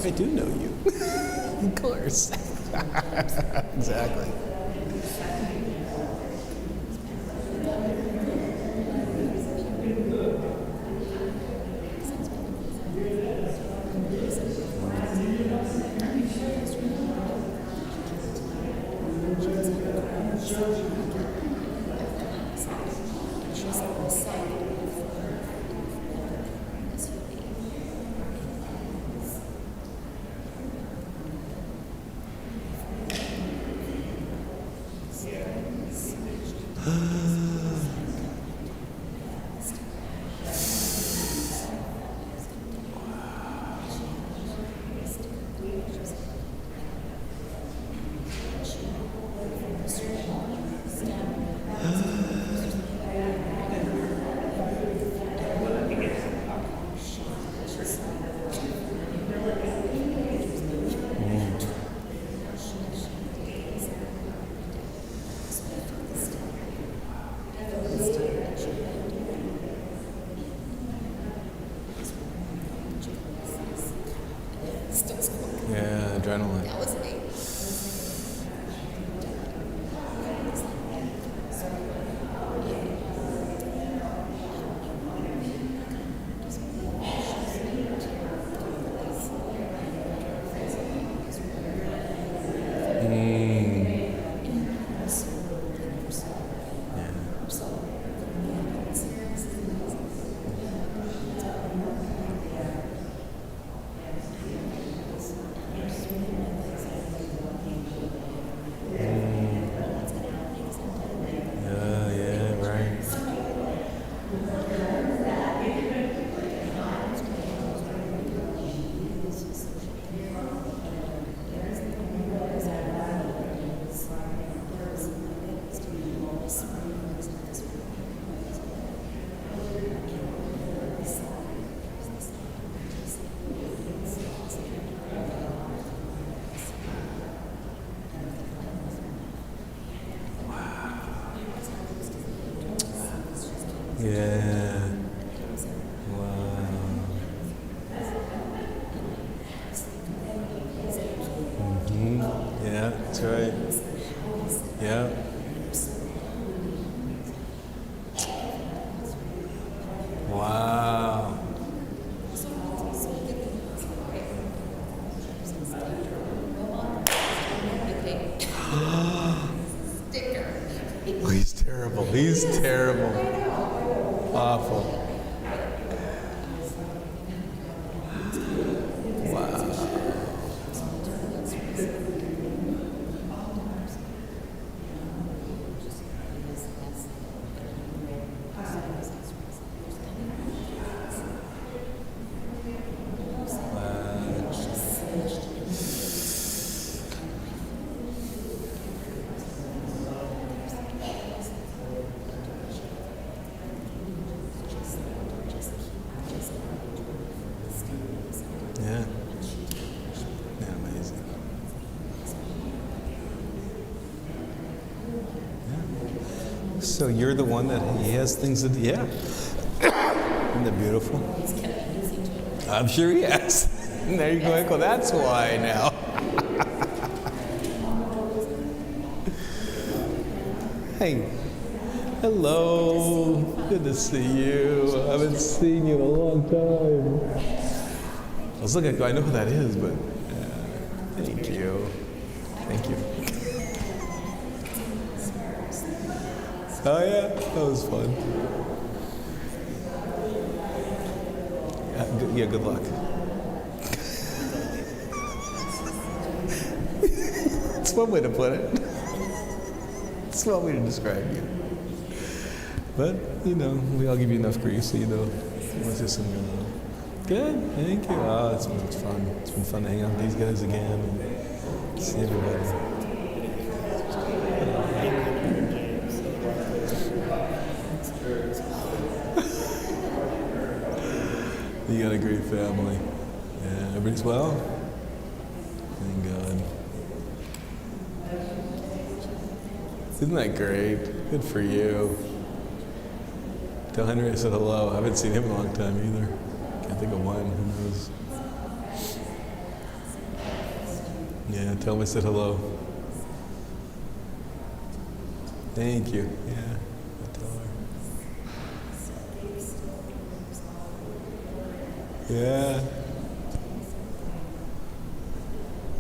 I do know you. Of course. Exactly. Yeah, adrenaline. That was me. Yeah. Wow. Yeah, that's right. Yeah. Wow. Oh, he's terrible. He's terrible. Awful. Wow. Yeah. Yeah, amazing. Yeah. So you're the one that he has things that, yeah. Isn't that beautiful? I'm sure he has. And there you go, Echo. That's why now. Hey. Hello. Good to see you. I haven't seen you in a long time. I was looking, I know who that is, but thank you. Thank you. Oh yeah, that was fun. Yeah, good luck. It's one way to put it. It's one way to describe you. But, you know, we all give you enough grief, so you know what's just in your life. Good, thank you. Oh, it's fun. It's been fun to hang out with these guys again and see everybody. You got a great family. Yeah, everybody's well? Thank God. Isn't that great? Good for you. Tell Henry I said hello. I haven't seen him in a long time either. Can't think of when. Who knows? Yeah, tell him I said hello. Thank you. Yeah, I'll tell her. Yeah.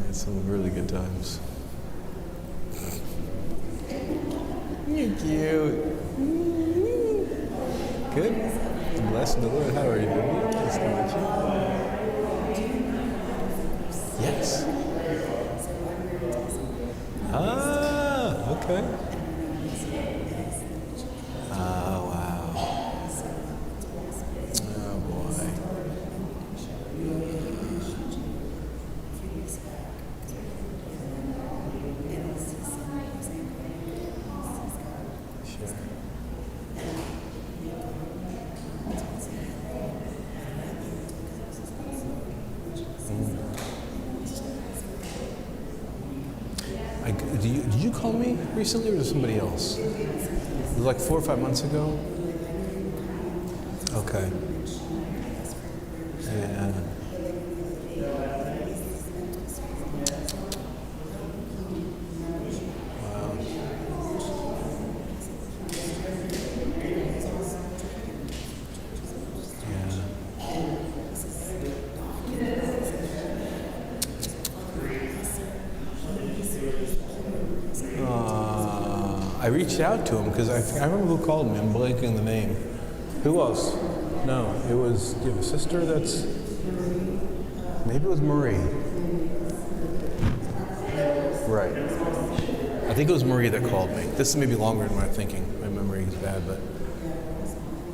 Had some really good times. You're cute. Good. Blessed in the Lord. How are you doing? Nice to meet you. Yes. Ah, okay. Oh, wow. Oh, boy. Sure. Did you call me recently or was it somebody else? It was like 4 or 5 months ago? Okay. Yeah. Wow. I reached out to him because I remember who called me. I'm blanking the name. Who else? No, it was. Do you have a sister that's? Maybe it was Marie. Right. I think it was Marie that called me. This is maybe longer than my thinking. My memory is bad,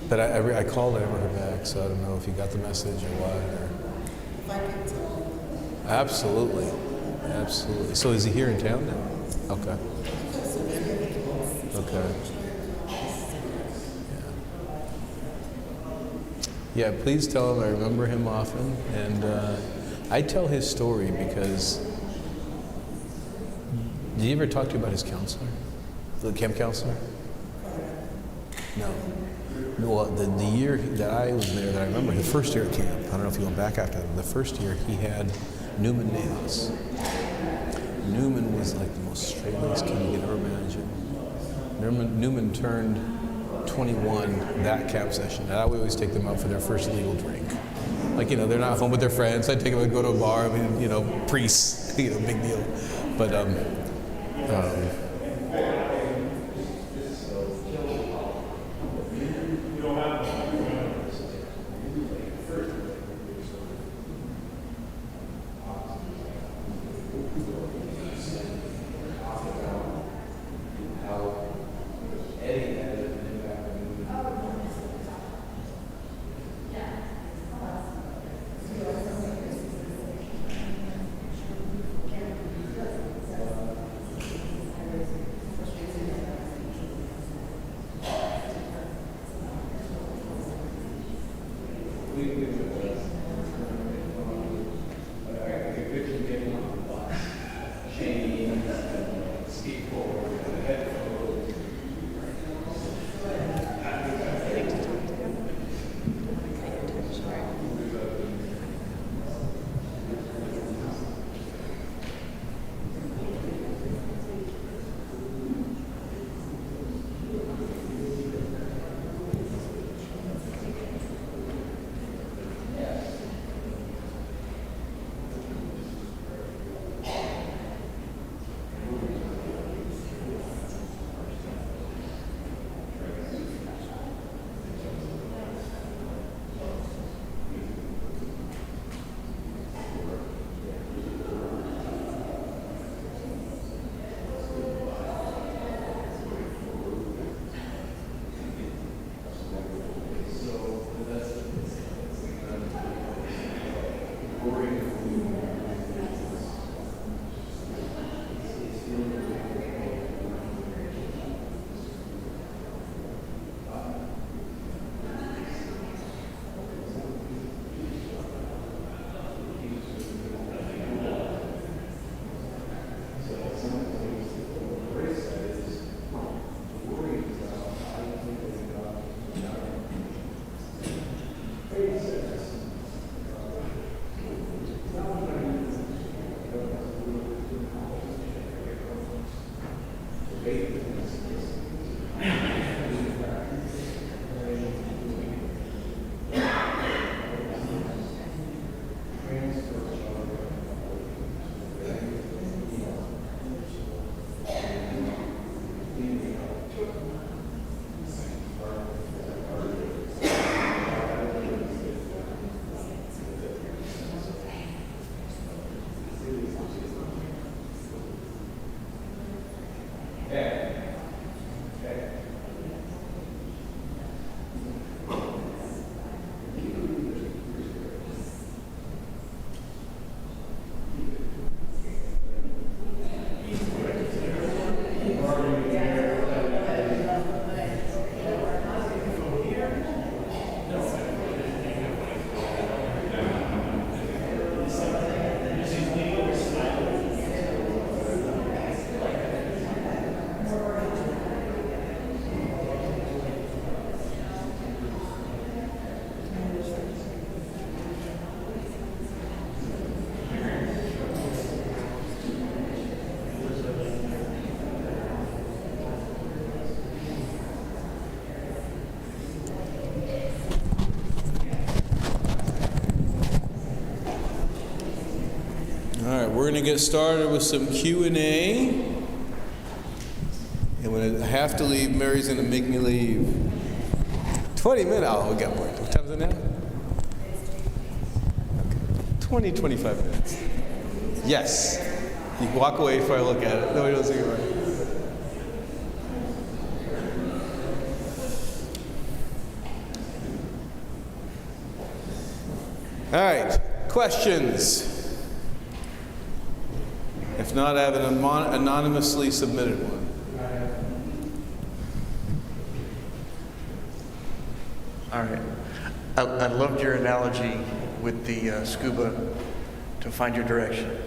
but I called. I never heard back, so I don't know if you got the message or what. Or... Absolutely. Absolutely. So is he here in town now? Okay. Okay. Yeah, please tell him I remember him often. And I tell his story because... Did he ever talk to you about his counselor? The camp counselor? No. Well, the year that I was there, that I remember, the first year at camp, I don't know if you went back after that, the first year he had Newman nails. Newman was like the most straight-laced kid you could ever imagine. Newman turned 21 that camp session, and I would always take them out for their first legal drink. Like, you know, they're not home with their friends. I'd take them and go to a bar. I mean, you know, priests, you know, big deal. But We're going to get started with some Q&A. And when I have to leave, Mary's going to make me leave. 20 minutes. Oh, we got more. What time is it now? Okay. 20, 25 minutes. Yes. You can walk away if I look at it. Nobody knows you're right. All right. Questions? If not, I have an anonymously submitted one. All right. I loved your analogy with the scuba to find your direction.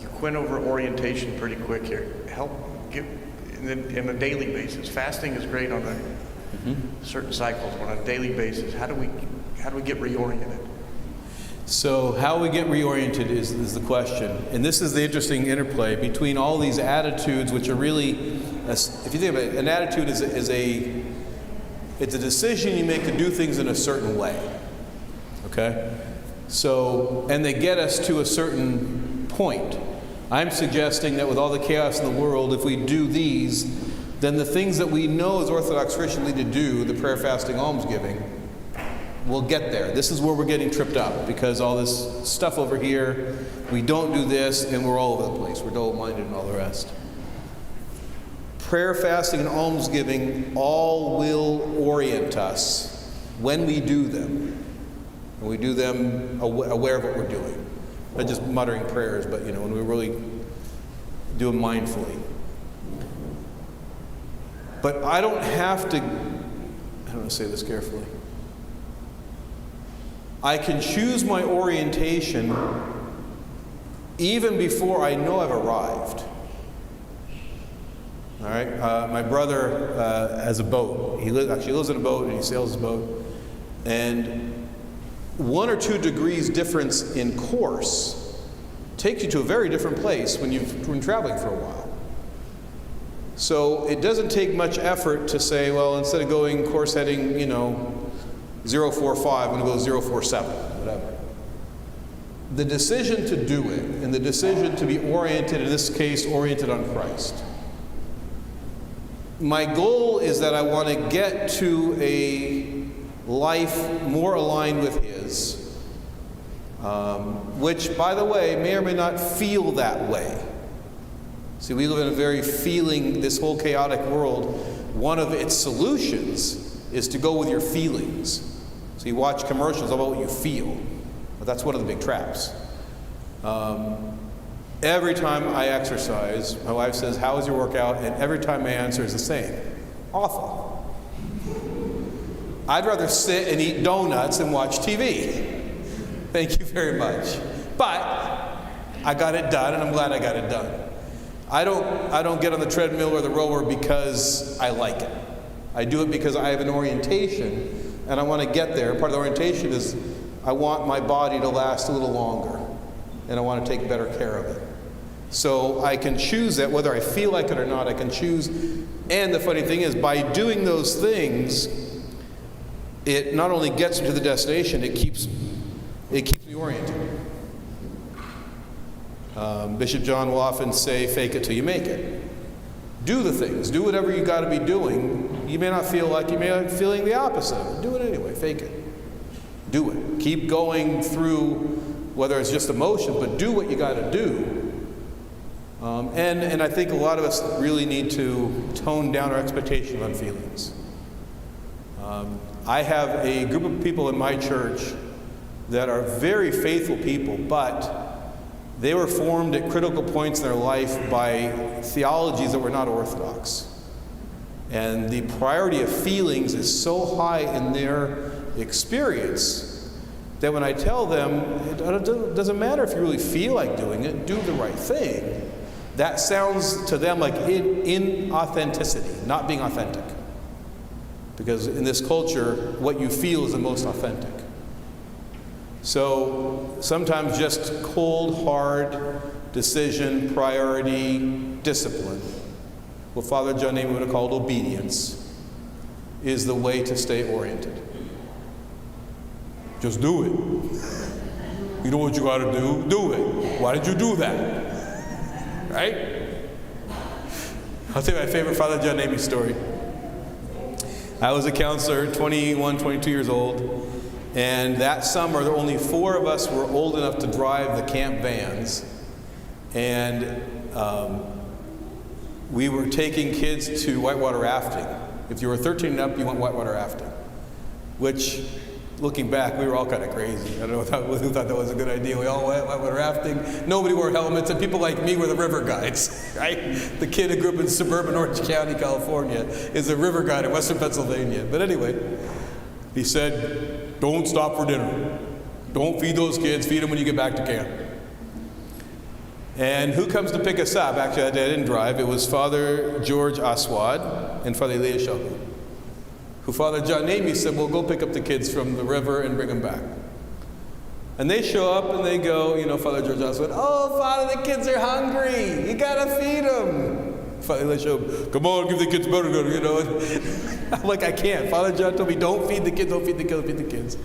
You went over orientation pretty quick here. Help give in a daily basis. Fasting is great on a certain cycles, but on a daily basis, how do we get reoriented? So how we get reoriented is the question. And this is the interesting interplay between all these attitudes, which are really, if you think about it, an attitude it's a decision you make to do things in a certain way. Okay? So, and they get us to a certain point. I'm suggesting that with all the chaos in the world, if we do these, then the things that we know as Orthodox Christians need to do, the prayer, fasting, almsgiving, we'll get there. This is where we're getting tripped up, because all this stuff over here, we don't do this, and we're all over the place. We're double-minded and all the rest. Prayer, fasting, and almsgiving all will orient us when we do them. And we do them aware of what we're doing. Not just muttering prayers, but when we really do them mindfully. But I don't have to, I don't want to say this carefully. I can choose my orientation even before I know I've arrived. All right? My brother has a boat. He lives in a boat and he sails his boat. And 1 or 2 degrees difference in course takes you to a very different place when you've been traveling for a while. So it doesn't take much effort to say, well, instead of going course heading, 045, I'm going to go 047, whatever. The decision to do it, and the decision to be oriented, in this case, oriented on Christ. My goal is that I want to get to a life more aligned with His, which, by the way, may or may not feel that way. See, we live in a very this whole chaotic world. One of its solutions is to go with your feelings. So you watch commercials about what you feel. But that's one of the big traps. Every time I exercise, my wife says, "How was your workout?" And every time my answer is the same. Awful. I'd rather sit and eat donuts and watch TV. Thank you very much. But I got it done, and I'm glad I got it done. I don't get on the treadmill or the rower because I like it. I do it because I have an orientation, and I want to get there. Part of the orientation is I want my body to last a little longer, and I want to take better care of it. So I can choose that, whether I feel like it or not, I can choose. And the funny thing is, by doing those things, it not only gets me to the destination, it keeps me oriented. Bishop John will often say, fake it till you make it. Do the things. Do whatever you got to be doing. You may not feel like, you may be feeling the opposite of it. Do it anyway. Fake it. Do it. Keep going through, whether it's just emotion, but do what you got to do. And I think a lot of us really need to tone down our expectation on feelings. I have a group of people in my church that are very faithful people, but they were formed at critical points in their life by theologies that were not orthodox. And the priority of feelings is so high in their experience that when I tell them, it doesn't matter if you really feel like doing it, do the right thing. That sounds to them like inauthenticity, not being authentic. Because in this culture, what you feel is the most authentic. So sometimes just cold, hard decision, priority, discipline, what Father John Nehemiah would have called obedience, is the way to stay oriented. Just do it. You know what you got to do? Do it. Why did you do that? Right? I'll tell you my favorite Father John Nehemiah story. I was a counselor, 21, 22 years old, and that summer only 4 of us were old enough to drive the camp vans, and we were taking kids to whitewater rafting. If you were 13 and up, you went whitewater rafting, which, looking back, we were all kind of crazy. I don't know who thought that was a good idea. We all went whitewater rafting. Nobody wore helmets, and people like me were the river guides, right? The kid who grew up in suburban Orange County, California, is a river guide in western Pennsylvania. But anyway, he said, don't stop for dinner. Don't feed those kids. Feed them when you get back to camp. And who comes to pick us up? Actually, I didn't drive. It was Father George Aswad and Father Elia Shelby, who Father John Nehemiah said, well, go pick up the kids from the river and bring them back. And they show up and they go, Father George Aswad, oh, Father, the kids are hungry. You got to feed them. Father Elia Shelby, come on, give the kids better, I'm like, I can't. Father John told me, don't feed the kids, don't feed the kids, feed the kids.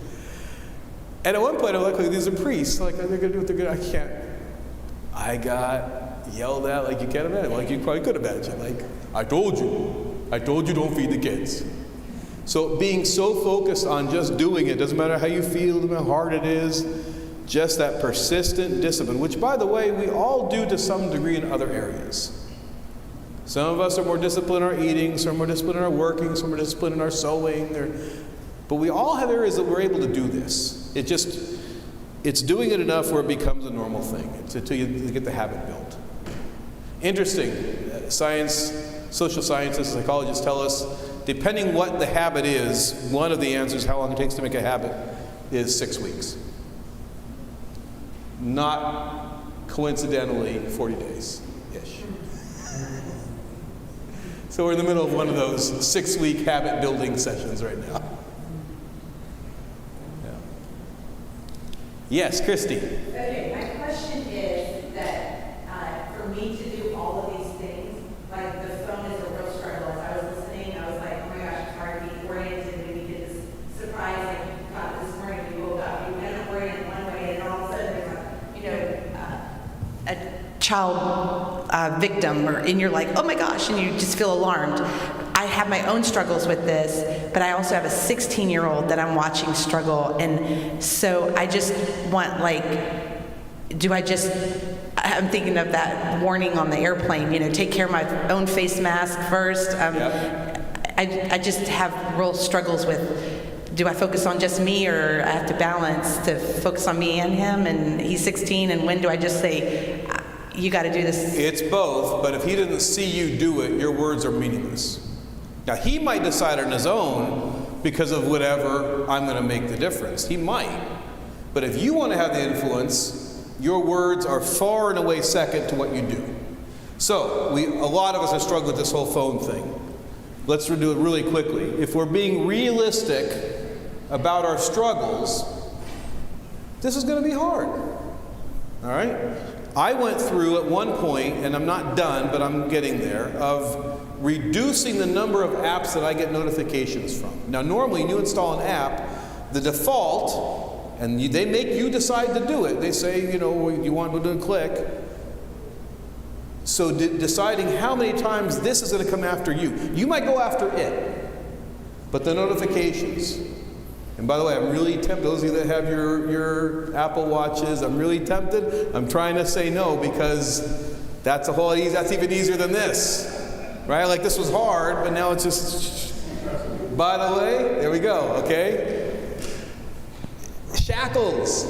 And at one point, I'm like, these are priests. Like, they're going to do what they're going to. I can't. I got yelled at like you can't imagine, like you probably could imagine. Like, I told you don't feed the kids. So being so focused on just doing it, doesn't matter how you feel, no matter how hard it is, just that persistent discipline, which, by the way, we all do to some degree in other areas. Some of us are more disciplined in our eating, some are more disciplined in our working, some are disciplined in our sewing. But we all have areas that we're able to do this. It's doing it enough where it becomes a normal thing, until you get the habit built. Interesting. Social scientists, psychologists tell us, depending what the habit is, one of the answers, how long it takes to make a habit, is 6 weeks. Not coincidentally, 40 days-ish. So we're in the middle of one of those 6-week habit building sessions right now. Yes, Christy. Okay, my question is that for me to do all of these things, like the phone is a real struggle. As I was listening, I was like, oh my gosh, it's hard to be oriented. When you get this surprise, like you got this morning, you woke up, you went oriented one way, and all of a sudden there's a child victim, and you're like, oh my gosh, and you just feel alarmed. I have my own struggles with this, but I also have a 16-year-old that I'm watching struggle, and so I just want, I'm thinking of that warning on the airplane, take care of my own face mask first. Yep. I just have real struggles with, do I focus on just me, or I have to balance to focus on me and him, and he's 16, and when do I just say, you got to do this? It's both, but if he doesn't see you do it, your words are meaningless. Now, he might decide on his own, because of whatever, I'm going to make the difference. He might. But if you want to have the influence, your words are far and away second to what you do. So, a lot of us have struggled with this whole phone thing. Let's do it really quickly. If we're being realistic about our struggles, this is going to be hard. All right? I went through at one point, and I'm not done, but I'm getting there, of reducing the number of apps that I get notifications from. Now, normally, when you install an app, the default, and they make you decide to do it. They say, you know, you want to click. So deciding how many times this is going to come after you. You might go after it, but the notifications. And by the way, I'm really tempted, those of you that have your Apple Watches, I'm really tempted. I'm trying to say no because that's even easier than this. Right? Like this was hard, but now it's just, by the way, there we go, okay? Shackles.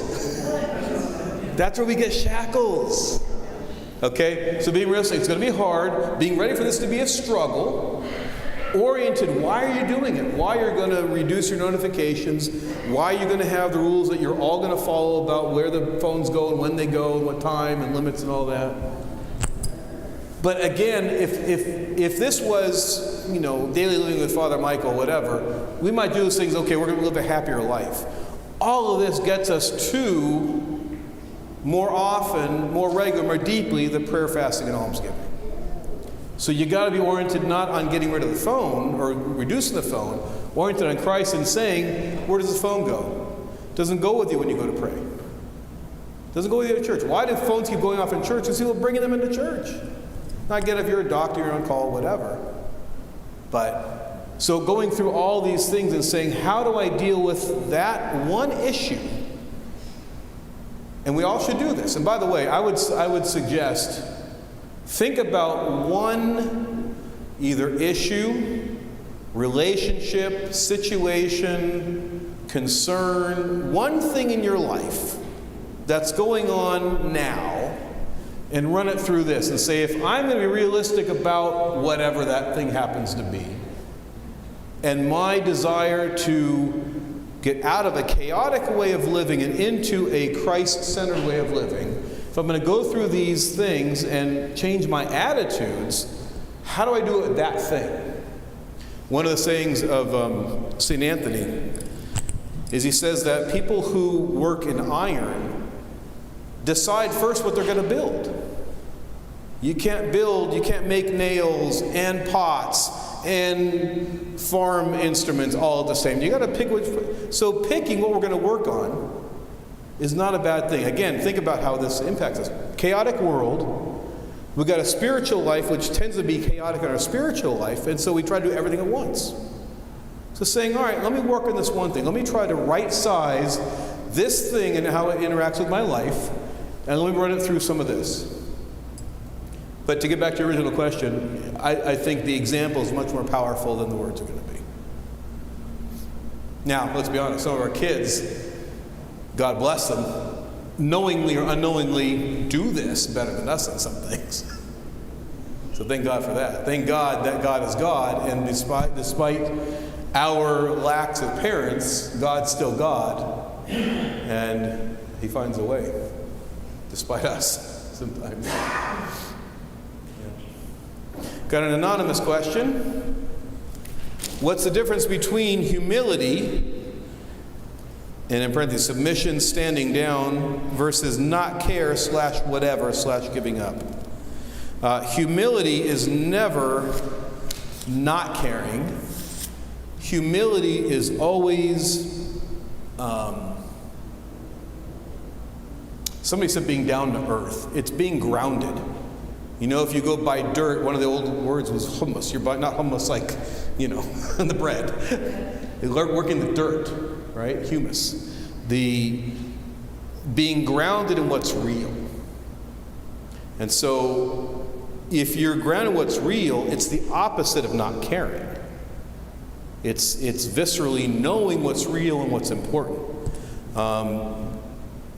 That's where we get shackles. Okay? So being realistic, it's going to be hard. Being ready for this to be a struggle. Oriented, why are you doing it? Why you're going to reduce your notifications? Why you're going to have the rules that you're all going to follow about where the phones go and when they go and what time and limits and all that. But again, if this was, you know, daily living with Father Michael, whatever, we might do those things, okay, we're going to live a happier life. All of this gets us to more often, more regular, more deeply, the prayer, fasting, and almsgiving. So you got to be oriented not on getting rid of the phone or reducing the phone, oriented on Christ and saying, where does the phone go? It doesn't go with you when you go to pray. It doesn't go with you to church. Why do phones keep going off in church? Because people are bringing them into church. Now, again, if you're a doctor, you're on call, whatever. But, so going through all these things and saying, how do I deal with that one issue? And we all should do this. And by the way, I would suggest, think about one either issue, relationship, situation, concern, one thing in your life that's going on now, and run it through this and say, if I'm going to be realistic about whatever that thing happens to be, and my desire to get out of a chaotic way of living and into a Christ-centered way of living, if I'm going to go through these things and change my attitudes, how do I do it with that thing? One of the sayings of St. Anthony is he says that people who work in iron decide first what they're going to build. You can't make nails and pots and farm instruments all at the same. You got to pick which. So picking what we're going to work on is not a bad thing. Again, think about how this impacts us. Chaotic world. We've got a spiritual life which tends to be chaotic in our spiritual life, and so we try to do everything at once. So saying, all right, let me work on this one thing. Let me try to right size this thing and how it interacts with my life, and let me run it through some of this. But to get back to your original question, I think the example is much more powerful than the words are going to be. Now, let's be honest, some of our kids, God bless them, knowingly or unknowingly do this better than us on some things. So thank God for that. Thank God that God is God, and despite our lacks of parents, God's still God, and He finds a way, despite us sometimes. Got an anonymous question. What's the difference between humility, and in parentheses, submission, standing down, versus not care / whatever / giving up? Humility is never not caring. Humility is always, somebody said being down to earth. It's being grounded. You know, if you go buy dirt, one of the old words was hummus. You're not hummus like, you know, the bread. You learn working the dirt, right? Humus. The being grounded in what's real. And so, if you're grounded in what's real, it's the opposite of not caring. It's viscerally knowing what's real and what's important.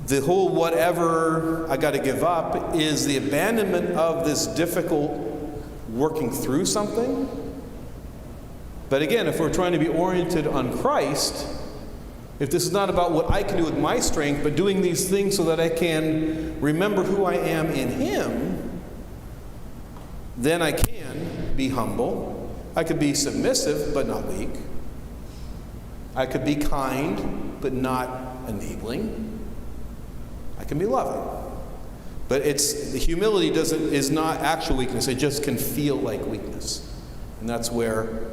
The whole whatever I got to give up is the abandonment of this difficult working through something. But again, if we're trying to be oriented on Christ, if this is not about what I can do with my strength, but doing these things so that I can remember who I am in Him, then I can be humble. I could be submissive, but not weak. I could be kind, but not enabling. I can be loving. But humility is not actual weakness. It just can feel like weakness. And that's where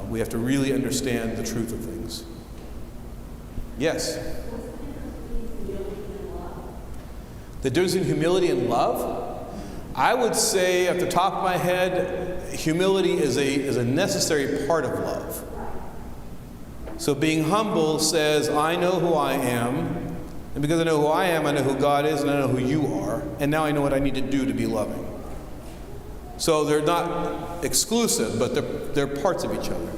we have to really understand the truth of things. Yes? The difference between humility and love? I would say, at the top of my head, humility is a necessary part of love. So being humble says, I know who I am, and because I know who I am, I know who God is, and I know who you are, and now I know what I need to do to be loving. So they're not exclusive, but they're parts of each other.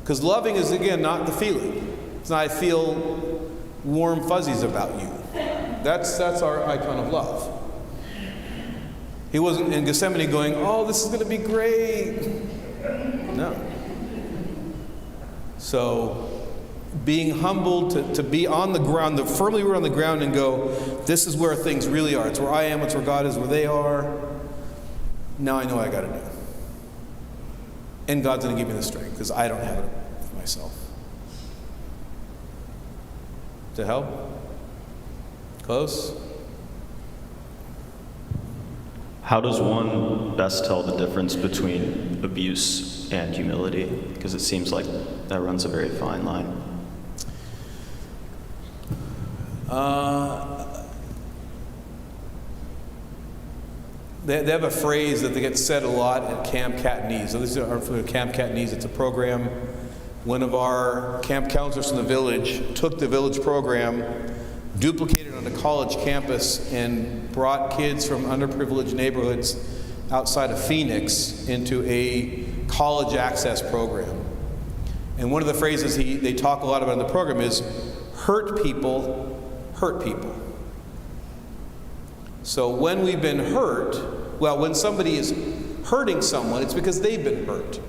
Because loving is, again, not the feeling. It's not I feel warm fuzzies about you. That's our icon of love. He wasn't in Gethsemane going, oh, this is going to be great. No. So being humbled to be on the ground, to firmly root on the ground and go, this is where things really are. It's where I am, it's where God is, where they are. Now I know what I got to do. And God's going to give me the strength because I don't have it for myself. To help? Close? How does one best tell the difference between abuse and humility? Because it seems like that runs a very fine line. They have a phrase that they get said a lot at Camp Catanese. So this is Camp Catanese. It's a program. One of our camp counselors from the village took the village program, duplicated it on a college campus, and brought kids from underprivileged neighborhoods outside of Phoenix into a college access program. And one of the phrases they talk a lot about in the program is, hurt people hurt people. So when we've been hurt, when somebody is hurting someone, it's because they've been hurt.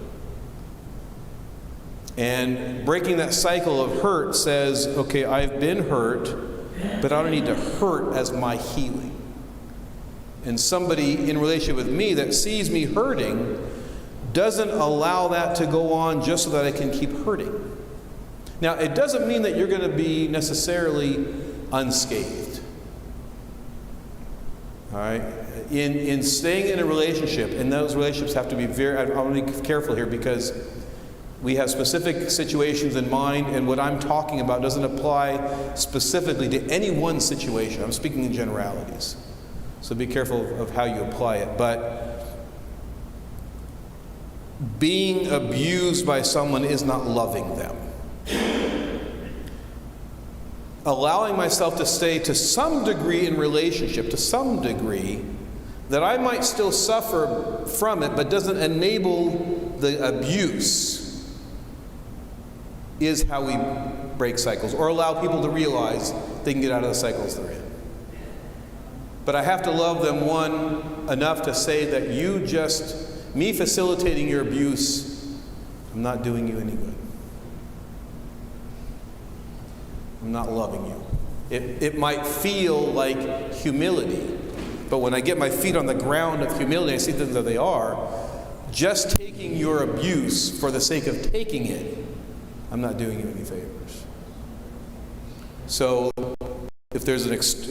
And breaking that cycle of hurt says, okay, I've been hurt, but I don't need to hurt as my healing. And somebody in relationship with me that sees me hurting doesn't allow that to go on just so that I can keep hurting. Now, it doesn't mean that you're going to be necessarily unscathed. All right? In staying in a relationship, and those relationships have to be I want to be careful here because we have specific situations in mind, and what I'm talking about doesn't apply specifically to any one situation. I'm speaking in generalities. So be careful of how you apply it. But being abused by someone is not loving them. Allowing myself to stay to some degree in relationship, to some degree, that I might still suffer from it, but doesn't enable the abuse, is how we break cycles, or allow people to realize they can get out of the cycles they're in. But I have to love them, one, enough to say that me facilitating your abuse, I'm not doing you any good. I'm not loving you. It might feel like humility, but when I get my feet on the ground of humility, I see things that they are, just taking your abuse for the sake of taking it, I'm not doing you any favors. So, if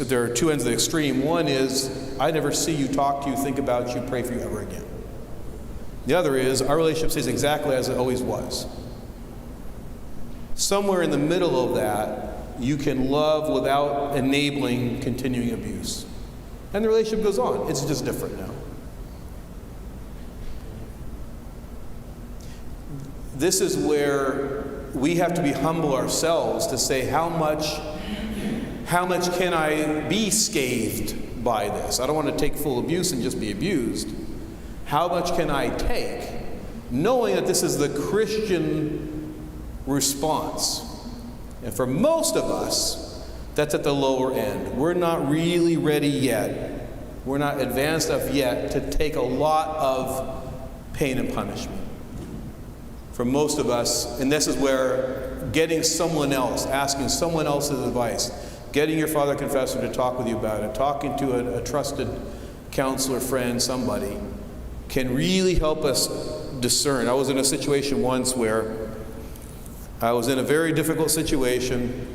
there are two ends of the extreme, one is, I never see you, talk to you, think about you, pray for you ever again. The other is, our relationship stays exactly as it always was. Somewhere in the middle of that, you can love without enabling continuing abuse. And the relationship goes on. It's just different now. This is where we have to be humble ourselves to say, how much can I be scathed by this? I don't want to take full abuse and just be abused. How much can I take, knowing that this is the Christian response? And for most of us, that's at the lower end. We're not really ready yet. We're not advanced enough yet to take a lot of pain and punishment. For most of us, and this is where getting someone else, asking someone else's advice, getting your father confessor to talk with you about it, talking to a trusted counselor, friend, somebody, can really help us discern. I was in a situation once where I was in a very difficult situation.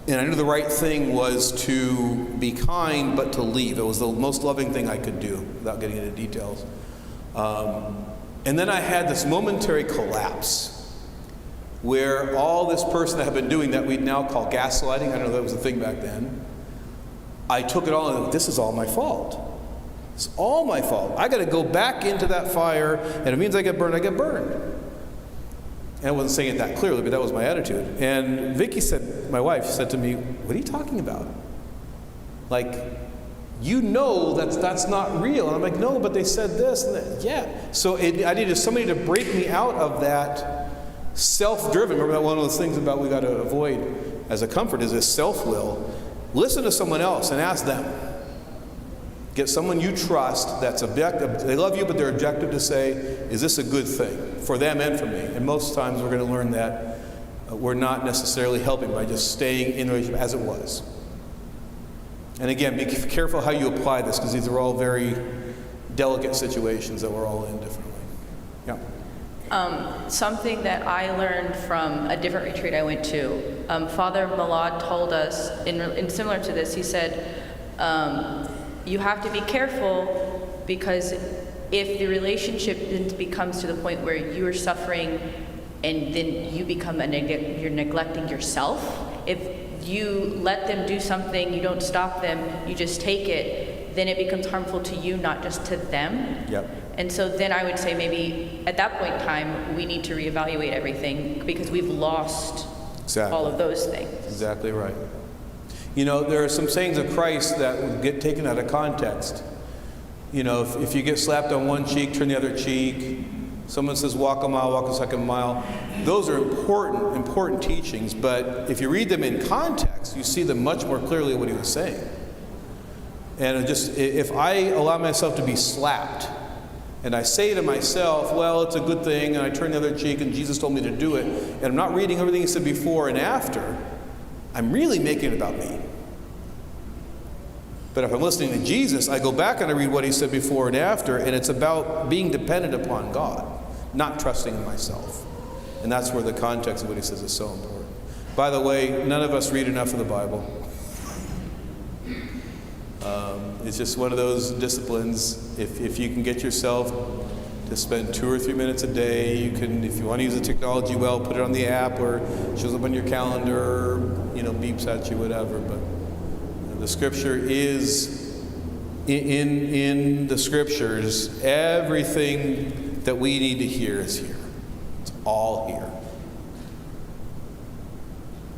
And I knew the right thing was to be kind, but to leave. It was the most loving thing I could do, without getting into details. And then I had this momentary collapse, where all this person that had been doing that we'd now call gaslighting, I don't know if that was a thing back then, I took it all and this is all my fault. It's all my fault. I got to go back into that fire, and it means I get burned, I get burned. And I wasn't saying it that clearly, but that was my attitude. And Vicky said, my wife said to me, "What are you talking about? Like, you know that's not real." And I'm like, "No, but they said this and that." Yeah. So I needed somebody to break me out of that self-driven. Remember that one of those things about we got to avoid as a comfort is this self-will. Listen to someone else and ask them. Get someone you trust that's objective. They love you, but they're objective to say, is this a good thing for them and for me? And most times we're going to learn that we're not necessarily helping by just staying in the relationship as it was. And again, be careful how you apply this, because these are all very delicate situations that we're all in differently. Yeah. Something that I learned from a different retreat I went to, Father Malad told us, in similar to this, he said, you have to be careful, because if the relationship then becomes to the point where you are suffering and then you become you're neglecting yourself, if you let them do something, you don't stop them, you just take it, then it becomes harmful to you, not just to them. Yep. And so then I would say maybe at that point in time, we need to reevaluate everything, because we've lost all of those things. Exactly right. You know, there are some sayings of Christ that would get taken out of context. You know, if you get slapped on one cheek, turn the other cheek. Someone says, walk a mile, walk a second mile. Those are important teachings, but if you read them in context, you see them much more clearly what he was saying. And if I allow myself to be slapped, and I say to myself, well, it's a good thing, and I turn the other cheek, and Jesus told me to do it, and I'm not reading everything he said before and after, I'm really making it about me. But if I'm listening to Jesus, I go back and I read what he said before and after, and it's about being dependent upon God, not trusting in myself. And that's where the context of what he says is so important. By the way, none of us read enough of the Bible. It's just one of those disciplines. If you can get yourself to spend 2 or 3 minutes a day, you can, if you want to use the technology well, put it on the app, or it shows up on your calendar, or, beeps at you, whatever. But the scripture is, in the scriptures, everything that we need to hear is here. It's all here.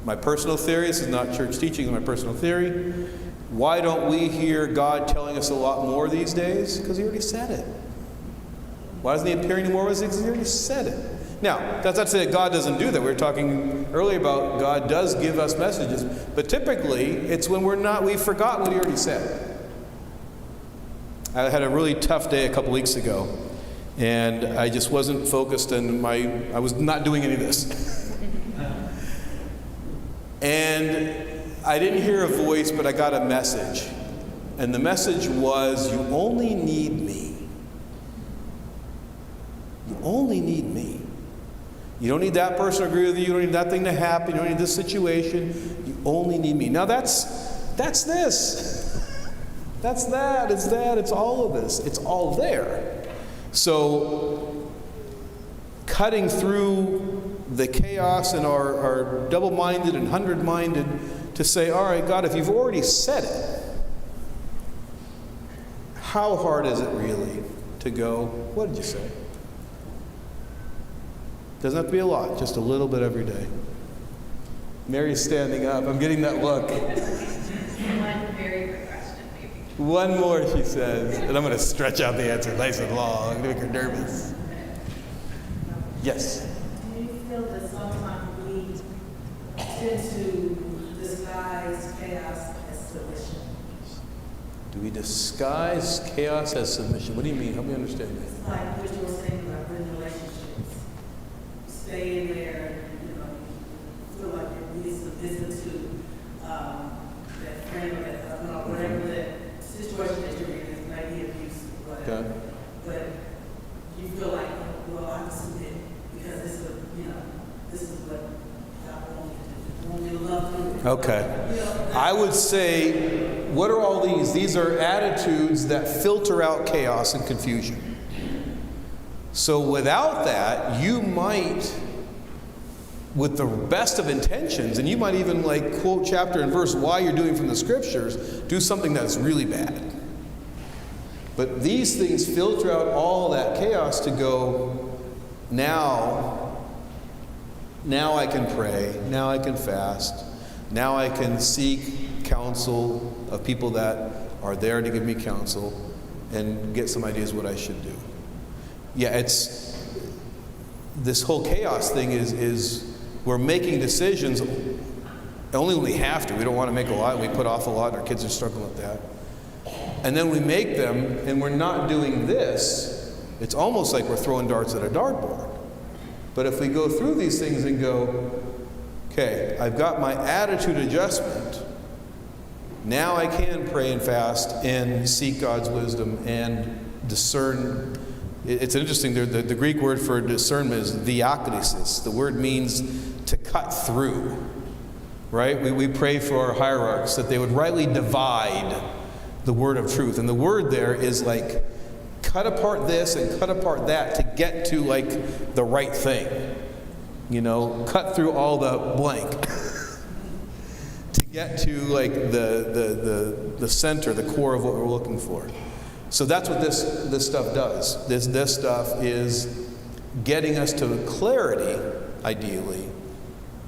My personal theory, this is not church teaching, it's my personal theory. Why don't we hear God telling us a lot more these days? Because he already said it. Why doesn't he appear anymore? Because he already said it. Now, that's not to say that God doesn't do that. We were talking earlier about God does give us messages, but typically it's when we've forgotten what he already said. I had a really tough day a couple weeks ago, and I just wasn't focused, and I was not doing any of this. And I didn't hear a voice, but I got a message. And the message was, you only need me. You only need me. You don't need that person to agree with you. You don't need that thing to happen. You don't need this situation. You only need me. Now that's this. That's that. It's that. It's all of this. It's all there. So cutting through the chaos and our double-minded and hundred-minded to say, all right, God, if you've already said it, how hard is it really to go, what did you say? Doesn't have to be a lot, just a little bit every day. Mary's standing up. I'm getting that look. One very quick question, maybe. One more, she says. And I'm going to stretch out the answer nice and long. I'm going to make her nervous. Yes? Do you feel that sometimes we tend to disguise chaos as submission? Do we disguise chaos as submission? What do you mean? Help me understand that. It's like what you were saying about good relationships. Stay in there, feel like you're submissive to that friend or that whatever that situation that you're in, it might be abuse or whatever. Okay. But you feel like, well, I have to submit because this is what God wants me to do. I want me to love through it. Okay. I would say, what are all these? These are attitudes that filter out chaos and confusion. So without that, you might, with the best of intentions, and you might even like quote chapter and verse why you're doing from the scriptures, do something that's really bad. But these things filter out all that chaos to go, now I can pray, now I can fast, now I can seek counsel of people that are there to give me counsel and get some ideas what I should do. Yeah, it's this whole chaos thing is we're making decisions only when we have to. We don't want to make a lot. We put off a lot. Our kids are struggling with that. And then we make them, and we're not doing this. It's almost like we're throwing darts at a dartboard. But if we go through these things and go, okay, I've got my attitude adjustment. Now I can pray and fast and seek God's wisdom and discern. It's interesting, the Greek word for discernment is diakrisis. The word means to cut through, right? We pray for our hierarchs that they would rightly divide the word of truth. And the word there is like cut apart this and cut apart that to get to like the right thing. You know, cut through all the blank to get to like the center, the core of what we're looking for. So that's what this stuff does. This stuff is getting us to clarity, ideally.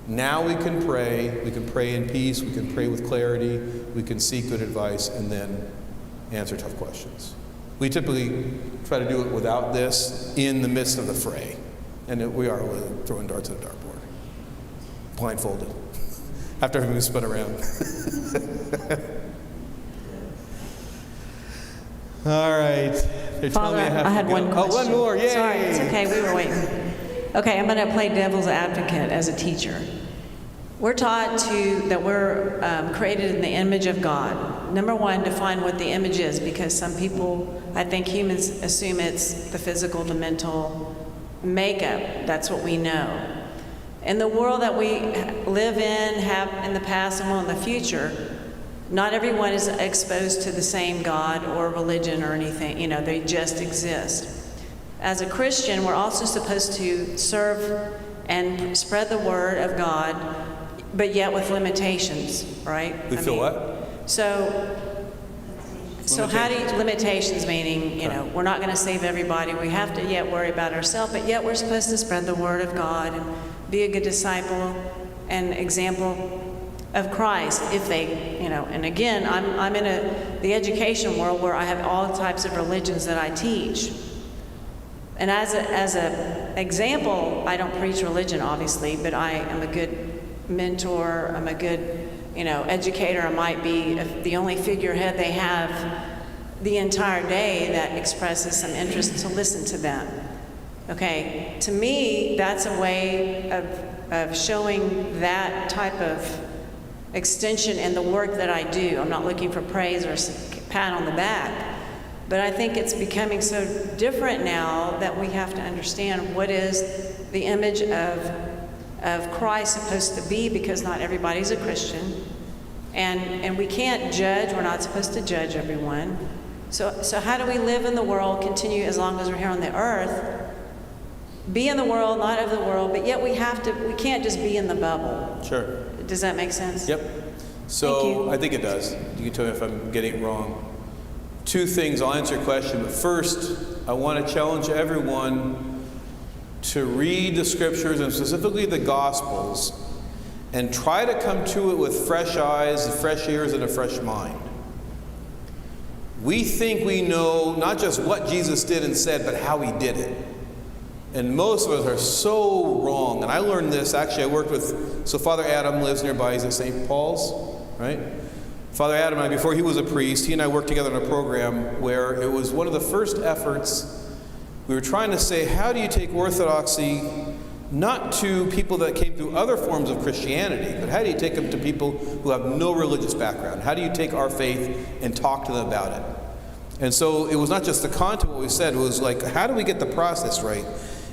Now we can pray in peace, we can pray with clarity, we can seek good advice, and then answer tough questions. We typically try to do it without this in the midst of the fray. And we are throwing darts at a dartboard. Blindfolded. After everything's spun around. All right. They're telling Father, me have I to had go. one question. Oh, one more. Yay. Sorry, it's okay. We were waiting. Okay, I'm going to play devil's advocate as a teacher. We're taught that we're created in the image of God. Number one, define what the image is, because some people, I think humans assume it's the physical, the mental makeup. That's what we know. In the world that we live in, have in the past and will in the future, not everyone is exposed to the same God or religion or anything. You know, they just exist. As a Christian, we're also supposed to serve and spread the word of God, but yet with limitations, right? We feel what? So how do you, limitations meaning, you know, we're not going to save everybody. We have to yet worry about ourselves, but yet we're supposed to spread the word of God and be a good disciple and example of Christ if they, you know, and again, I'm in the education world where I have all types of religions that I teach. And as an example, I don't preach religion, obviously, but I am a good mentor. I'm a good, you know, educator. I might be the only figurehead they have the entire day that expresses some interest to listen to them. Okay, to me, that's a way of showing that type of extension in the work that I do. I'm not looking for praise or a pat on the back. But I think it's becoming so different now that we have to understand what is the image of Christ supposed to be, because not everybody's a Christian. And we can't judge. We're not supposed to judge everyone. So how do we live in the world, continue as long as we're here on the earth, be in the world, not of the world, but yet we can't just be in the bubble. Sure. Does that make sense? Yep. So Thank you. I think it does. You can tell me if I'm getting it wrong. Two things, I'll answer your question, but first, I want to challenge everyone to read the scriptures, and specifically the Gospels, and try to come to it with fresh eyes, fresh ears, and a fresh mind. We think we know not just what Jesus did and said, but how he did it. And most of us are so wrong. And I learned this, actually, I worked with, so Father Adam lives nearby, he's at St. Paul's, right? Father Adam and I, before he was a priest, he and I worked together on a program where it was one of the first efforts. We were trying to say, how do you take orthodoxy not to people that came through other forms of Christianity, but how do you take them to people who have no religious background? How do you take our faith and talk to them about it? And so it was not just the content, what we said, it was like, how do we get the process right?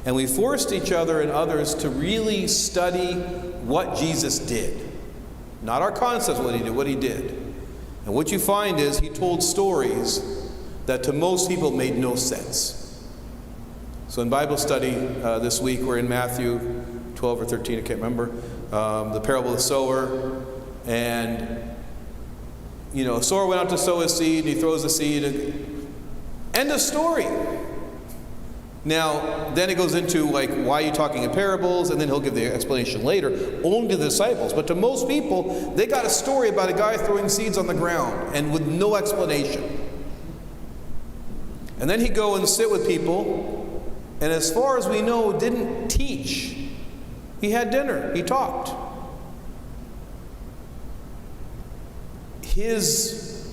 And we forced each other and others to really study what Jesus did. Not our concepts of what he did. And what you find is he told stories that to most people made no sense. So in Bible study this week, we're in Matthew 12 or 13, I can't remember, the parable of the sower. And, a sower went out to sow his seed, and he throws the seed, and end of story. Now, then it goes into, why are you talking in parables? And then he'll give the explanation later, only to the disciples. But to most people, they got a story about a guy throwing seeds on the ground, and with no explanation. And then he'd go and sit with people, and as far as we know, didn't teach. He had dinner. He talked. His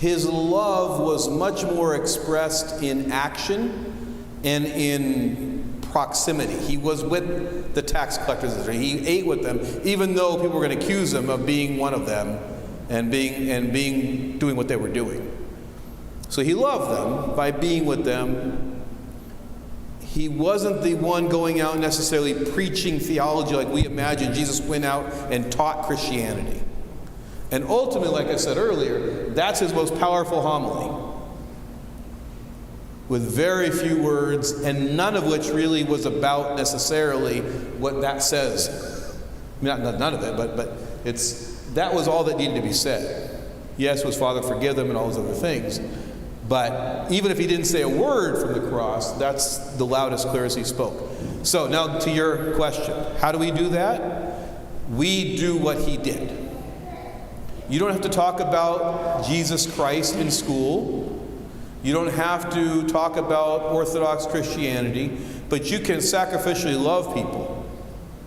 love was much more expressed in action and in proximity. He was with the tax collectors. He ate with them, even though people were going to accuse him of being one of them and doing what they were doing. So he loved them by being with them. He wasn't the one going out necessarily preaching theology like we imagine Jesus went out and taught Christianity. And ultimately, like I said earlier, that's his most powerful homily, with very few words, and none of which really was about necessarily what that says. None of it, but that was all that needed to be said. Yes, was Father forgive them and all those other things. But even if he didn't say a word from the cross, that's the loudest, clearest he spoke. So now to your question, how do we do that? We do what he did. You don't have to talk about Jesus Christ in school. You don't have to talk about Orthodox Christianity, but you can sacrificially love people.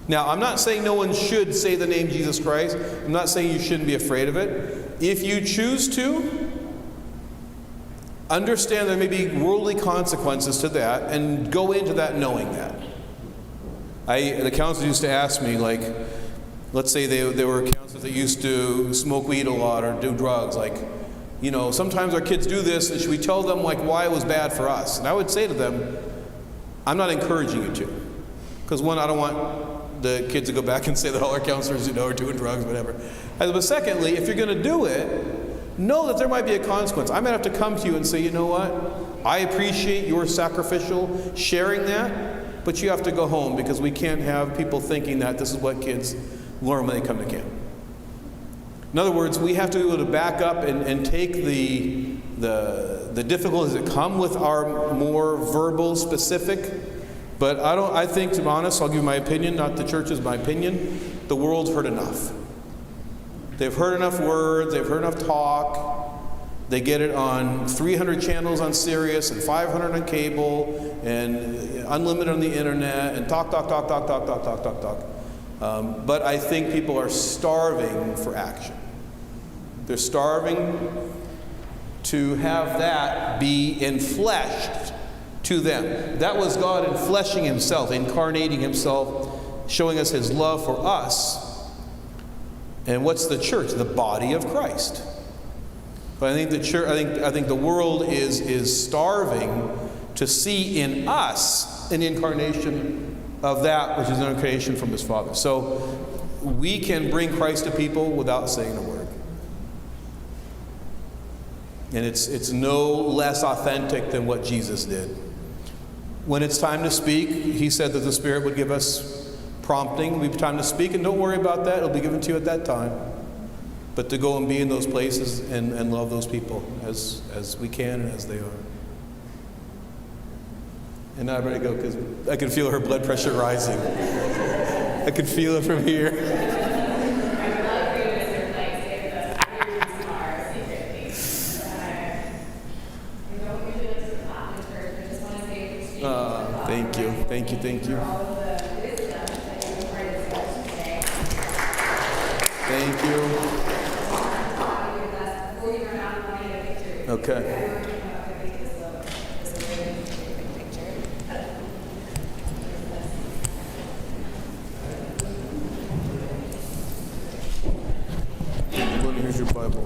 Now, I'm not saying no one should say the name Jesus Christ. I'm not saying you shouldn't be afraid of it. If you choose to, understand there may be worldly consequences to that, and go into that knowing that. The counselors used to ask me, let's say they were counselors that used to smoke weed a lot or do drugs, sometimes our kids do this, and should we tell them why it was bad for us? And I would say to them, I'm not encouraging you to. Because one, I don't want the kids to go back and say that all our counselors are doing drugs, whatever. But secondly, if you're going to do it, know that there might be a consequence. I might have to come to you and say, you know what? I appreciate your sacrificial sharing that, but you have to go home, because we can't have people thinking that this is what kids learn when they come to camp. In other words, we have to be able to back up and take the difficulties that come with our more verbal, specific. But I think, to be honest, I'll give you my opinion, not the church's, my opinion. The world's heard enough. They've heard enough words, they've heard enough talk. They get it on 300 channels on Sirius and 500 on cable and unlimited on the internet and talk. But I think people are starving for action. They're starving to have that be enfleshed to them. That was God enfleshing himself, incarnating himself, showing us his love for us. And what's the church? The body of Christ. But I think the church, I think the world is starving to see in us an incarnation of that which is an incarnation from his Father. So we can bring Christ to people without saying a word. And it's no less authentic than what Jesus did. When it's time to speak, he said that the Spirit would give us prompting. We have time to speak, and don't worry about that. It'll be given to you at that time. But to go and be in those places and love those people as we can and as they are. And now I'm ready to go, because I can feel her blood pressure rising. I can feel it from here. Thank you. Thank you. Okay. Here's your Bible.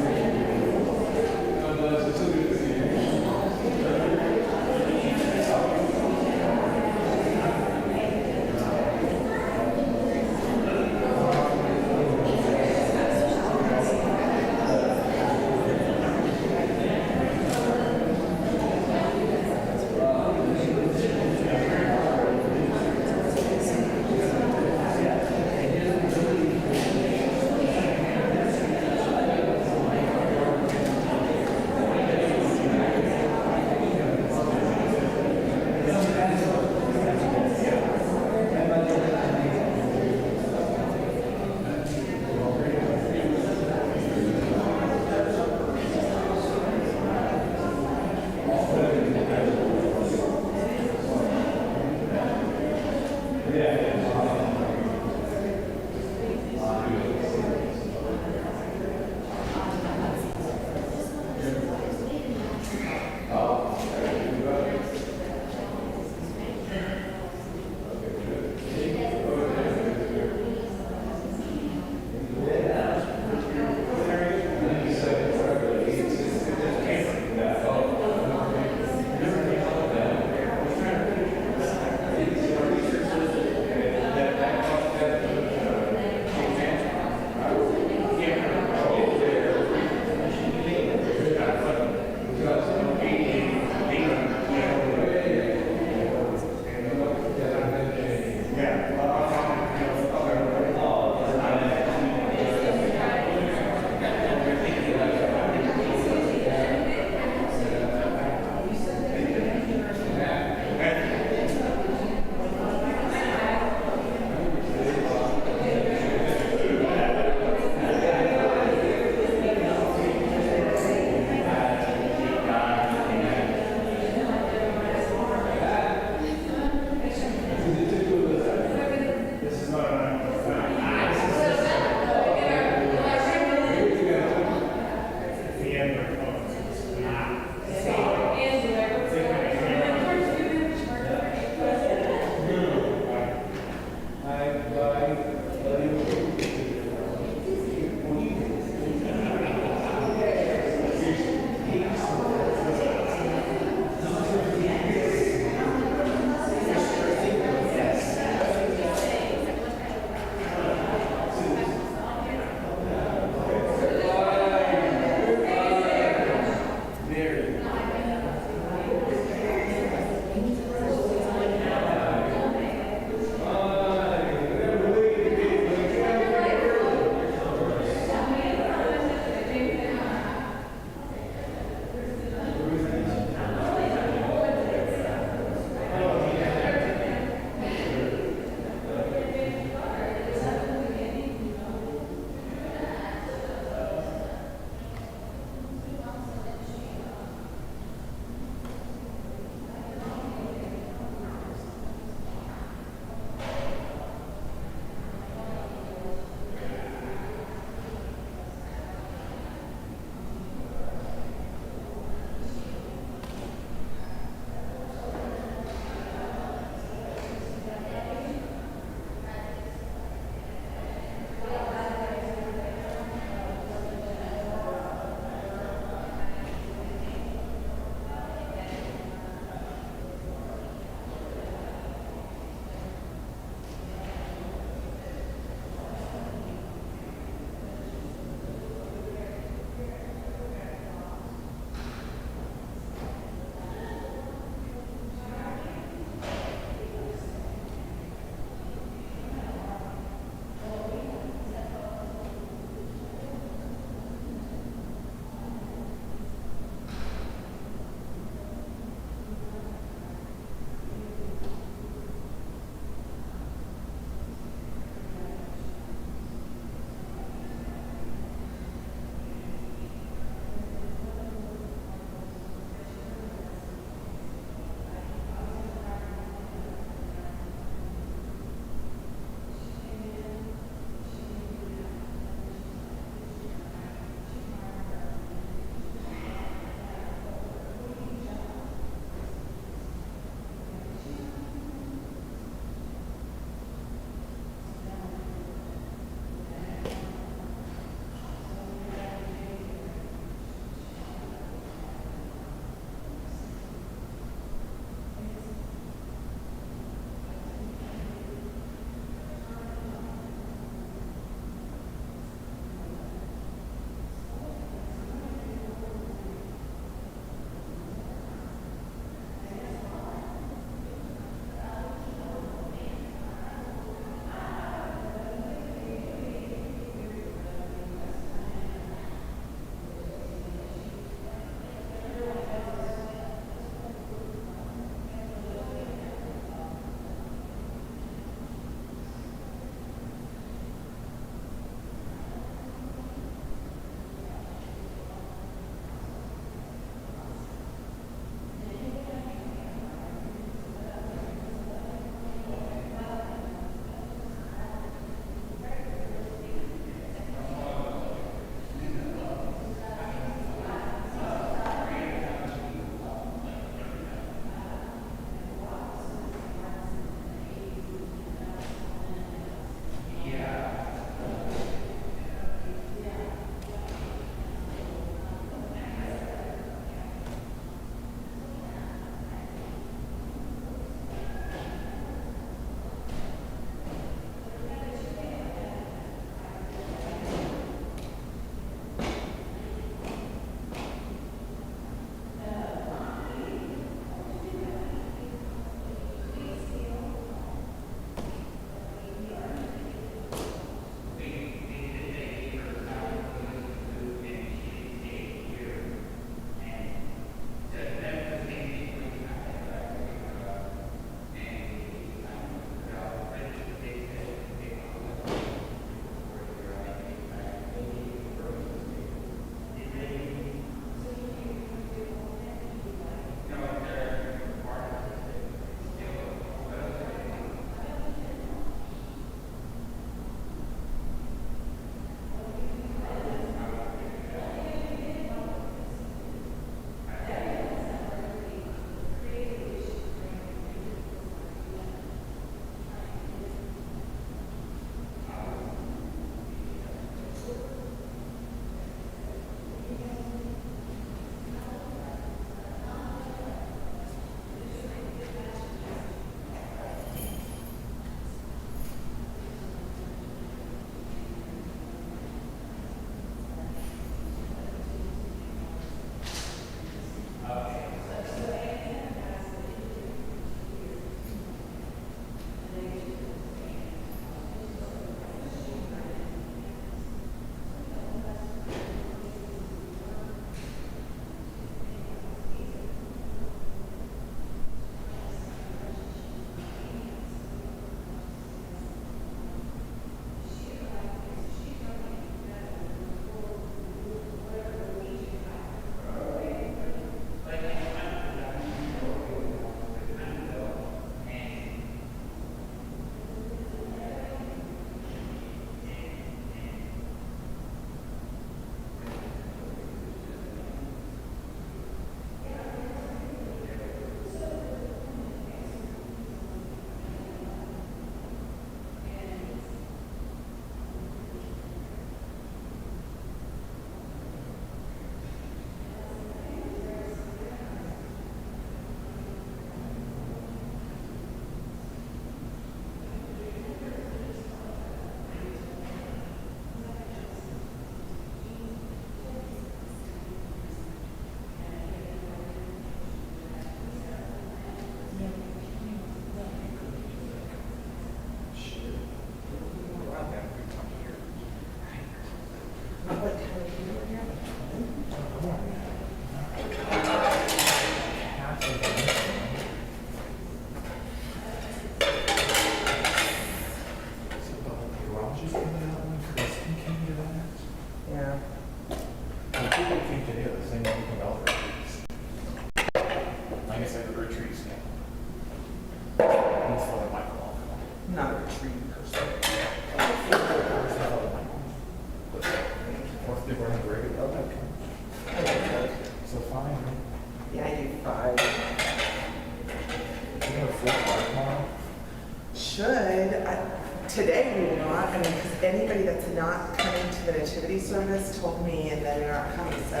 Today we will not, I mean, because anybody that's not coming to the nativity service told me and then they're not coming, so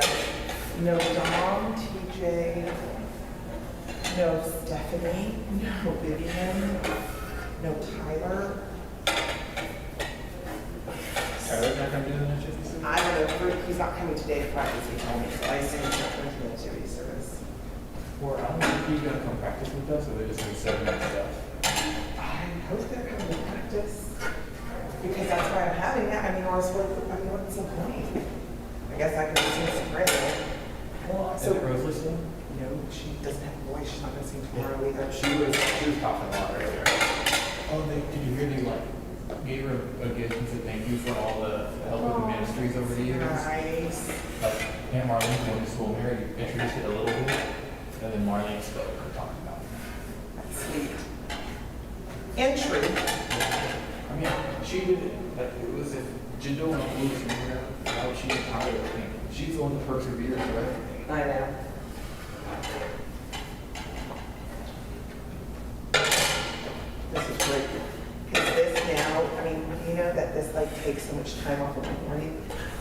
no Dom, TJ, no Stephanie, no Vivian, no Tyler. Tyler's not coming to the nativity service? I don't know, he's not coming today to practice, he told me, so I assume he's not coming to the nativity service. Or I don't know if he's gonna come practice with us, or they're just gonna set up stuff. I hope they're coming to practice, because that's why I'm having it. I mean, or else what's the point? I guess I could sing some prayer. Well, So- is Rose listening? No, she doesn't have a voice. She's not going to sing tomorrow either. She was talking a lot earlier. Oh, did you hear they gave her a gift and said thank you for all the help with the ministries over the years? Nice. Like Aunt Marlene going to school, Mary introduced it a little bit, and then Marlene spoke and talked about it. That's sweet. And true. I mean, she did it. Like, it was if Jindal and Luke's in here, how she and Tyler would think. She's the one that perseveres, right? I know. This is great. Because this now, I mean, you know that this takes so much time off of my morning.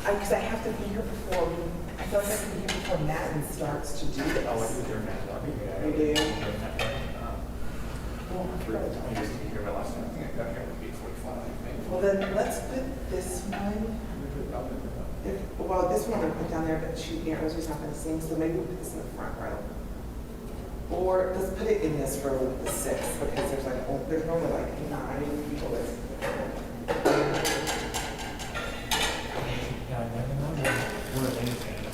Because I have to be here before, I feel like I have to be here before Madden starts to do this. Oh, I do their math. You do? Well, I forgot to tell you this to be here, but last time I think I got here at 8:45. maybe. Well, then let's put this one. Well, this one I'm gonna put down there, but she, Rosy's not gonna sing, so maybe we'll put this in the front row. Or let's put it in this row with the 6, because there's normally 9 people that. Yeah, I never know where Elena's going to end up.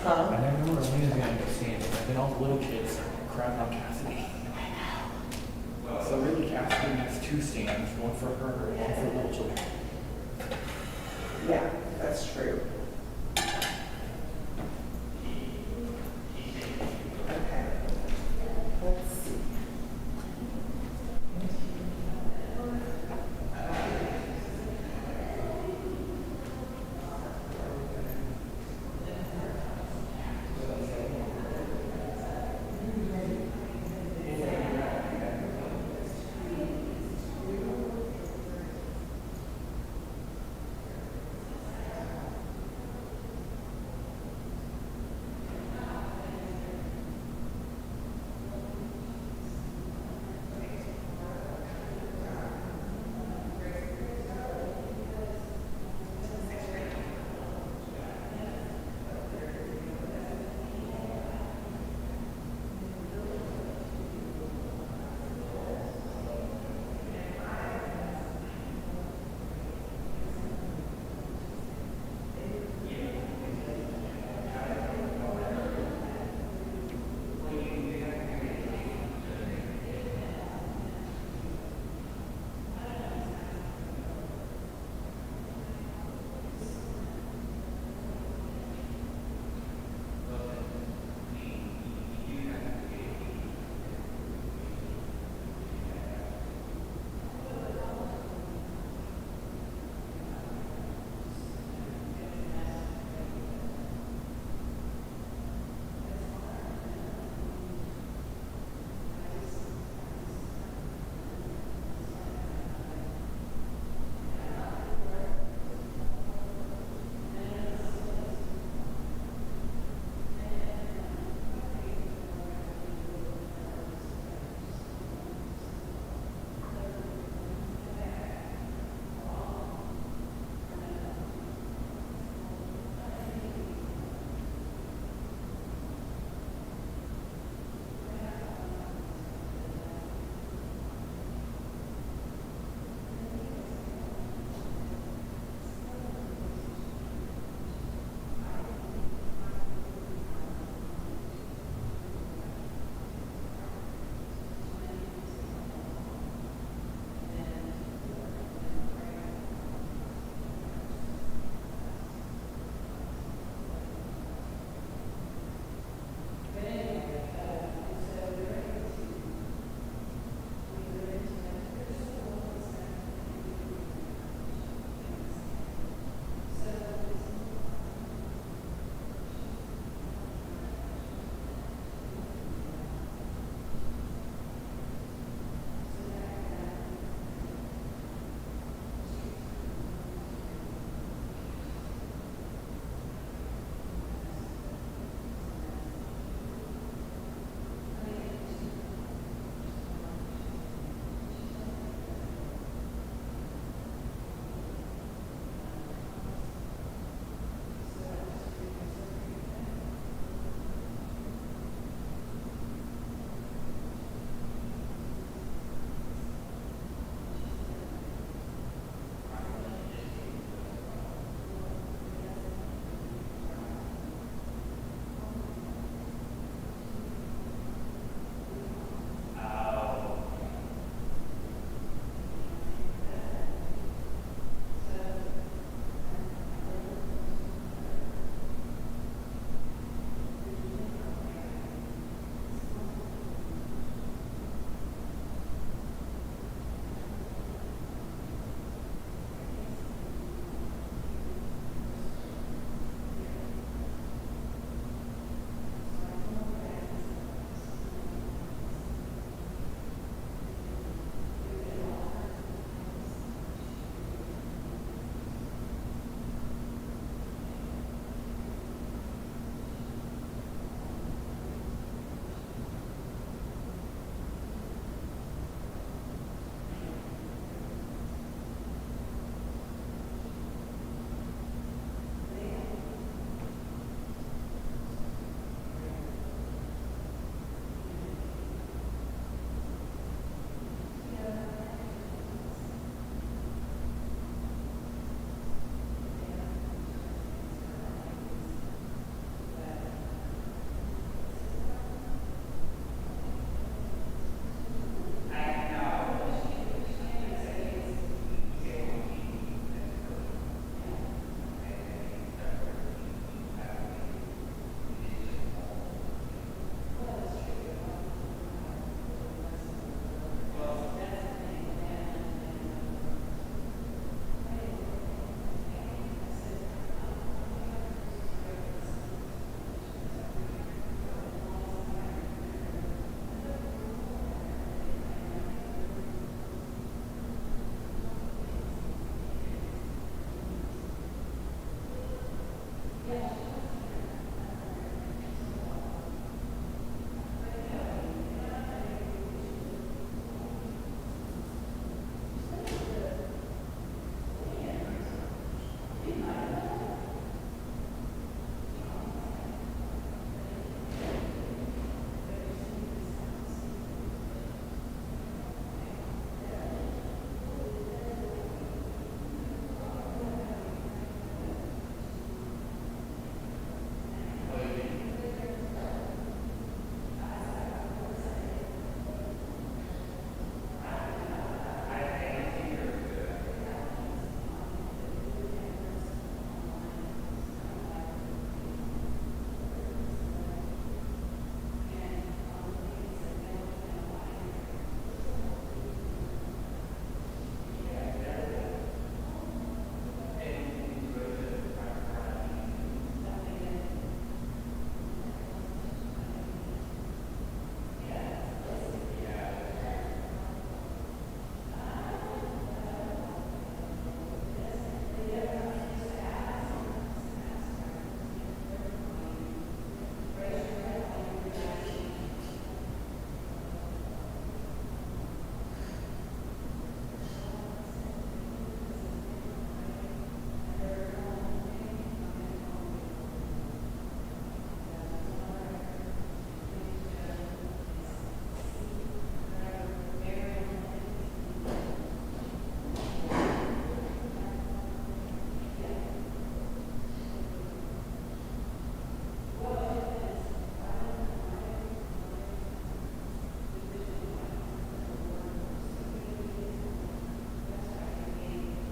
Huh? I never know where Elena's going to end up standing. And then all the little kids crowding on Cassidy. So really, Cassidy has 2 stands, one for her and one for little children. Yeah, that's true.